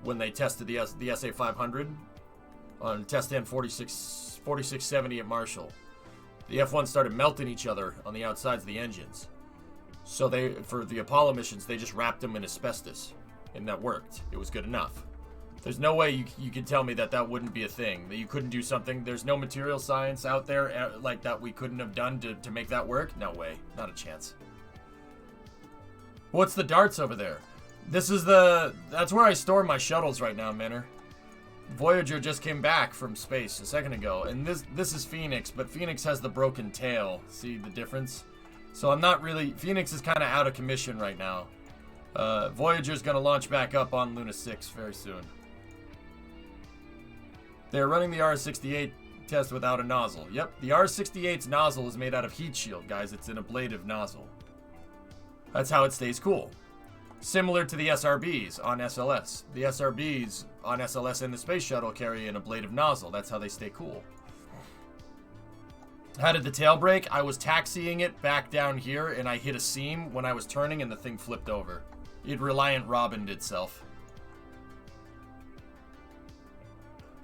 when they tested the SA500 on test stand 4670 at Marshall. The F1s started melting each other on the outsides of the engines. So for the Apollo missions, they just wrapped them in asbestos, and that worked. It was good enough. There's no way you can tell me that wouldn't be a thing, that you couldn't do something. There's no material science out there like that we couldn't have done to make that work. No way, not a chance. What's the darts over there? That's where I store my shuttles right now, Manor. Voyager just came back from space a second ago, and this is Phoenix, but Phoenix has the broken tail. See the difference? So I'm not really... Phoenix is kind of out of commission right now. Voyager's going to launch back up on Luna 6 very soon. They're running the R68 test without a nozzle. Yep, the R68's nozzle is made out of heat shield, guys. It's an ablative nozzle. That's how it stays cool. Similar to the SRBs on SLS. The SRBs on SLS and the Space Shuttle carry an ablative nozzle. That's how they stay cool. How did the tail break? I was taxiing it back down here, and I hit a seam when I was turning, and the thing flipped over. It Reliant Robined itself.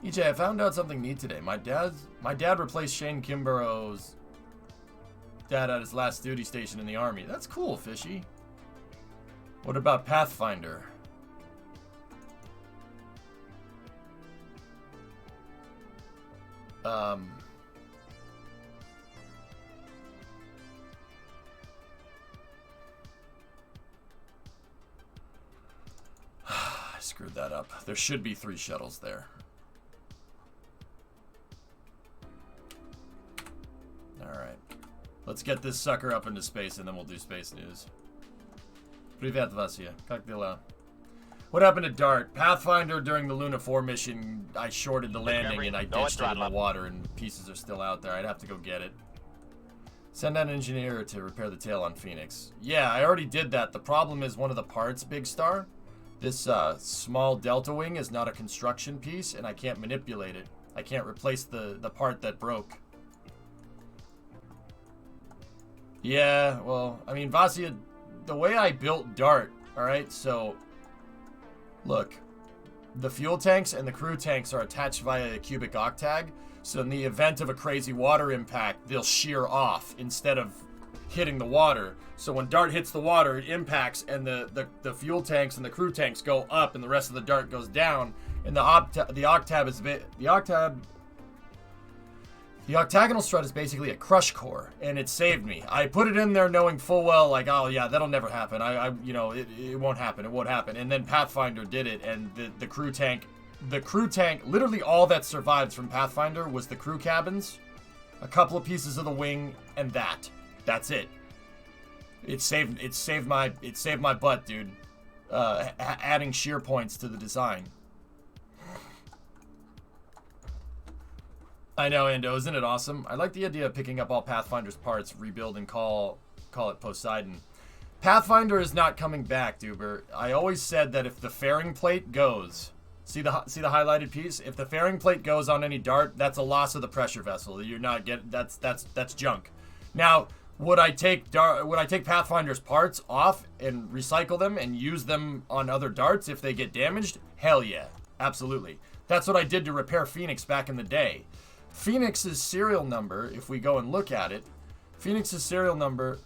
EJ, I found out something neat today. My dad replaced Shane Kimborough's dad at his last duty station in the Army. That's cool, Fishy. What about Pathfinder? I screwed that up. There should be 3 shuttles there. Alright. Let's get this sucker up into space and then we'll do space news. Privet, Vasya. Как дела? What happened to Dart? Pathfinder during the Luna 4 mission, I shorted the landing and I ditched it in the water and pieces are still out there. I'd have to go get it. Send out an engineer to repair the tail on Phoenix. Yeah, I already did that. The problem is one of the parts, Big Star. This small delta wing is not a construction piece and I can't manipulate it. I can't replace the part that broke. Yeah, well, I mean, Vasya, the way I built Dart, alright, so, look, the fuel tanks and the crew tanks are attached via a cubic octag, so in the event of a crazy water impact, they'll shear off instead of hitting the water. So when Dart hits the water, it impacts, and the fuel tanks and the crew tanks go up, and the rest of the Dart goes down, and the octagonal strut is basically a crush core, and it saved me. I put it in there knowing full well, like, oh yeah, that'll never happen. It won't happen. It won't happen. And then Pathfinder did it, and the crew tank, literally all that survived from Pathfinder was the crew cabins, a couple of pieces of the wing, and that's it. It saved my butt, dude. Adding shear points to the design. I know, Ando, isn't it awesome? I like the idea of picking up all Pathfinder's parts, rebuild, and call it Poseidon. Pathfinder is not coming back, Duber. I always said that if the fairing plate goes, see the highlighted piece? If the fairing plate goes on any Dart, that's a loss of the pressure vessel. You're not getting that's junk. Now, would I take Pathfinder's parts off and recycle them and use them on other Darts if they get damaged? Hell yeah, absolutely. That's what I did to repair Phoenix back in the day. Phoenix's serial number, if we go and look at it, Phoenix's serial number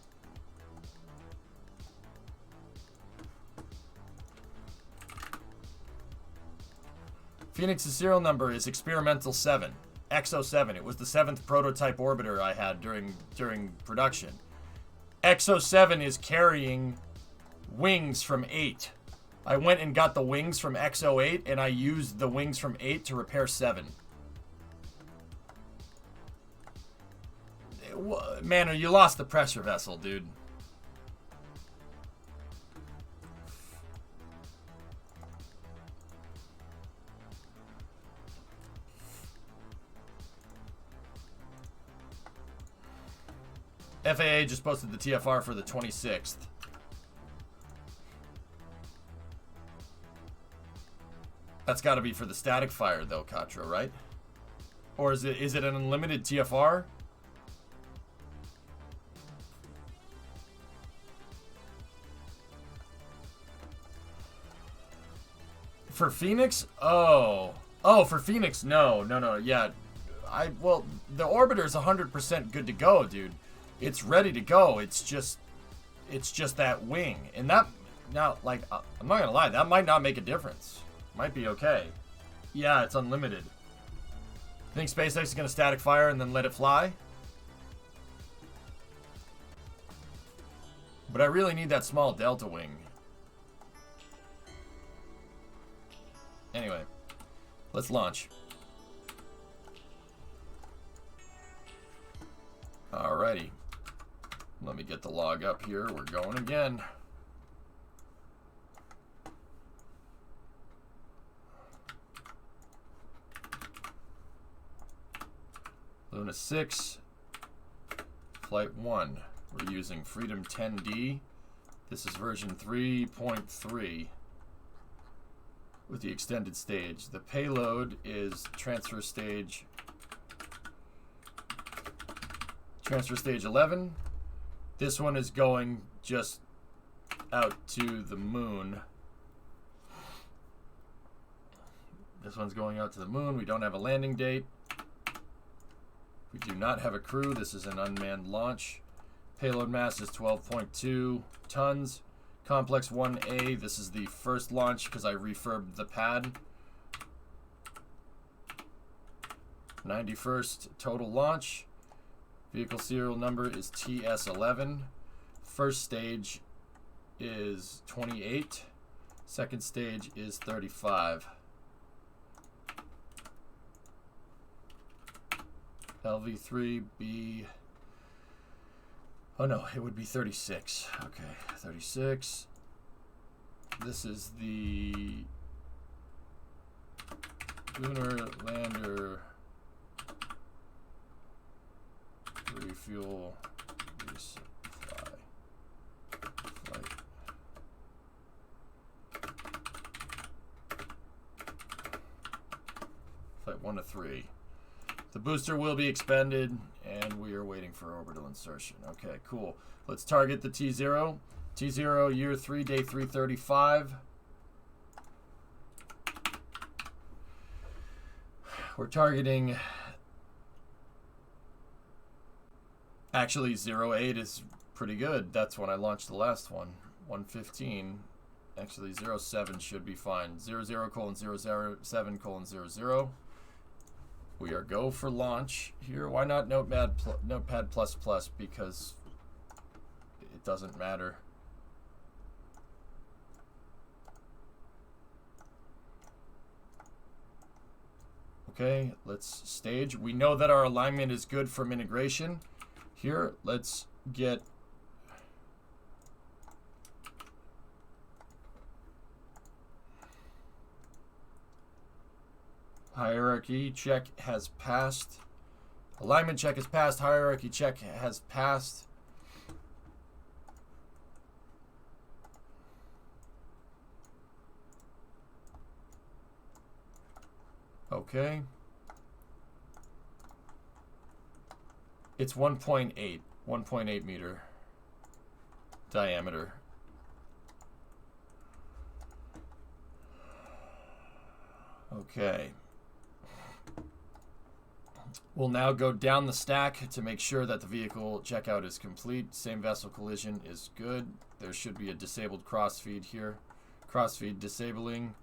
is Experimental 7, XO7. It was the 7th prototype orbiter I had during production. XO7 is carrying wings from 8. I went and got the wings from XO8 and I used the wings from 8 to repair 7. Man, you lost the pressure vessel, dude. FAA just posted the TFR for the 26th. That's got to be for the static fire, though, Katra, right? Or is it an unlimited TFR? For Phoenix? Oh, for Phoenix, no, yeah. Well, the Orbiter's 100% good to go, dude. It's ready to go. It's just that wing. And that, now, like, I'm not gonna lie, that might not make a difference. Might be okay. Yeah, it's unlimited. Think SpaceX is gonna static fire and then let it fly? But I really need that small delta wing. Anyway, let's launch. Alrighty. Let me get the log up here. We're going again. Luna 6, Flight 1. We're using Freedom 10D. This is version 3.3 with the extended stage. The payload is transfer stage 11. This one is going just out to the moon. This one's going out to the moon. We don't have a landing date. We do not have a crew. This is an unmanned launch. Payload mass is 12.2 tons. Complex 1A, this is the first launch because I refurbed the pad. 91st total launch. Vehicle serial number is TS11. First stage is 28. Second stage is 35. LV3B. Oh no, it would be 36. Okay, 36. This is the lunar lander refuel resupply flight. Flight 1 to 3. The booster will be expended, and we are waiting for orbital insertion. Okay, cool. Let's target the T0. T0, year 3, day 335. We're targeting... Actually, 08 is pretty good. That's when I launched the last one. 115. Actually, 07 should be fine. 00:007:00. We are go for launch here. Why not Notepad++? Because it doesn't matter. Okay, let's stage. We know that our alignment is good from integration. Here, let's get hierarchy check has passed. Alignment check has passed. Hierarchy check has passed. Okay. It's 1.8 meter diameter. Okay. We'll now go down the stack to make sure that the vehicle checkout is complete. Same vessel collision is good. There should be a disabled crossfeed here. Crossfeed disabling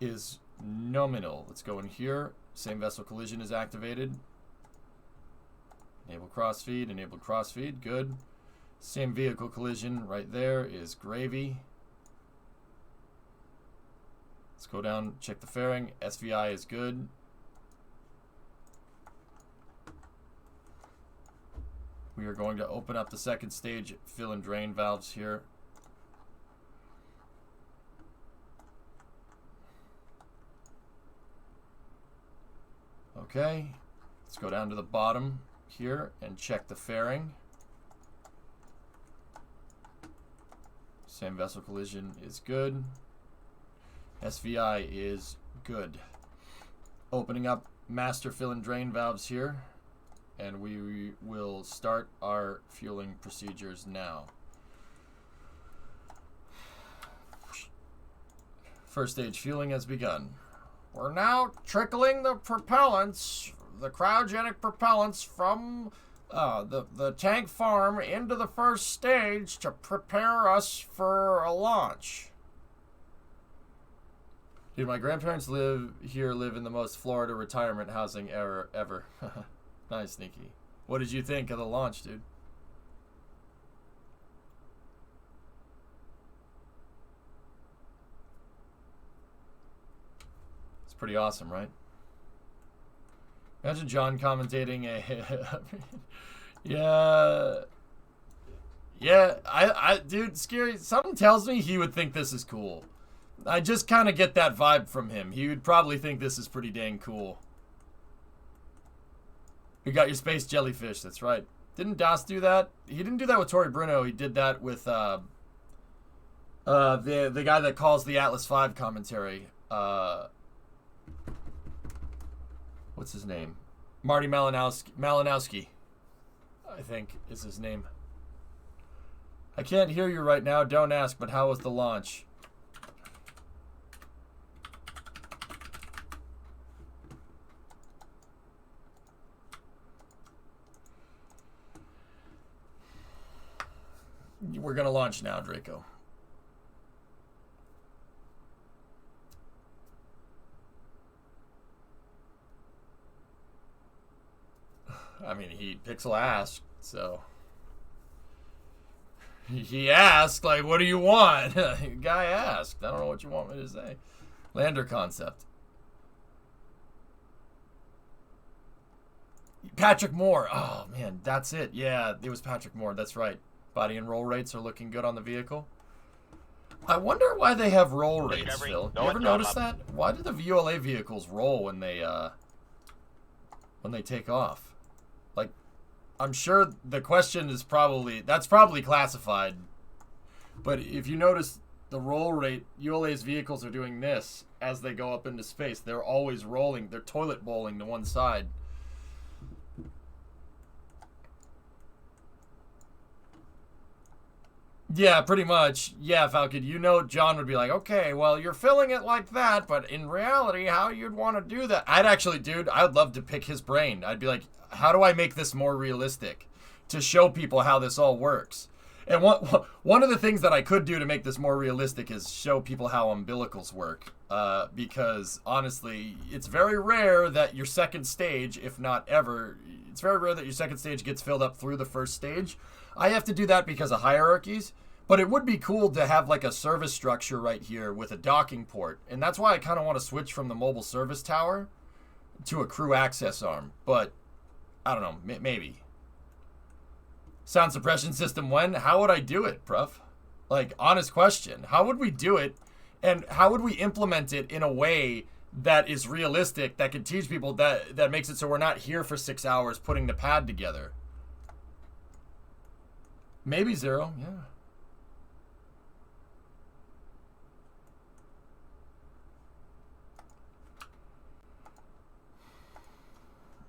is nominal. Let's go in here. Same vessel collision is activated. Enable crossfeed, good. Same vehicle collision right there is gravy. Let's go down, check the fairing. SVI is good. We are going to open up the second stage fill and drain valves here. Okay, let's go down to the bottom here and check the fairing. Same vessel collision is good. SVI is good. Opening up master fill and drain valves here, and we will start our fueling procedures now. First stage fueling has begun. We're now trickling the propellants, the cryogenic propellants from the tank farm into the first stage to prepare us for a launch. Dude, my grandparents live in the most Florida retirement housing ever. Nice, Sneaky. What did you think of the launch, dude? It's pretty awesome, right? Imagine John commentating a... Yeah, dude, Scary, something tells me he would think this is cool. I just kind of get that vibe from him. He would probably think this is pretty dang cool. You got your space jellyfish, that's right. Didn't Das do that? He didn't do that with Tori Bruno. He did that with the guy that calls the Atlas V commentary. What's his name? Marty Malinowski, I think is his name. I can't hear you right now. Don't ask, but how was the launch? We're going to launch now, Draco. I mean, Pixel asked, so... He asked, like, what do you want? The guy asked. I don't know what you want me to say. Lander concept. Patrick Moore. Oh, man, that's it. Yeah, it was Patrick Moore. That's right. Body and roll rates are looking good on the vehicle. I wonder why they have roll rates, Phil. You ever notice that? Why do the VULA vehicles roll when they take off? Like, I'm sure the question is that's probably classified. But if you notice the roll rate, ULA's vehicles are doing this as they go up into space. They're always rolling. They're toilet bowling to one side. Yeah, pretty much. Yeah, Falcon, you know John would be like, okay, well, you're filling it like that, but in reality, how you'd want to do that? I'd love to pick his brain. I'd be like, how do I make this more realistic to show people how this all works? And one of the things that I could do to make this more realistic is show people how umbilicals work. Because, honestly, it's very rare that your second stage, if not ever, it's very rare that your second stage gets filled up through the first stage. I have to do that because of hierarchies, but it would be cool to have like a service structure right here with a docking port. And that's why I kind of want to switch from the mobile service tower to a crew access arm. But I don't know, maybe. Sound suppression system when? How would I do it, bruv? Like, honest question. How would we do it? And how would we implement it in a way that is realistic, that can teach people, that makes it so we're not here for 6 hours putting the pad together? Maybe Zero, yeah.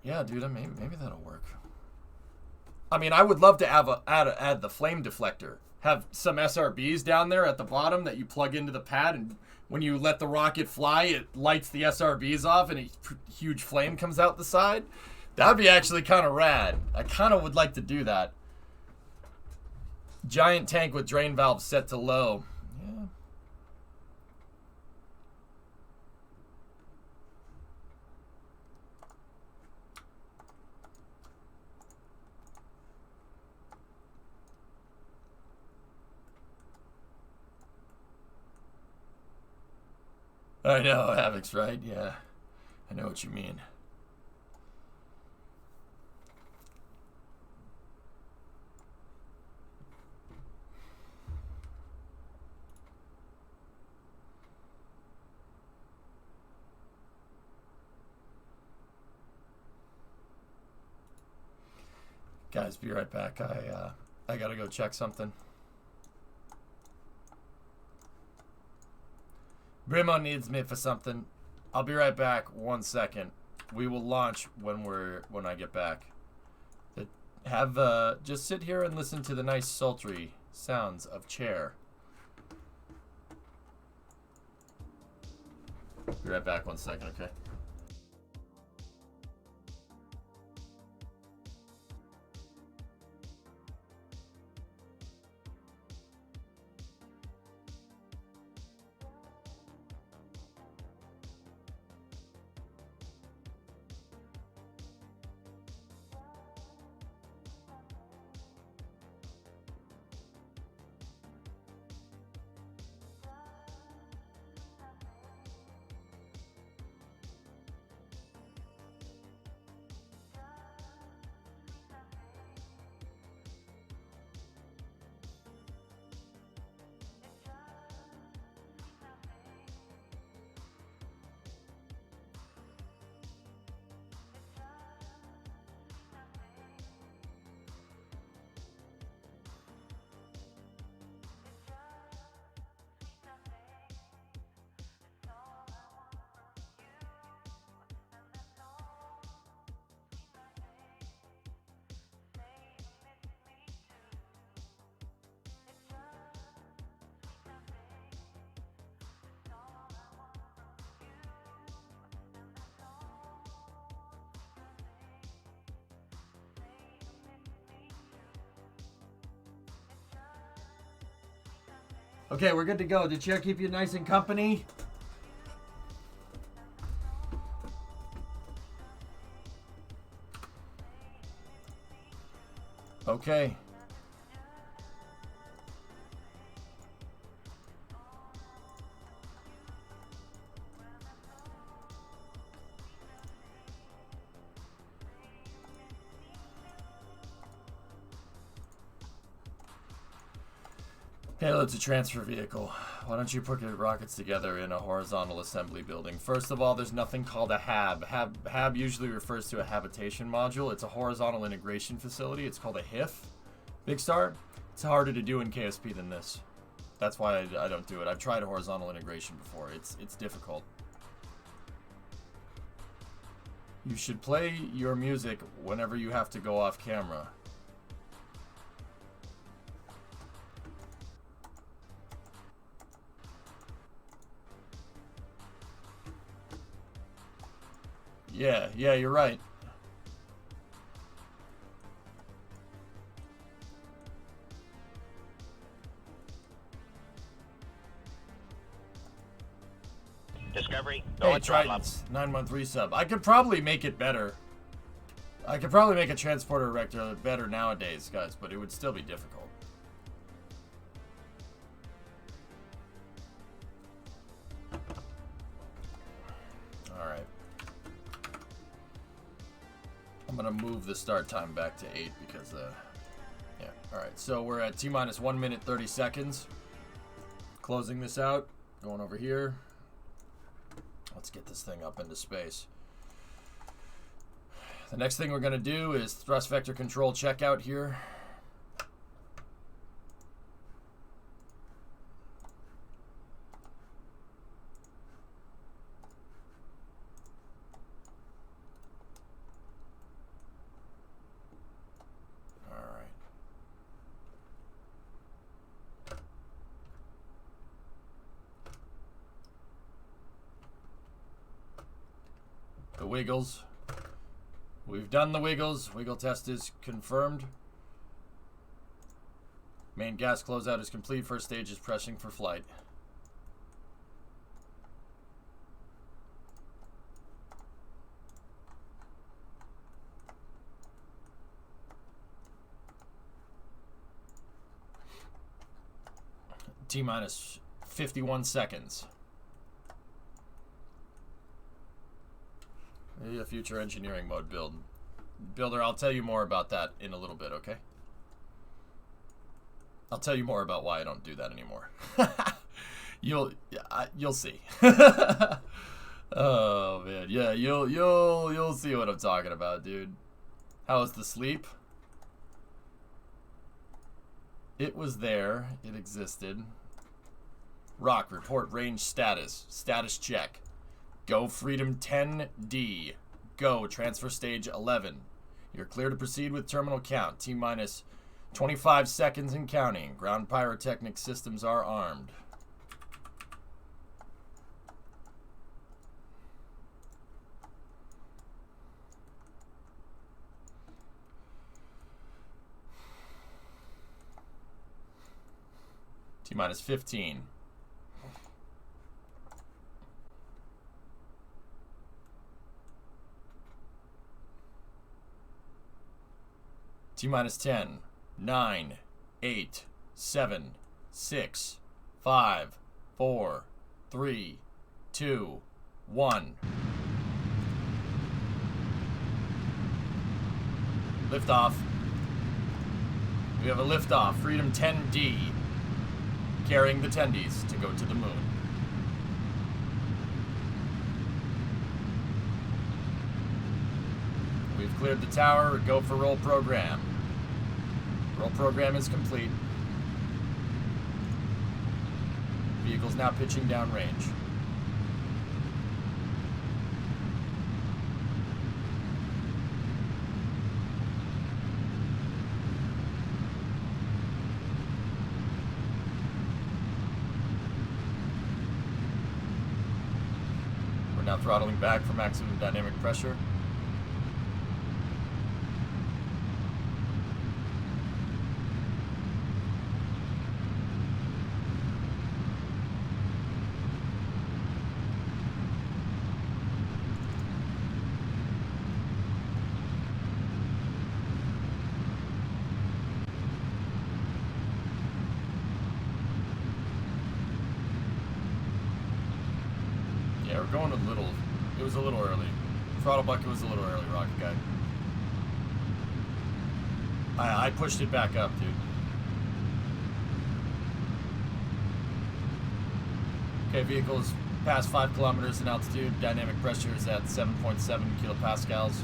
Yeah, dude, maybe that'll work. I mean, I would love to have add the flame deflector. Have some SRBs down there at the bottom that you plug into the pad, and when you let the rocket fly, it lights the SRBs off, and a huge flame comes out the side. That'd be actually kind of rad. I kind of would like to do that. Giant tank with drain valve set to low. Yeah. I know, Havoc's right. Yeah. I know what you mean. Guys, be right back. I gotta go check something. Brimo needs me for something. I'll be right back. 1 second. We will launch when I get back. Just sit here and listen to the nice sultry sounds of chair. Be right back 1 second, okay? Okay, we're good to go. Did chair keep you nice and company? Okay. Payload's a transfer vehicle. Why don't you put your rockets together in a horizontal assembly building? First of all, there's nothing called a HAB. HAB usually refers to a habitation module. It's a horizontal integration facility. It's called a HIF. Big Star, it's harder to do in KSP than this. That's why I don't do it. I've tried a horizontal integration before. It's difficult. You should play your music whenever you have to go off camera. Yeah, you're right. Discovery, go Hey, and throttle up. Tritons, 9-month resub. I could probably make it better. I could probably make a transporter erector better nowadays, guys, but it would still be difficult. Alright. I'm gonna move the start time back to 8 because, yeah. Alright, so we're at T-minus 1 minute 30 seconds. Closing this out. Going over here. Let's get this thing up into space. The next thing we're going to do is thrust vector control checkout here. All right. The wiggles. We've done the wiggles. Wiggle test is confirmed. Main gas closeout is complete. First stage is pressing for flight. T-minus 51 seconds. A future engineering mode build. Builder, I'll tell you more about that in a little bit, okay? I'll tell you more about why I don't do that anymore. You'll see. Oh man, yeah, you'll see what I'm talking about, dude. How was the sleep? It was there. It existed. Rock, report range status. Status check. Go Freedom 10D. go. Transfer stage 11. You're clear to proceed with terminal count. T-minus 25 seconds and counting. Ground pyrotechnic systems are armed. T-minus 15. T-minus 10, 9, 8, 7, 6, 5, 4, 3, 2, 1. Liftoff. We have a liftoff. Freedom 10D. Carrying the tendies to go to the moon. We've cleared the tower. Go for roll program. Roll program is complete. Vehicle's now pitching downrange. We're now throttling back for maximum dynamic pressure. Yeah, we're going it was a little early. Throttle bucket was a little early, Rocket Guy. I pushed it back up, dude. Okay, vehicle's past 5 kilometers in altitude. Dynamic pressure is at 7.7 kilopascals.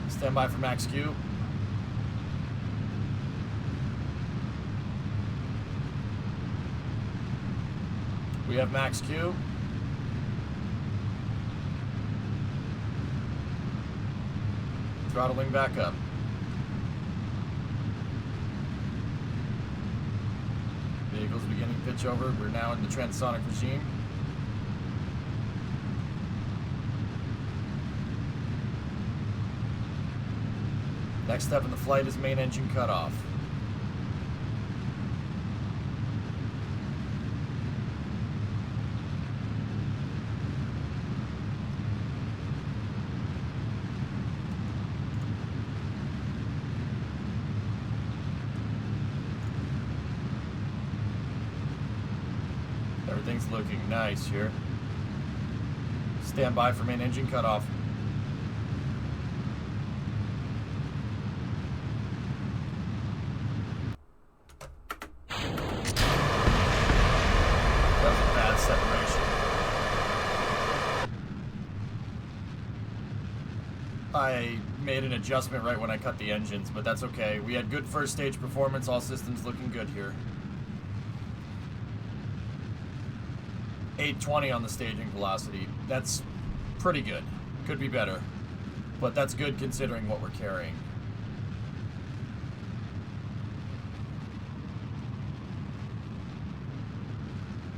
Stand by for max Q. We have max Q. Throttling back up. Vehicle's beginning pitch over. We're now in the transonic regime. Next step in the flight is main engine cutoff. Everything's looking nice here. Stand by for main engine cutoff. That was a bad separation. I made an adjustment right when I cut the engines, but that's okay. We had good first stage performance, all systems looking good here. 820 on the staging velocity. That's pretty good. Could be better, but that's good considering what we're carrying.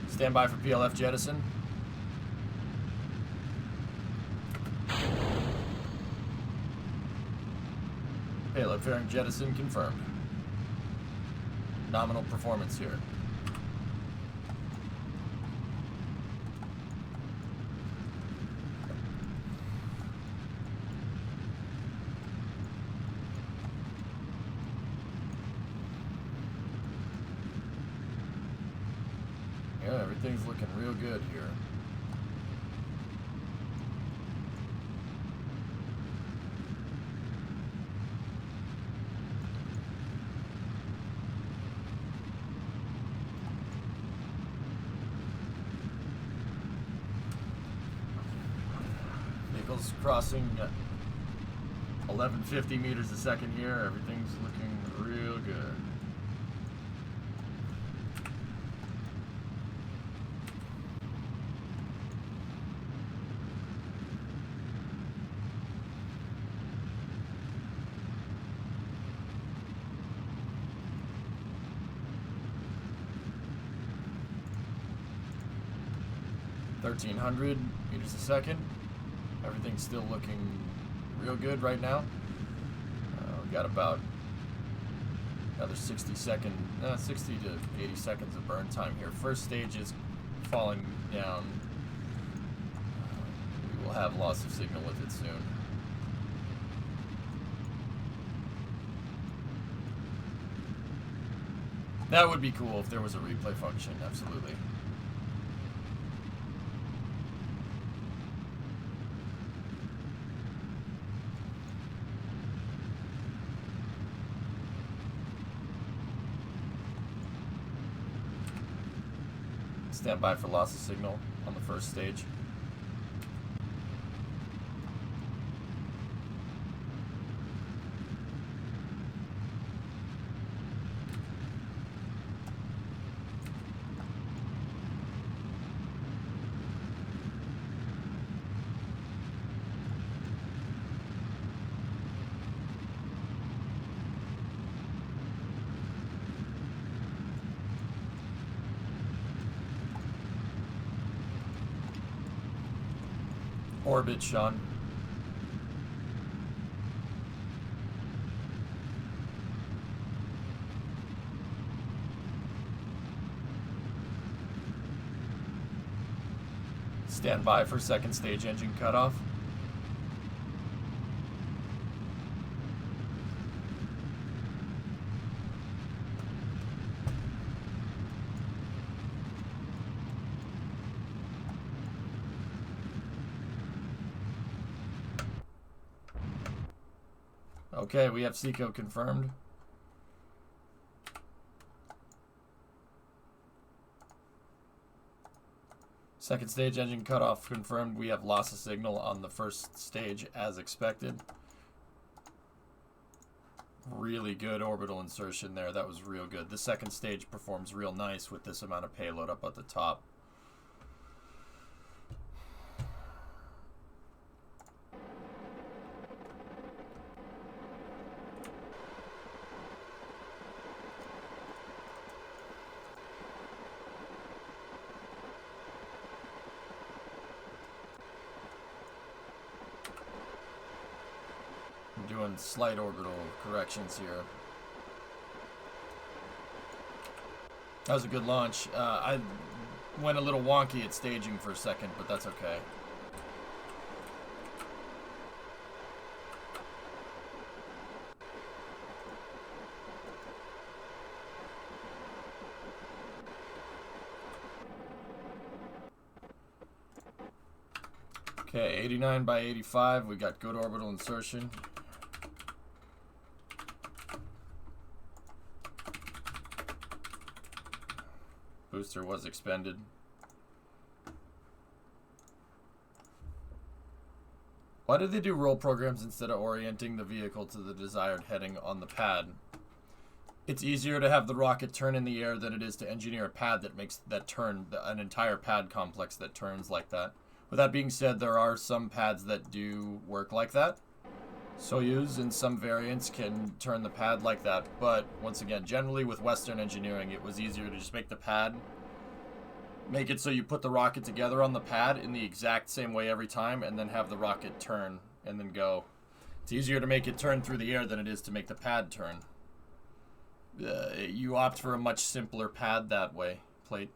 Stand by for PLF jettison. Payload fairing jettison confirmed. Nominal performance here. Yeah, everything's looking real good here. Vehicle's crossing 1150 meters a second here. Everything's looking real good. 1,300 meters a second. Everything's still looking real good right now. We got about another 60 to 80 seconds of burn time here. First stage is falling down. We will have loss of signal with it soon. That would be cool if there was a replay function, absolutely. Stand by for loss of signal on the first stage. Orbit, Sean. Stand by for second stage engine cutoff. Okay, we have SECO confirmed. Second stage engine cutoff confirmed. We have loss of signal on the first stage as expected. Really good orbital insertion there. That was real good. The second stage performs real nice with this amount of payload up at the top. Doing slight orbital corrections here. That was a good launch. I went a little wonky at staging for a second, but that's okay. Okay, 89 by 85. We got good orbital insertion. Booster was expended. Why did they do roll programs instead of orienting the vehicle to the desired heading on the pad? It's easier to have the rocket turn in the air than it is to engineer a pad that makes that turn, an entire pad complex that turns like that. With that being said, there are some pads that do work like that. Soyuz in some variants can turn the pad like that, but once again, generally with Western engineering, it was easier to just make the pad, make it so you put the rocket together on the pad in the exact same way every time, and then have the rocket turn and then go. It's easier to make it turn through the air than it is to make the pad turn. You opt for a much simpler pad that way, plate.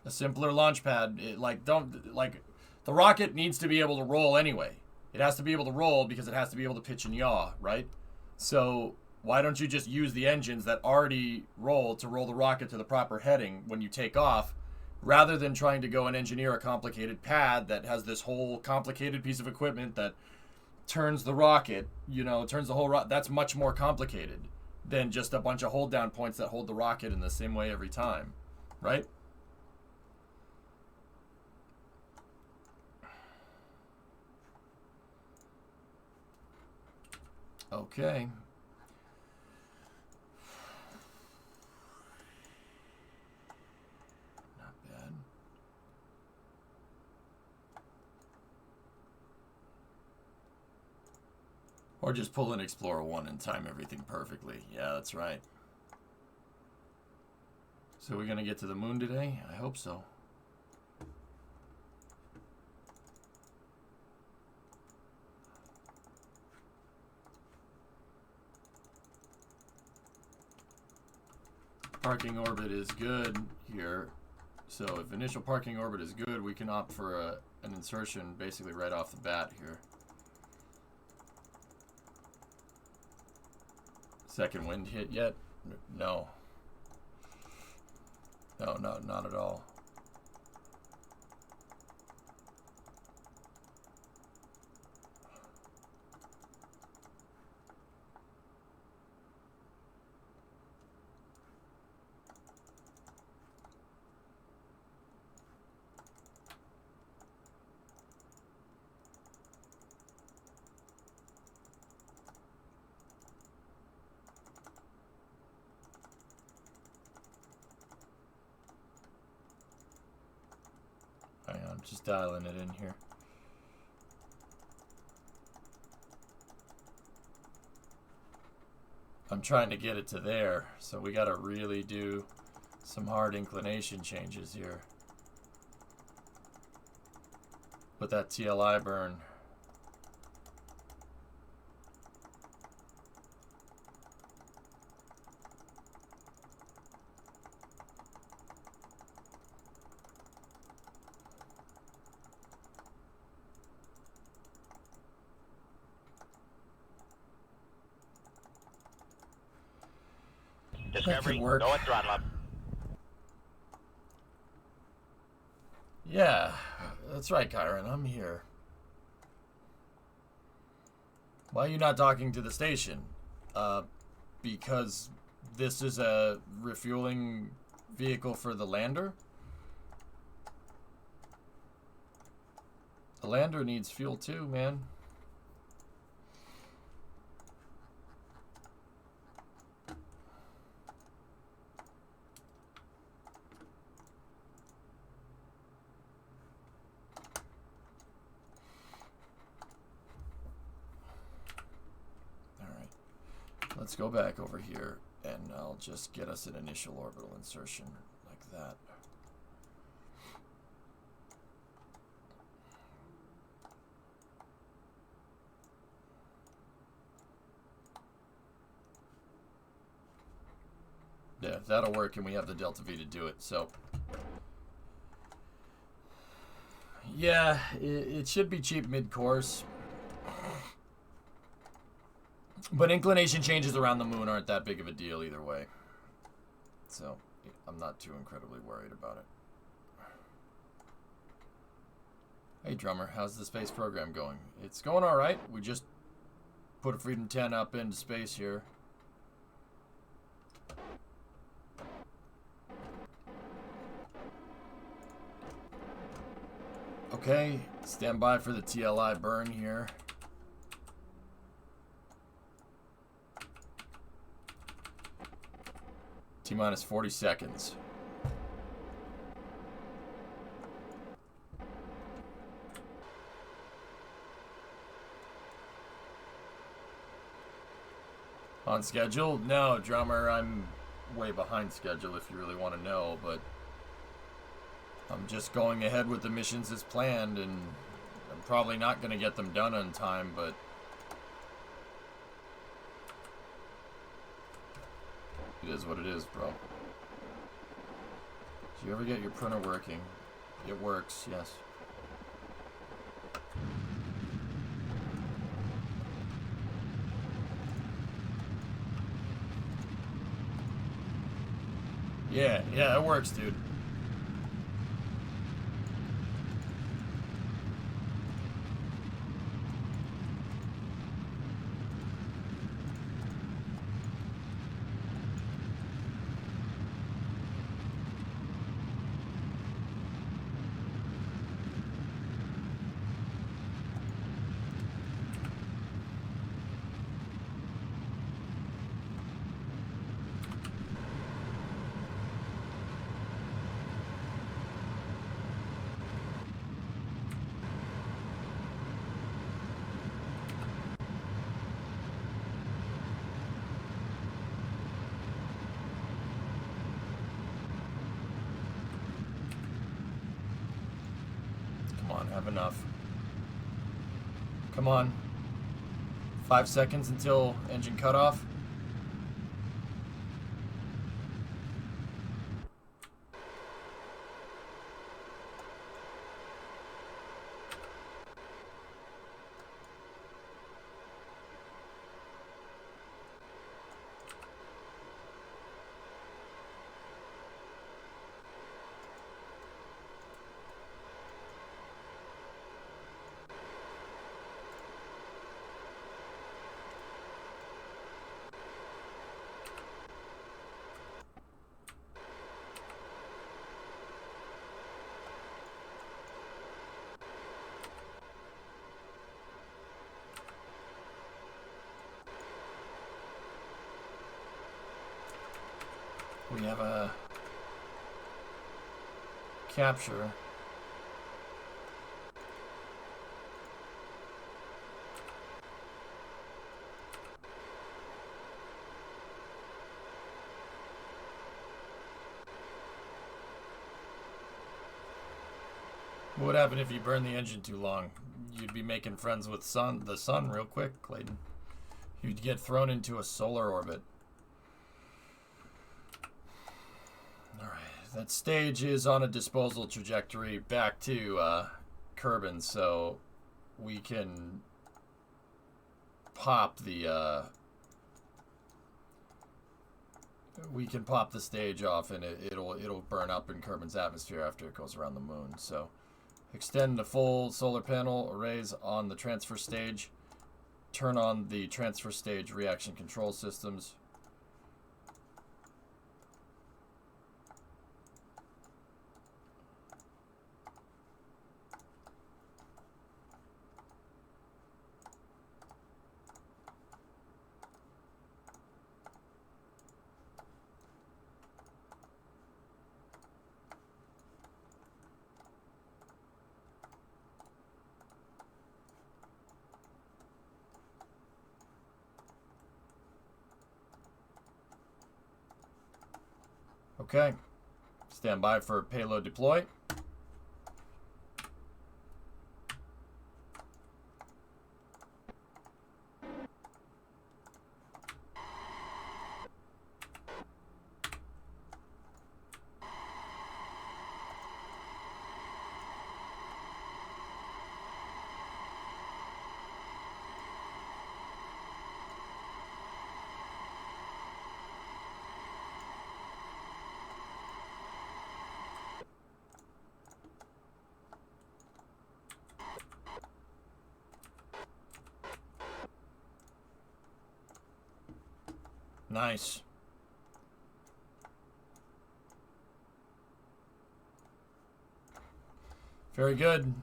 A simpler launch pad, the rocket needs to be able to roll anyway. It has to be able to roll because it has to be able to pitch and yaw, right? So why don't you just use the engines that already roll to roll the rocket to the proper heading when you take off, rather than trying to go and engineer a complicated pad that has this whole complicated piece of equipment that turns the rocket, turns the whole rocket. That's much more complicated than just a bunch of hold down points that hold the rocket in the same way every time, right? Okay. Not bad. Or just pull an Explorer 1 and time everything perfectly. Yeah, that's right. So we're going to get to the moon today? I hope so. parking orbit is good here. So if initial parking orbit is good, we can opt for an insertion basically right off the bat here. Second wind hit yet? No. No, not at all. Hang on, just dialing it in here. I'm trying to get it to there, so we gotta really do some hard inclination changes here. Put that TLI burn. Discovery, work. go at throttle up. Yeah, that's right, Kyron. I'm here. Why are you not docking to the station? Because this is a refueling vehicle for the lander? The lander needs fuel too, man. Let's go back over here, and I'll just get us an initial orbital insertion like that. Yeah, that'll work, and we have the Delta V to do it, so... Yeah, it should be cheap mid-course. But inclination changes around the moon aren't that big of a deal either way. So, I'm not too incredibly worried about it. Hey, drummer, how's the space program going? It's going alright. We just put a Freedom 10 up into space here. Okay, stand by for the TLI burn here. T-minus 40 seconds. On schedule? No, drummer, I'm way behind schedule if you really want to know, but I'm just going ahead with the missions as planned, and I'm probably not going to get them done on time, but it is what it is, bro. Do you ever get your printer working? It works, yes. Yeah, it works, dude. Have enough. Come on. 5 seconds until engine cutoff. We have a capture. What would happen if you burn the engine too long? You'd be making friends with the sun real quick, Clayton. You'd get thrown into a solar orbit. Alright, that stage is on a disposal trajectory back to Kerbin, so we can pop the stage off, and it'll burn up in Kerbin's atmosphere after it goes around the moon. So extend the full solar panel arrays on the transfer stage. Turn on the transfer stage reaction control systems. Okay, stand by for payload deploy. Nice. Very good.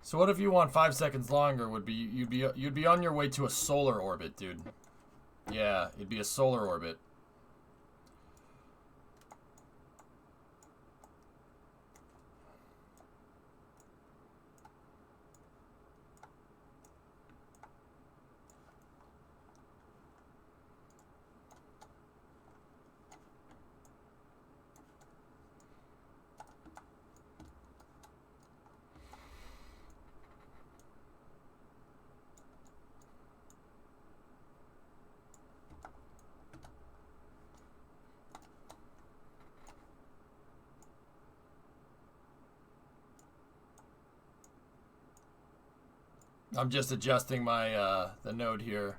So what if you want 5 seconds longer? You'd be on your way to a solar orbit, dude. Yeah, it'd be a solar orbit. I'm just adjusting my the node here.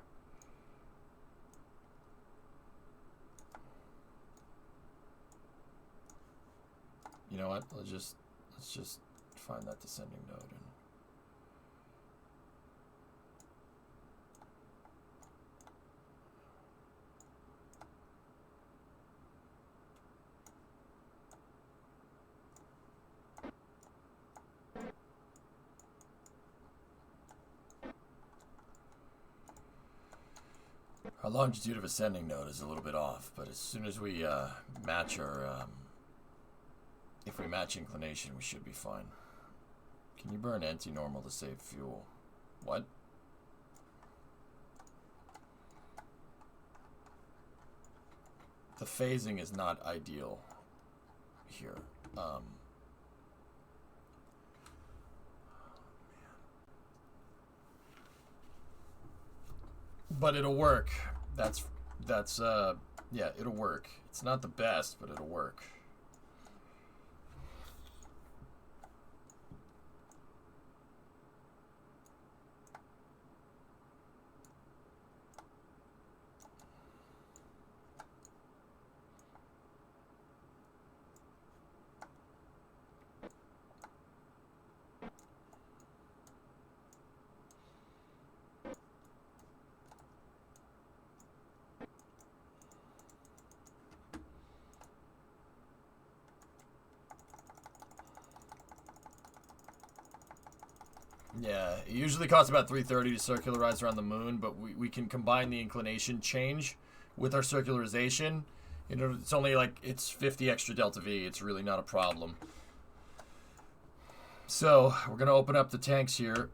You know what? Let's just find that descending node and our longitude of ascending node is a little bit off, but as soon as we match our, if we match inclination, we should be fine. Can you burn anti-normal to save fuel? What? The phasing is not ideal here. But it'll work. That's yeah, it'll work. It's not the best, but it'll work. Yeah, it usually costs about 330 to circularize around the moon, but we can combine the inclination change with our circularization, You know, it's only like, it's 50 extra delta V. It's really not a problem. So, we're going to open up the tanks here.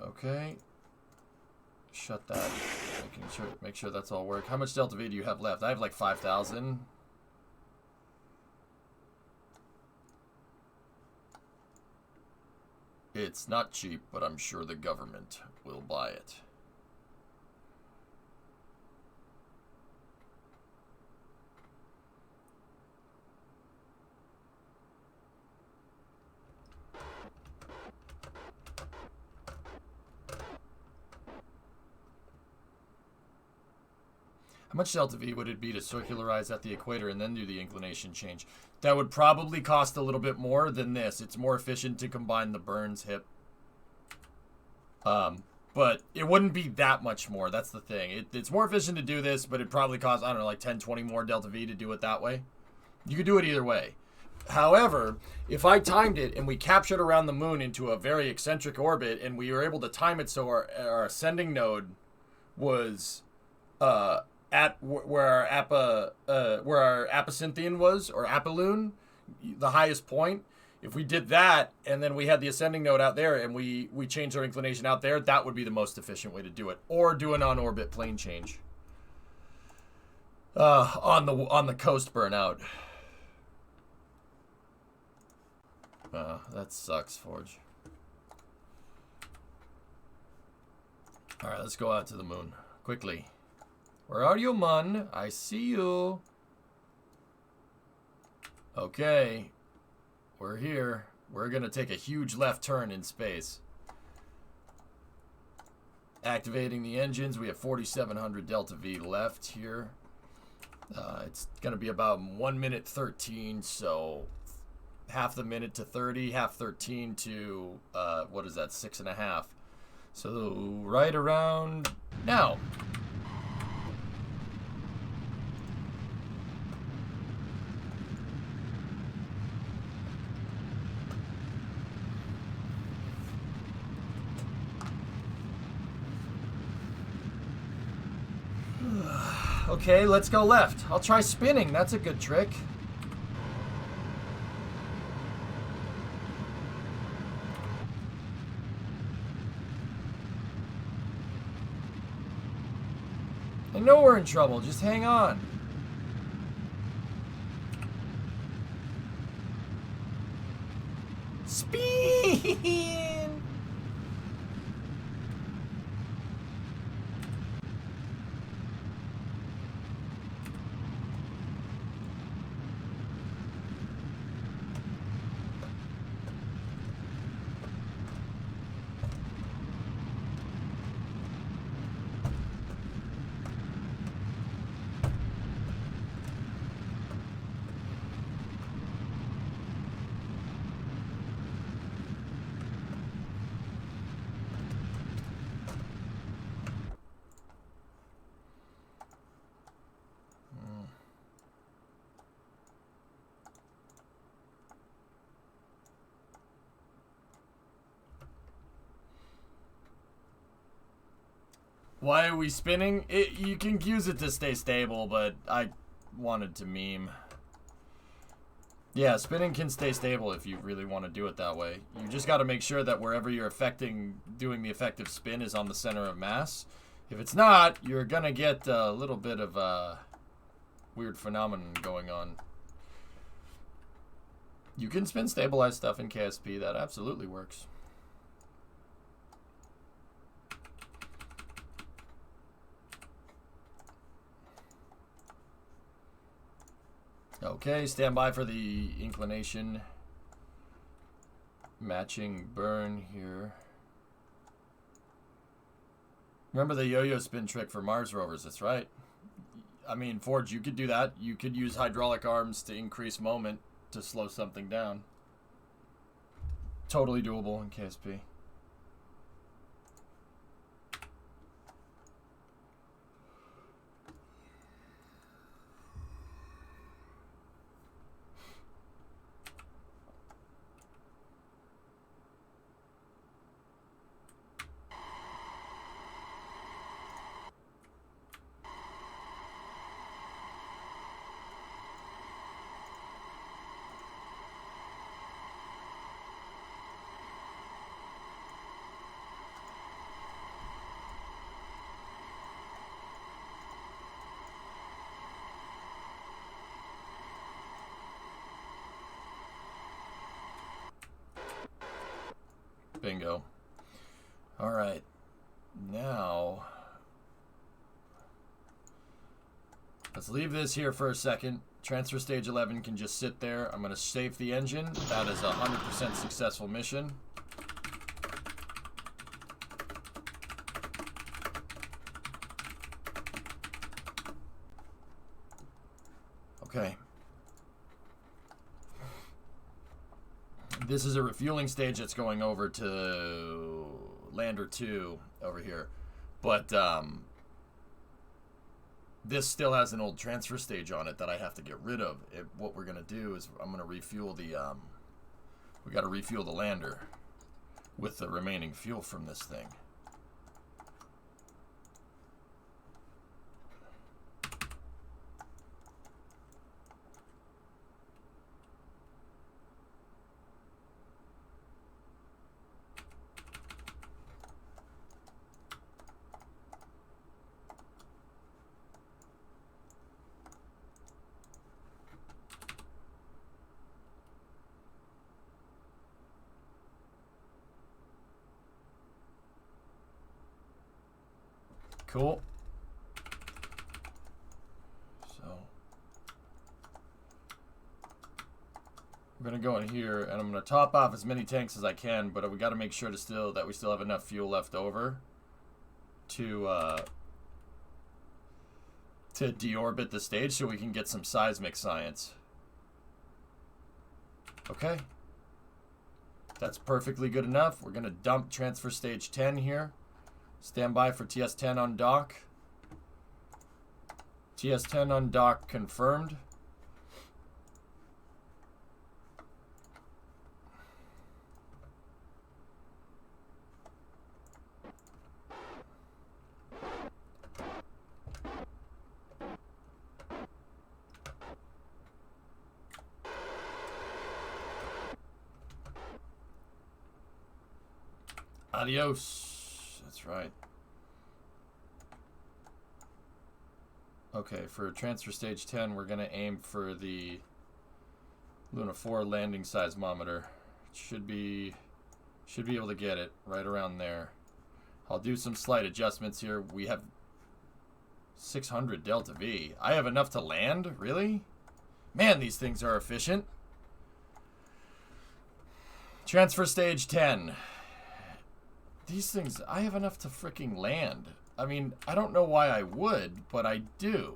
Okay. Shut that. Make sure that's all work. How much delta V do you have left? I have like 5,000. It's not cheap, but I'm sure the government will buy it. How much delta V would it be to circularize at the equator and then do the inclination change? That would probably cost a little bit more than this. It's more efficient to combine the Burns hip. But it wouldn't be that much more. That's the thing. It's more efficient to do this, but it probably costs, I don't know, like 10, 20 more delta V to do it that way. You could do it either way. However, if I timed it and we captured around the moon into a very eccentric orbit and we were able to time it so our ascending node was at where our apocynthian was, or apollune, the highest point. If we did that and then we had the ascending node out there and we changed our inclination out there, that would be the most efficient way to do it. Or do an on-orbit plane change on the coast burnout. That sucks, Forge. All right, let's go out to the moon quickly. Where are you, Mun? I see you. Okay. We're here. We're going to take a huge left turn in space. Activating the engines. We have 4,700 delta V left here. It's going to be about 1 minute 13, so half the minute to 30, half 13 to, what is that, 6.5. So right around now. Okay, let's go left. I'll try spinning. That's a good trick. I know we're in trouble. Just hang on. Spin! Why are we spinning? You can use it to stay stable, but I wanted to meme. Yeah, spinning can stay stable if you really want to do it that way. You just got to make sure that wherever you're doing the effective spin is on the center of mass. If it's not, you're going to get a little bit of a weird phenomenon going on. You can spin stabilized stuff in KSP. That absolutely works. Okay, stand by for the inclination matching burn here. Remember the yo-yo spin trick for Mars rovers, that's right. I mean, Forge, you could do that. You could use hydraulic arms to increase moment to slow something down. Totally doable in KSP. Bingo. All right. Now, let's leave this here for a second. Transfer stage 11 can just sit there. I'm going to save the engine. That is a 100% successful mission. Okay. This is a refueling stage that's going over to Lander 2 over here. But this still has an old transfer stage on it that I have to get rid of. What we're going to do is I'm going to refuel the... we got to refuel the Lander with the remaining fuel from this thing. Cool. So we're gonna go in here, and I'm gonna top off as many tanks as I can, but we got to make sure that we still have enough fuel left over to deorbit the stage, so we can get some seismic science. Okay, that's perfectly good enough. We're gonna dump transfer stage 10 here. Stand by for TS10 on dock. TS10 on dock confirmed. Adios. That's right. Okay, for transfer stage 10, we're going to aim for the Luna 4 landing seismometer. It should be able to get it right around there. I'll do some slight adjustments here. We have 600 Delta V. I have enough to land? Really? Man, these things are efficient. Transfer stage 10. These things, I have enough to freaking land. I mean, I don't know why I would, but I do.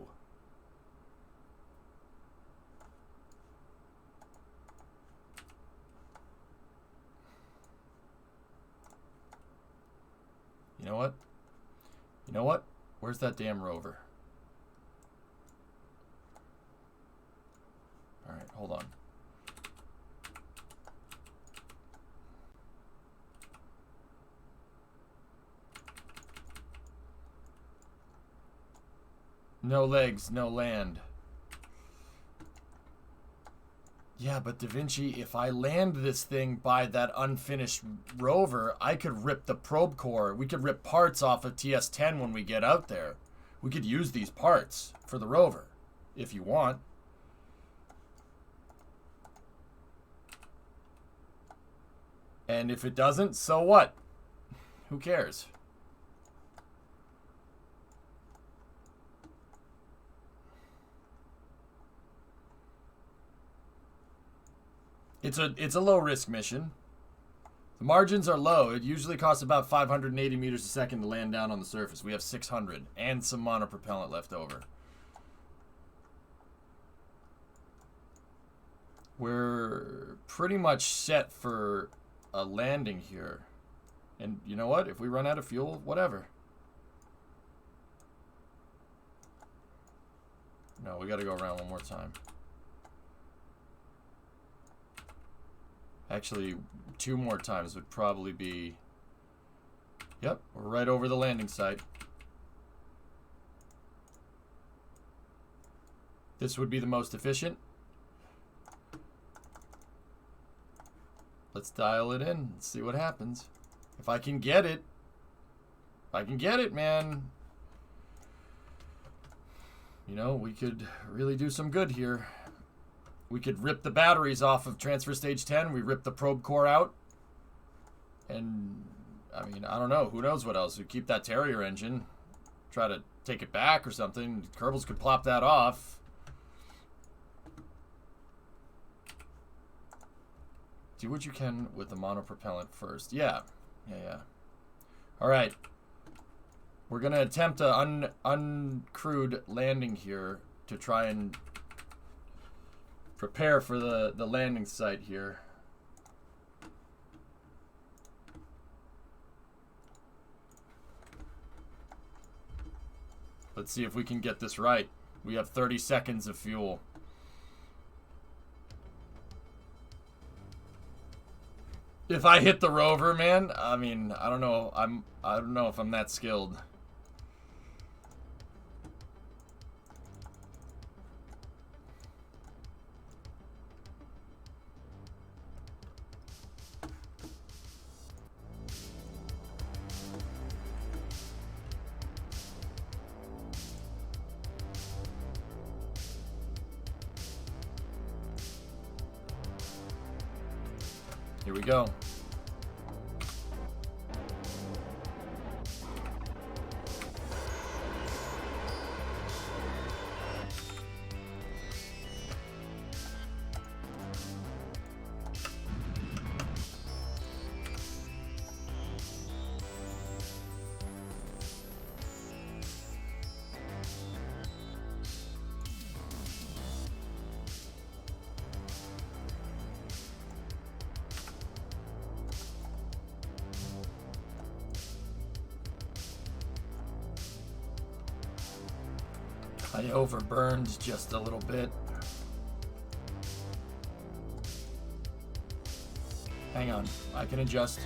You know what? You know what? Where's that damn rover? All right, hold on. No legs, no land. Yeah, but Da Vinci, if I land this thing by that unfinished rover, I could rip the probe core. We could rip parts off of TS10 when we get out there. We could use these parts for the rover, if you want. And if it doesn't, so what? Who cares? It's a low risk mission. The margins are low. It usually costs about 580 meters a second to land down on the surface. We have 600 and some monopropellant left over. We're pretty much set for a landing here. And you know what? If we run out of fuel, whatever. No, we got to go around one more time. Actually, 2 more times would probably be... Yep, we're right over the landing site. This would be the most efficient. Let's dial it in and see what happens. If I can get it. If I can get it, man. You know, we could really do some good here. We could rip the batteries off of transfer stage 10. We rip the probe core out. And, I mean, I don't know. Who knows what else? We keep that Terrier engine. Try to take it back or something. Kerbals could plop that off. Do what you can with the monopropellant first. Yeah. Yeah. All right. We're going to attempt a uncrewed landing here to try and prepare for the landing site here. Let's see if we can get this right. We have 30 seconds of fuel. If I hit the rover, man, I mean, I don't know. I don't know if I'm that skilled. Here we go. I overburned just a little bit. Hang on, I can adjust.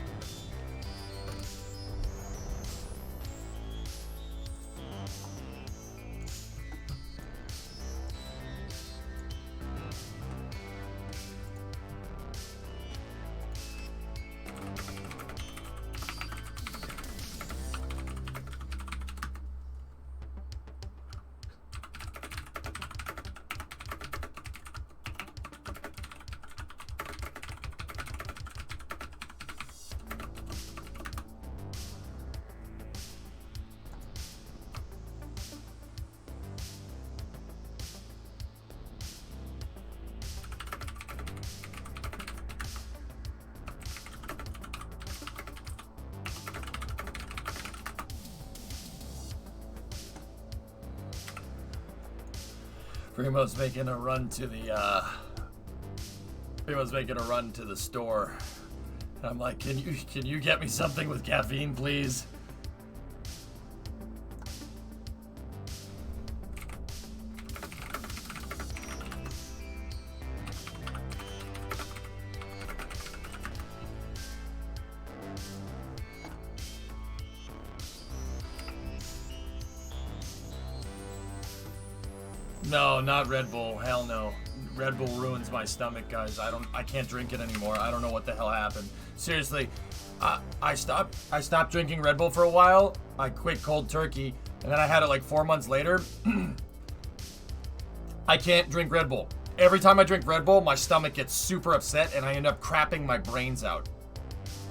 Primo's making a run to the store. And I'm like, can you get me something with caffeine, please? No, not Red Bull. Hell no. Red Bull ruins my stomach, guys. I can't drink it anymore. I don't know what the hell happened. Seriously, I stopped drinking Red Bull for a while. I quit cold turkey, and then I had it like 4 months later. I can't drink Red Bull. Every time I drink Red Bull, my stomach gets super upset, and I end up crapping my brains out.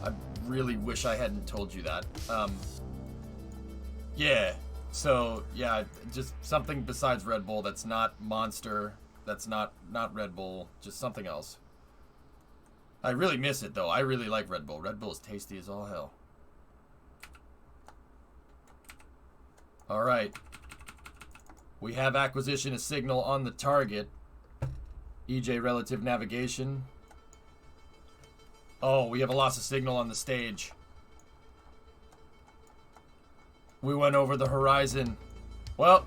I really wish I hadn't told you that. Yeah. So, yeah, just something besides Red Bull that's not Monster, that's not Red Bull, just something else. I really miss it, though. I really like Red Bull. Red Bull is tasty as all hell. All right. We have acquisition of signal on the target. EJ relative navigation. Oh, we have a loss of signal on the stage. We went over the horizon. Well,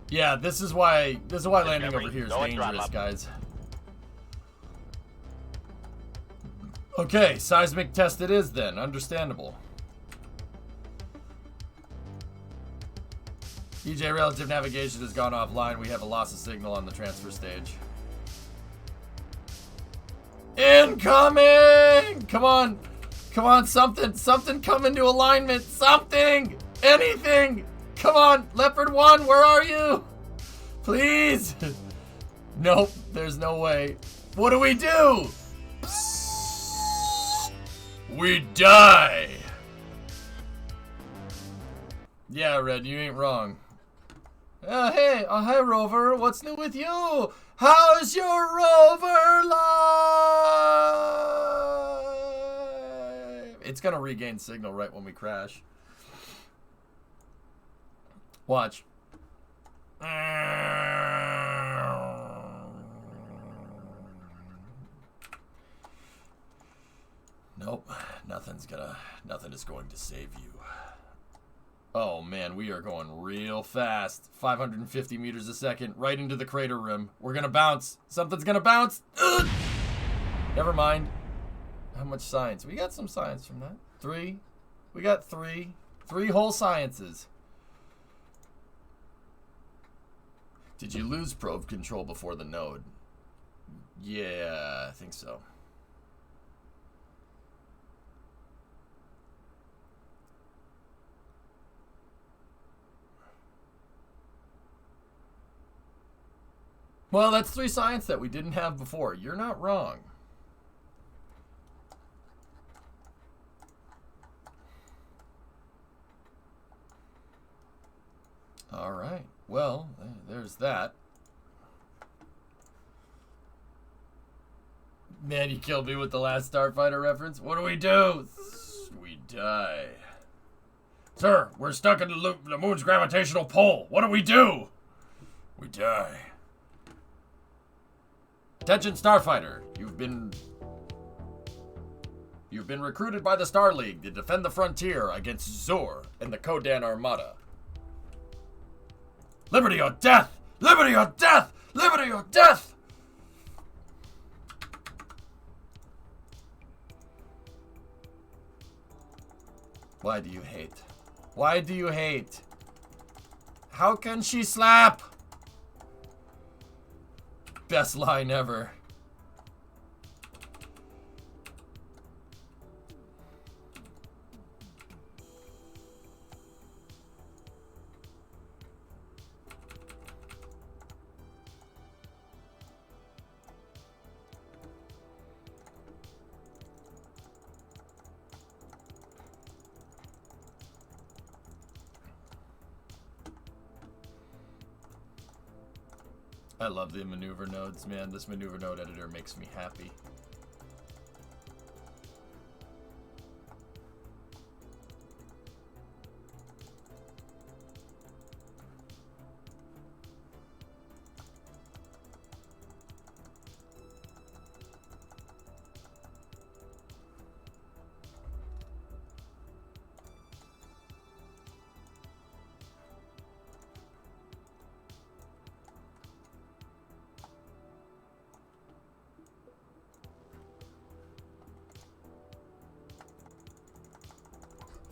yeah, this is why landing over here is dangerous, guys. Okay, seismic test it is then. Understandable. EJ relative navigation has gone offline. We have a loss of signal on the transfer stage. Incoming! Come on. Come on, something come into alignment. Something! Anything! Come on, Leopard 1, where are you? Please! Nope, there's no way. What do we do? we die. Yeah, Red, you ain't wrong. Hey, Rover. What's new with you? How's your Rover life? It's gonna regain signal right when we crash. Watch. Nope. Nothing is going to save you. Oh man, we are going real fast. 550 meters a second, right into the crater rim. We're gonna bounce. Something's gonna bounce. Ugh! Never mind. How much science? We got some science from that. 3. We got 3. 3 whole sciences. Did you lose probe control before the node? Yeah, I think so. Well, that's 3 science that we didn't have before. You're not wrong. All right. Well, there's that. Man, you killed me with the last Starfighter reference. What do? We die. Sir, we're stuck in the moon's gravitational pull. What do? We die. Attention, Starfighter. You've been recruited by the Star League to defend the frontier against Zur and the Kodan Armada. Liberty or death! Liberty or death! Liberty or death! Why do you hate? Why do you hate? How can she slap? Best line ever. I love the maneuver nodes, man. This maneuver node editor makes me happy.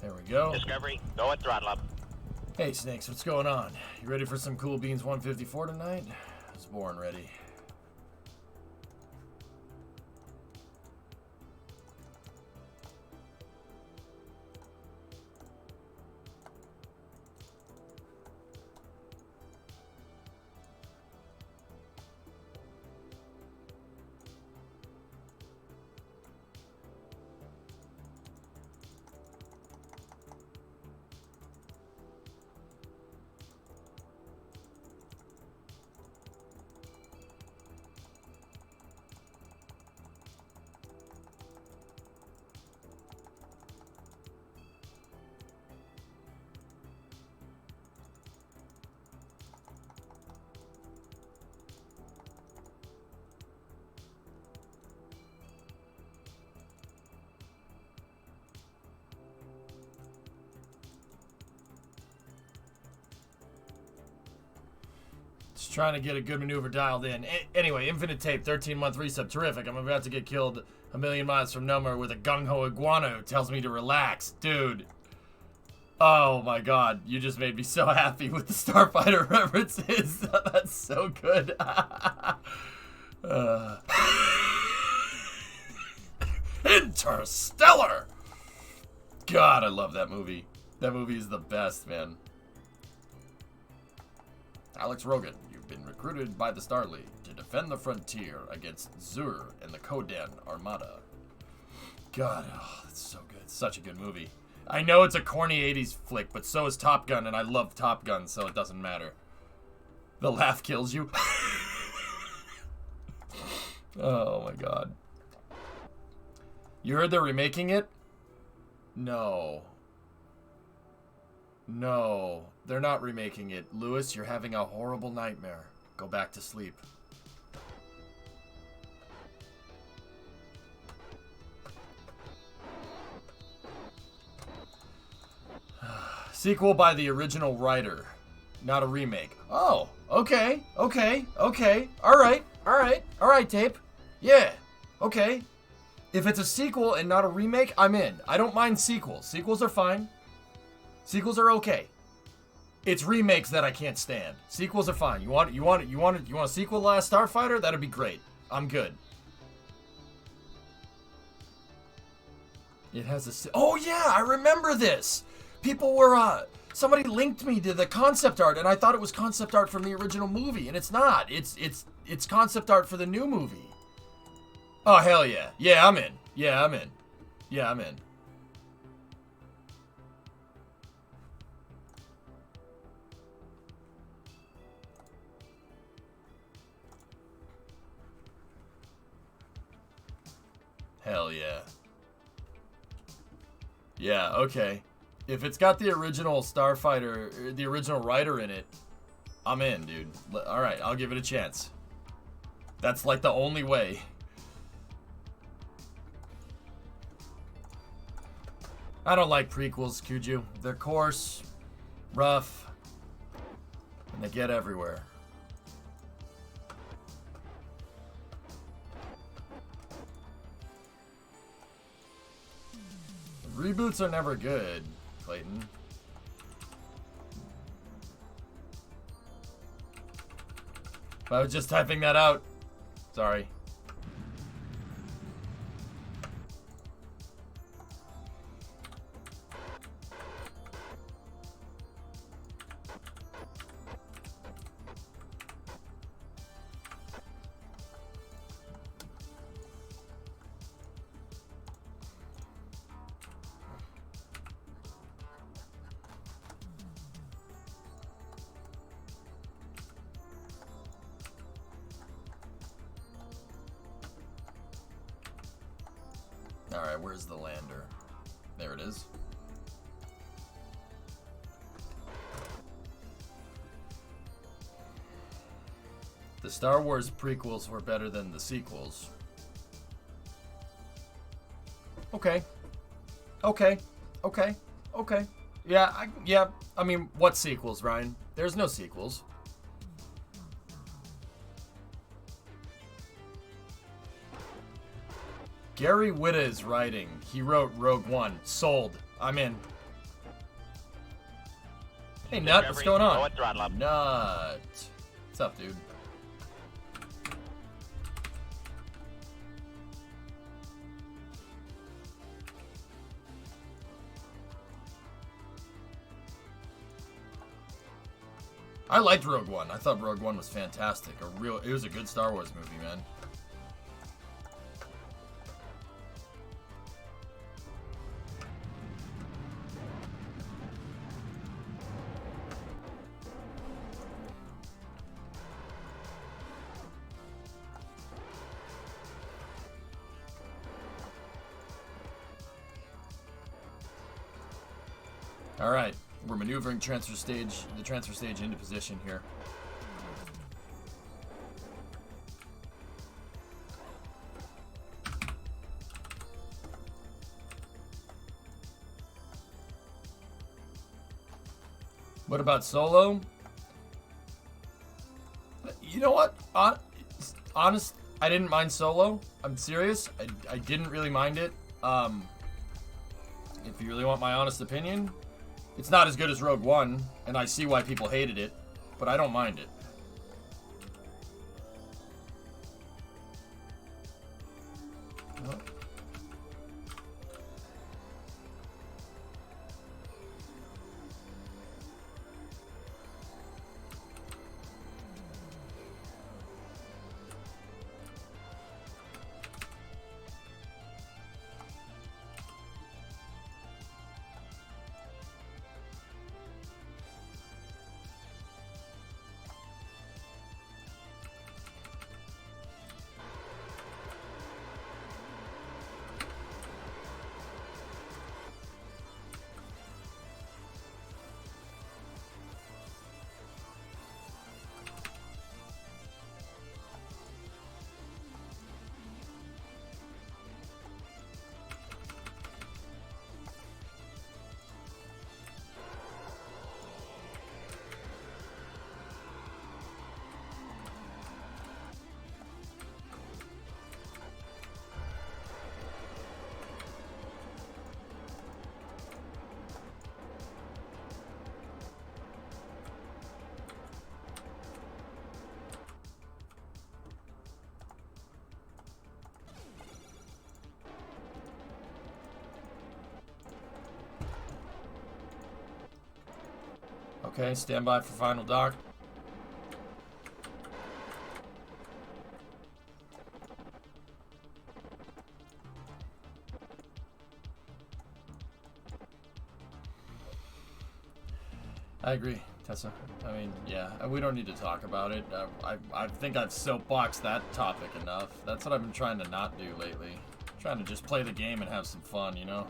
There we go. Discovery, go at throttle up. Hey, Snakes, what's going on? You ready for some Cool Beans 154 tonight? I was born ready. Just trying to get a good maneuver dialed in. Anyway, Infinite Tape, 13-month resub. Terrific. I'm about to get killed a million miles from nowhere with a gung-ho iguana who tells me to relax. Dude. Oh my god. You just made me so happy with the Starfighter references. That's so good. Interstellar! God, I love that movie. That movie is the best, man. Alex Rogan, you've been recruited by the Star League to defend the frontier against Zur and the Kodan Armada. God. Oh, that's so good. It's such a good movie. I know it's a corny 80s flick, but so is Top Gun, and I love Top Gun, so it doesn't matter. The laugh kills you. Oh my god. You heard they're remaking it? No. No. They're not remaking it. Lewis, you're having a horrible nightmare. Go back to sleep. Sequel by the original writer. Not a remake. Oh, okay, okay, okay. Alright, tape. Yeah, okay. If it's a sequel and not a remake, I'm in. I don't mind sequels. Sequels are fine. Sequels are okay. It's remakes that I can't stand. Sequels are fine. You want a sequel to Last Starfighter? That'd be great. I'm good. It has a... Oh yeah, I remember this. People were somebody linked me to the concept art, and I thought it was concept art from the original movie, and it's not. It's concept art for the new movie. Oh hell yeah. Yeah, I'm in. Yeah, I'm in. Yeah, I'm in. Hell yeah. Yeah, okay. If it's got the original Starfighter, the original writer in it, I'm in, dude. Alright, I'll give it a chance. That's like the only way. I don't like prequels, Kuju. They're coarse, rough, and they get everywhere. Reboots are never good, Clayton. I was just typing that out. Sorry. Alright, where's the lander? There it is. The Star Wars prequels were better than the sequels. Okay. Okay. Okay. Okay. Yeah, I mean, what sequels, Ryan? There's no sequels. Gary Whitta is writing. He wrote Rogue One. Sold. I'm in. Hey, Nut, what's going on? Nut. What's up, dude? I liked Rogue One. I thought Rogue One was fantastic. It was a good Star Wars movie, man. All right, we're maneuvering the transfer stage into position here. What about Solo? You know what? Honest, I didn't mind Solo. I'm serious. I didn't really mind it. If you really want my honest opinion, it's not as good as Rogue One, and I see why people hated it, but I don't mind it. Oh. Okay, stand by for final dock. I agree, Tessa. I mean, yeah, we don't need to talk about it. I think I've soapboxed that topic enough. That's what I've been trying to not do lately. Trying to just play the game and have some fun, you know?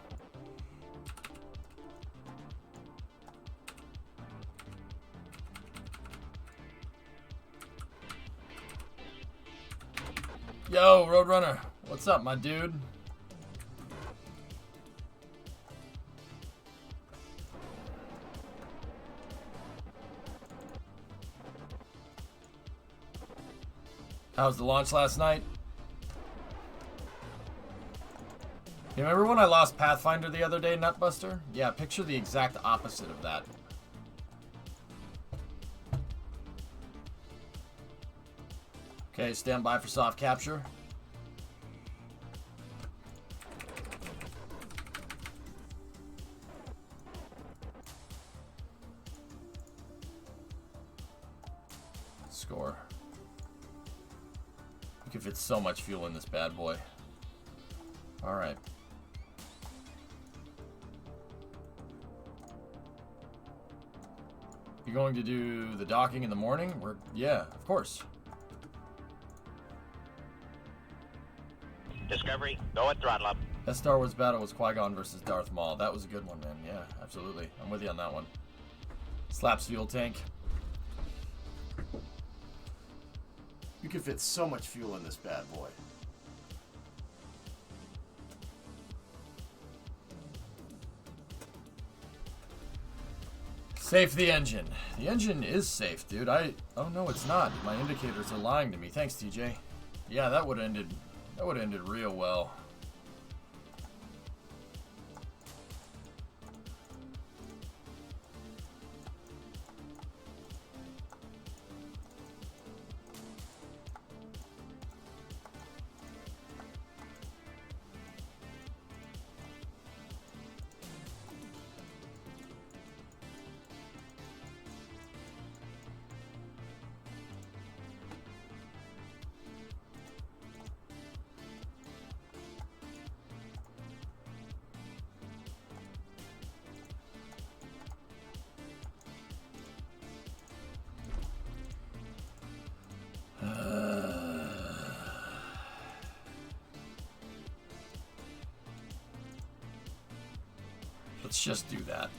Yo, Roadrunner. What's up, my dude? How was the launch last night? You remember when I lost Pathfinder the other day, Nutbuster? Yeah, picture the exact opposite of that. Okay, stand by for soft capture. Score. You can fit so much fuel in this bad boy. Alright. You going to do the docking in the morning? Yeah, of course. Discovery, go at throttle up. That Star Wars battle was Qui-Gon versus Darth Maul. That was a good one, man. Yeah, absolutely. I'm with you on that one. Slaps fuel tank. You can fit so much fuel in this bad boy. Safe the engine. The engine is safe, dude. Oh no, it's not. My indicators are lying to me. Thanks, TJ. Yeah, that would have ended real well. Let's just do that.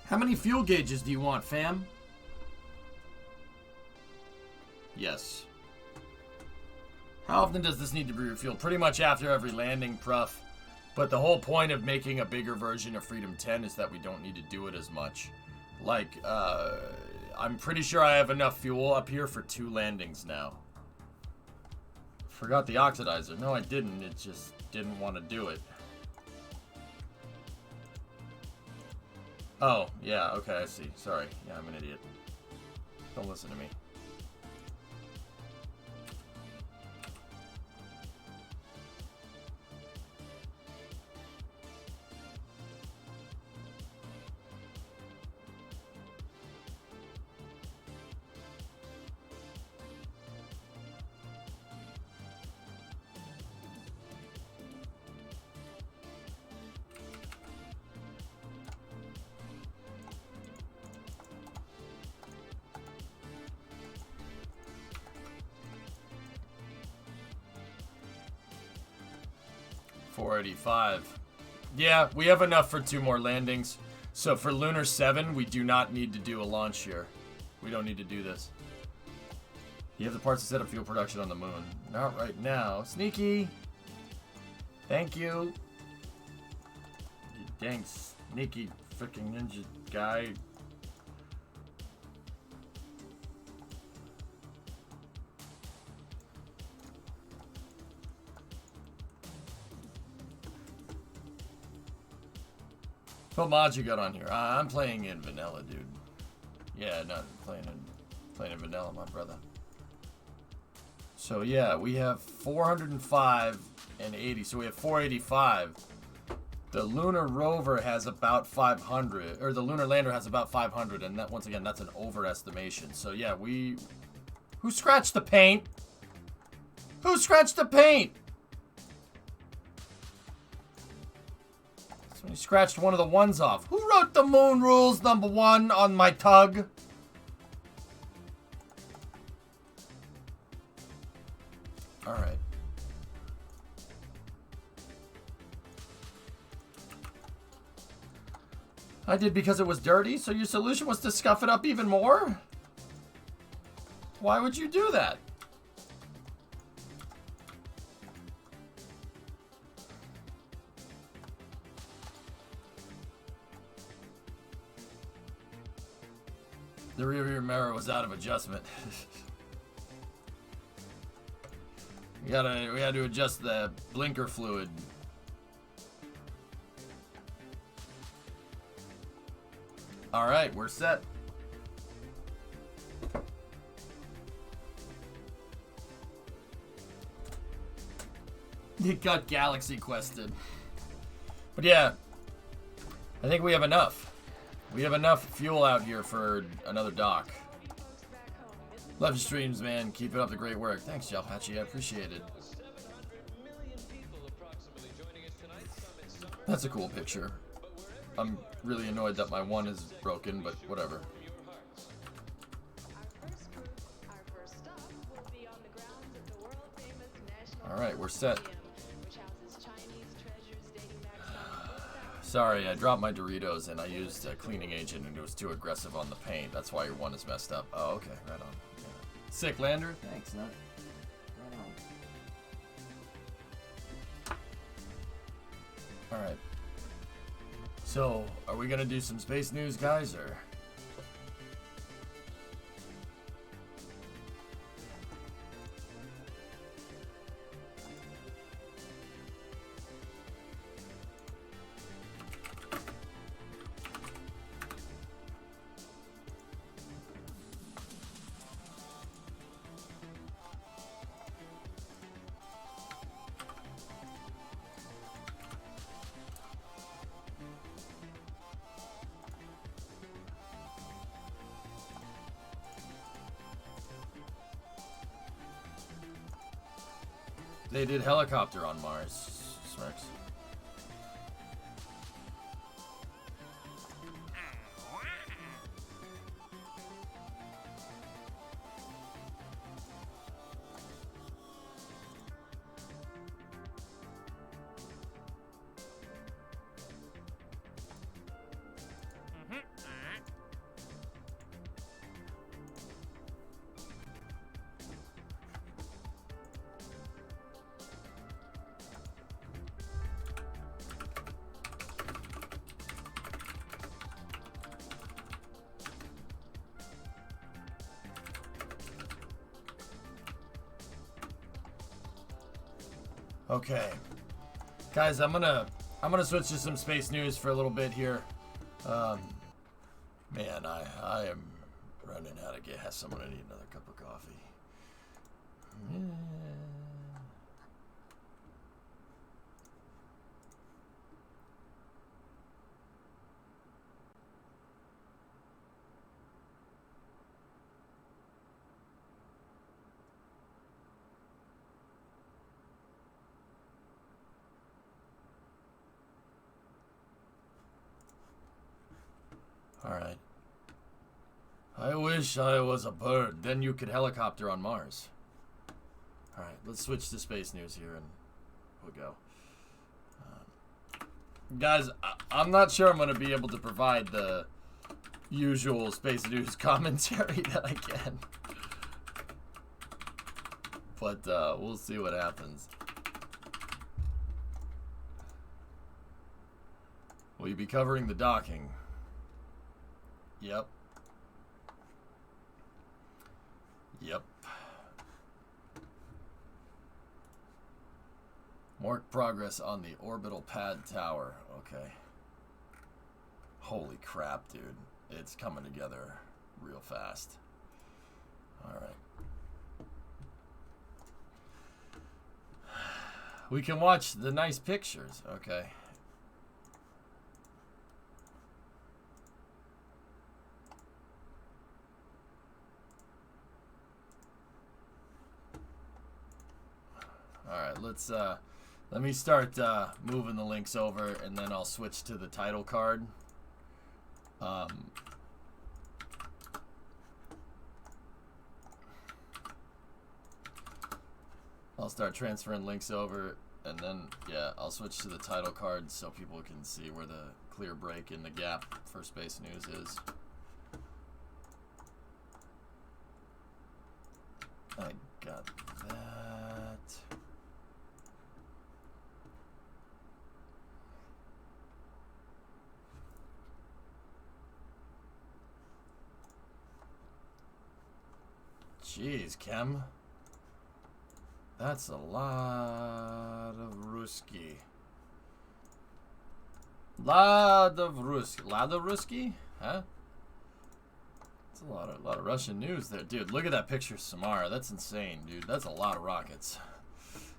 How many fuel gauges do you want, fam? Yes. How often does this need to be refueled? Pretty much after every landing, Pruff. But the whole point of making a bigger version of Freedom 10 is that we don't need to do it as much. Like, I'm pretty sure I have enough fuel up here for 2 landings now. Forgot the oxidizer. No, I didn't. It just didn't want to do it. Oh, yeah, okay, I see. Sorry. Yeah, I'm an idiot. Don't listen to me. $485. Yeah, we have enough for 2 more landings. So for Lunar 7, we do not need to do a launch here. We don't need to do this. You have the parts to set up fuel production on the moon. Not right now. Sneaky! Thank you. You dang sneaky freaking ninja guy. What mod you got on here? I'm playing in vanilla, dude. Yeah, not playing in vanilla, my brother. So yeah, we have 405 and 80. So we have 485. The lunar rover has about 500, or the lunar lander has about 500, and that once again, that's an overestimation. So yeah, who scratched the paint? Who scratched the paint? Somebody scratched one of the ones off. Who wrote the moon rules #1 on my tug? All right. I did because it was dirty, so your solution was to scuff it up even more? Why would you do that? The rear view mirror was out of adjustment. we had to adjust the blinker fluid. All right, we're set. It got galaxy quested. But yeah, I think we have enough. We have enough fuel out here for another dock. Love your streams, man. Keep it up the great work. Thanks, Jalpachi. I appreciate it. That's a cool picture. I'm really annoyed that my one is broken, but whatever. Alright, we're set. Sorry, I dropped my Doritos and I used a cleaning agent and it was too aggressive on the paint. That's why your one is messed up. Oh, okay, right on. Yeah. Sick, Lander. Thanks, Nut. Right on. Alright. So, are we gonna do some space news, guys, or? They did helicopter on Mars, Smirks. Okay, guys, I'm gonna switch to some space news for a little bit here. Man, I am running out of gas. I'm gonna need another cup of coffee. Yeah. Alright. I wish I was a bird. Then you could helicopter on Mars. Alright, let's switch to space news here and we'll go. Guys, I'm not sure I'm going to be able to provide the usual space news commentary that I can. But we'll see what happens. Will you be covering the docking? Yep. Yep. More progress on the orbital pad tower. Okay. Holy crap, dude. It's coming together real fast. Alright. We can watch the nice pictures. Okay. Alright, let me start moving the links over, and then I'll switch to the title card. I'll start transferring links over, and then, yeah, I'll switch to the title card so people can see where the clear break in the gap for Space News is. I got that. Jeez, Kem. That's a lot of Ruski. Lot of Ruski? Huh? That's a lot of Russian news there. Dude, look at that picture of Samara. That's insane, dude. That's a lot of rockets.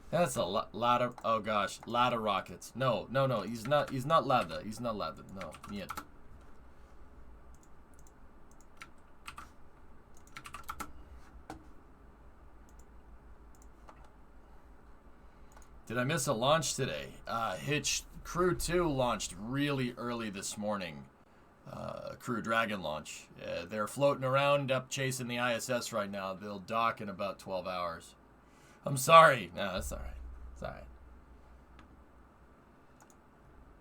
That's a lot of, oh gosh, lot of rockets. No, he's not Lada. He's not Lada. No, yet. Did I miss a launch today? Hitch Crew 2 launched really early this morning. Crew Dragon launch. They're floating around up chasing the ISS right now. They'll dock in about 12 hours. I'm sorry. No, that's alright. It's alright.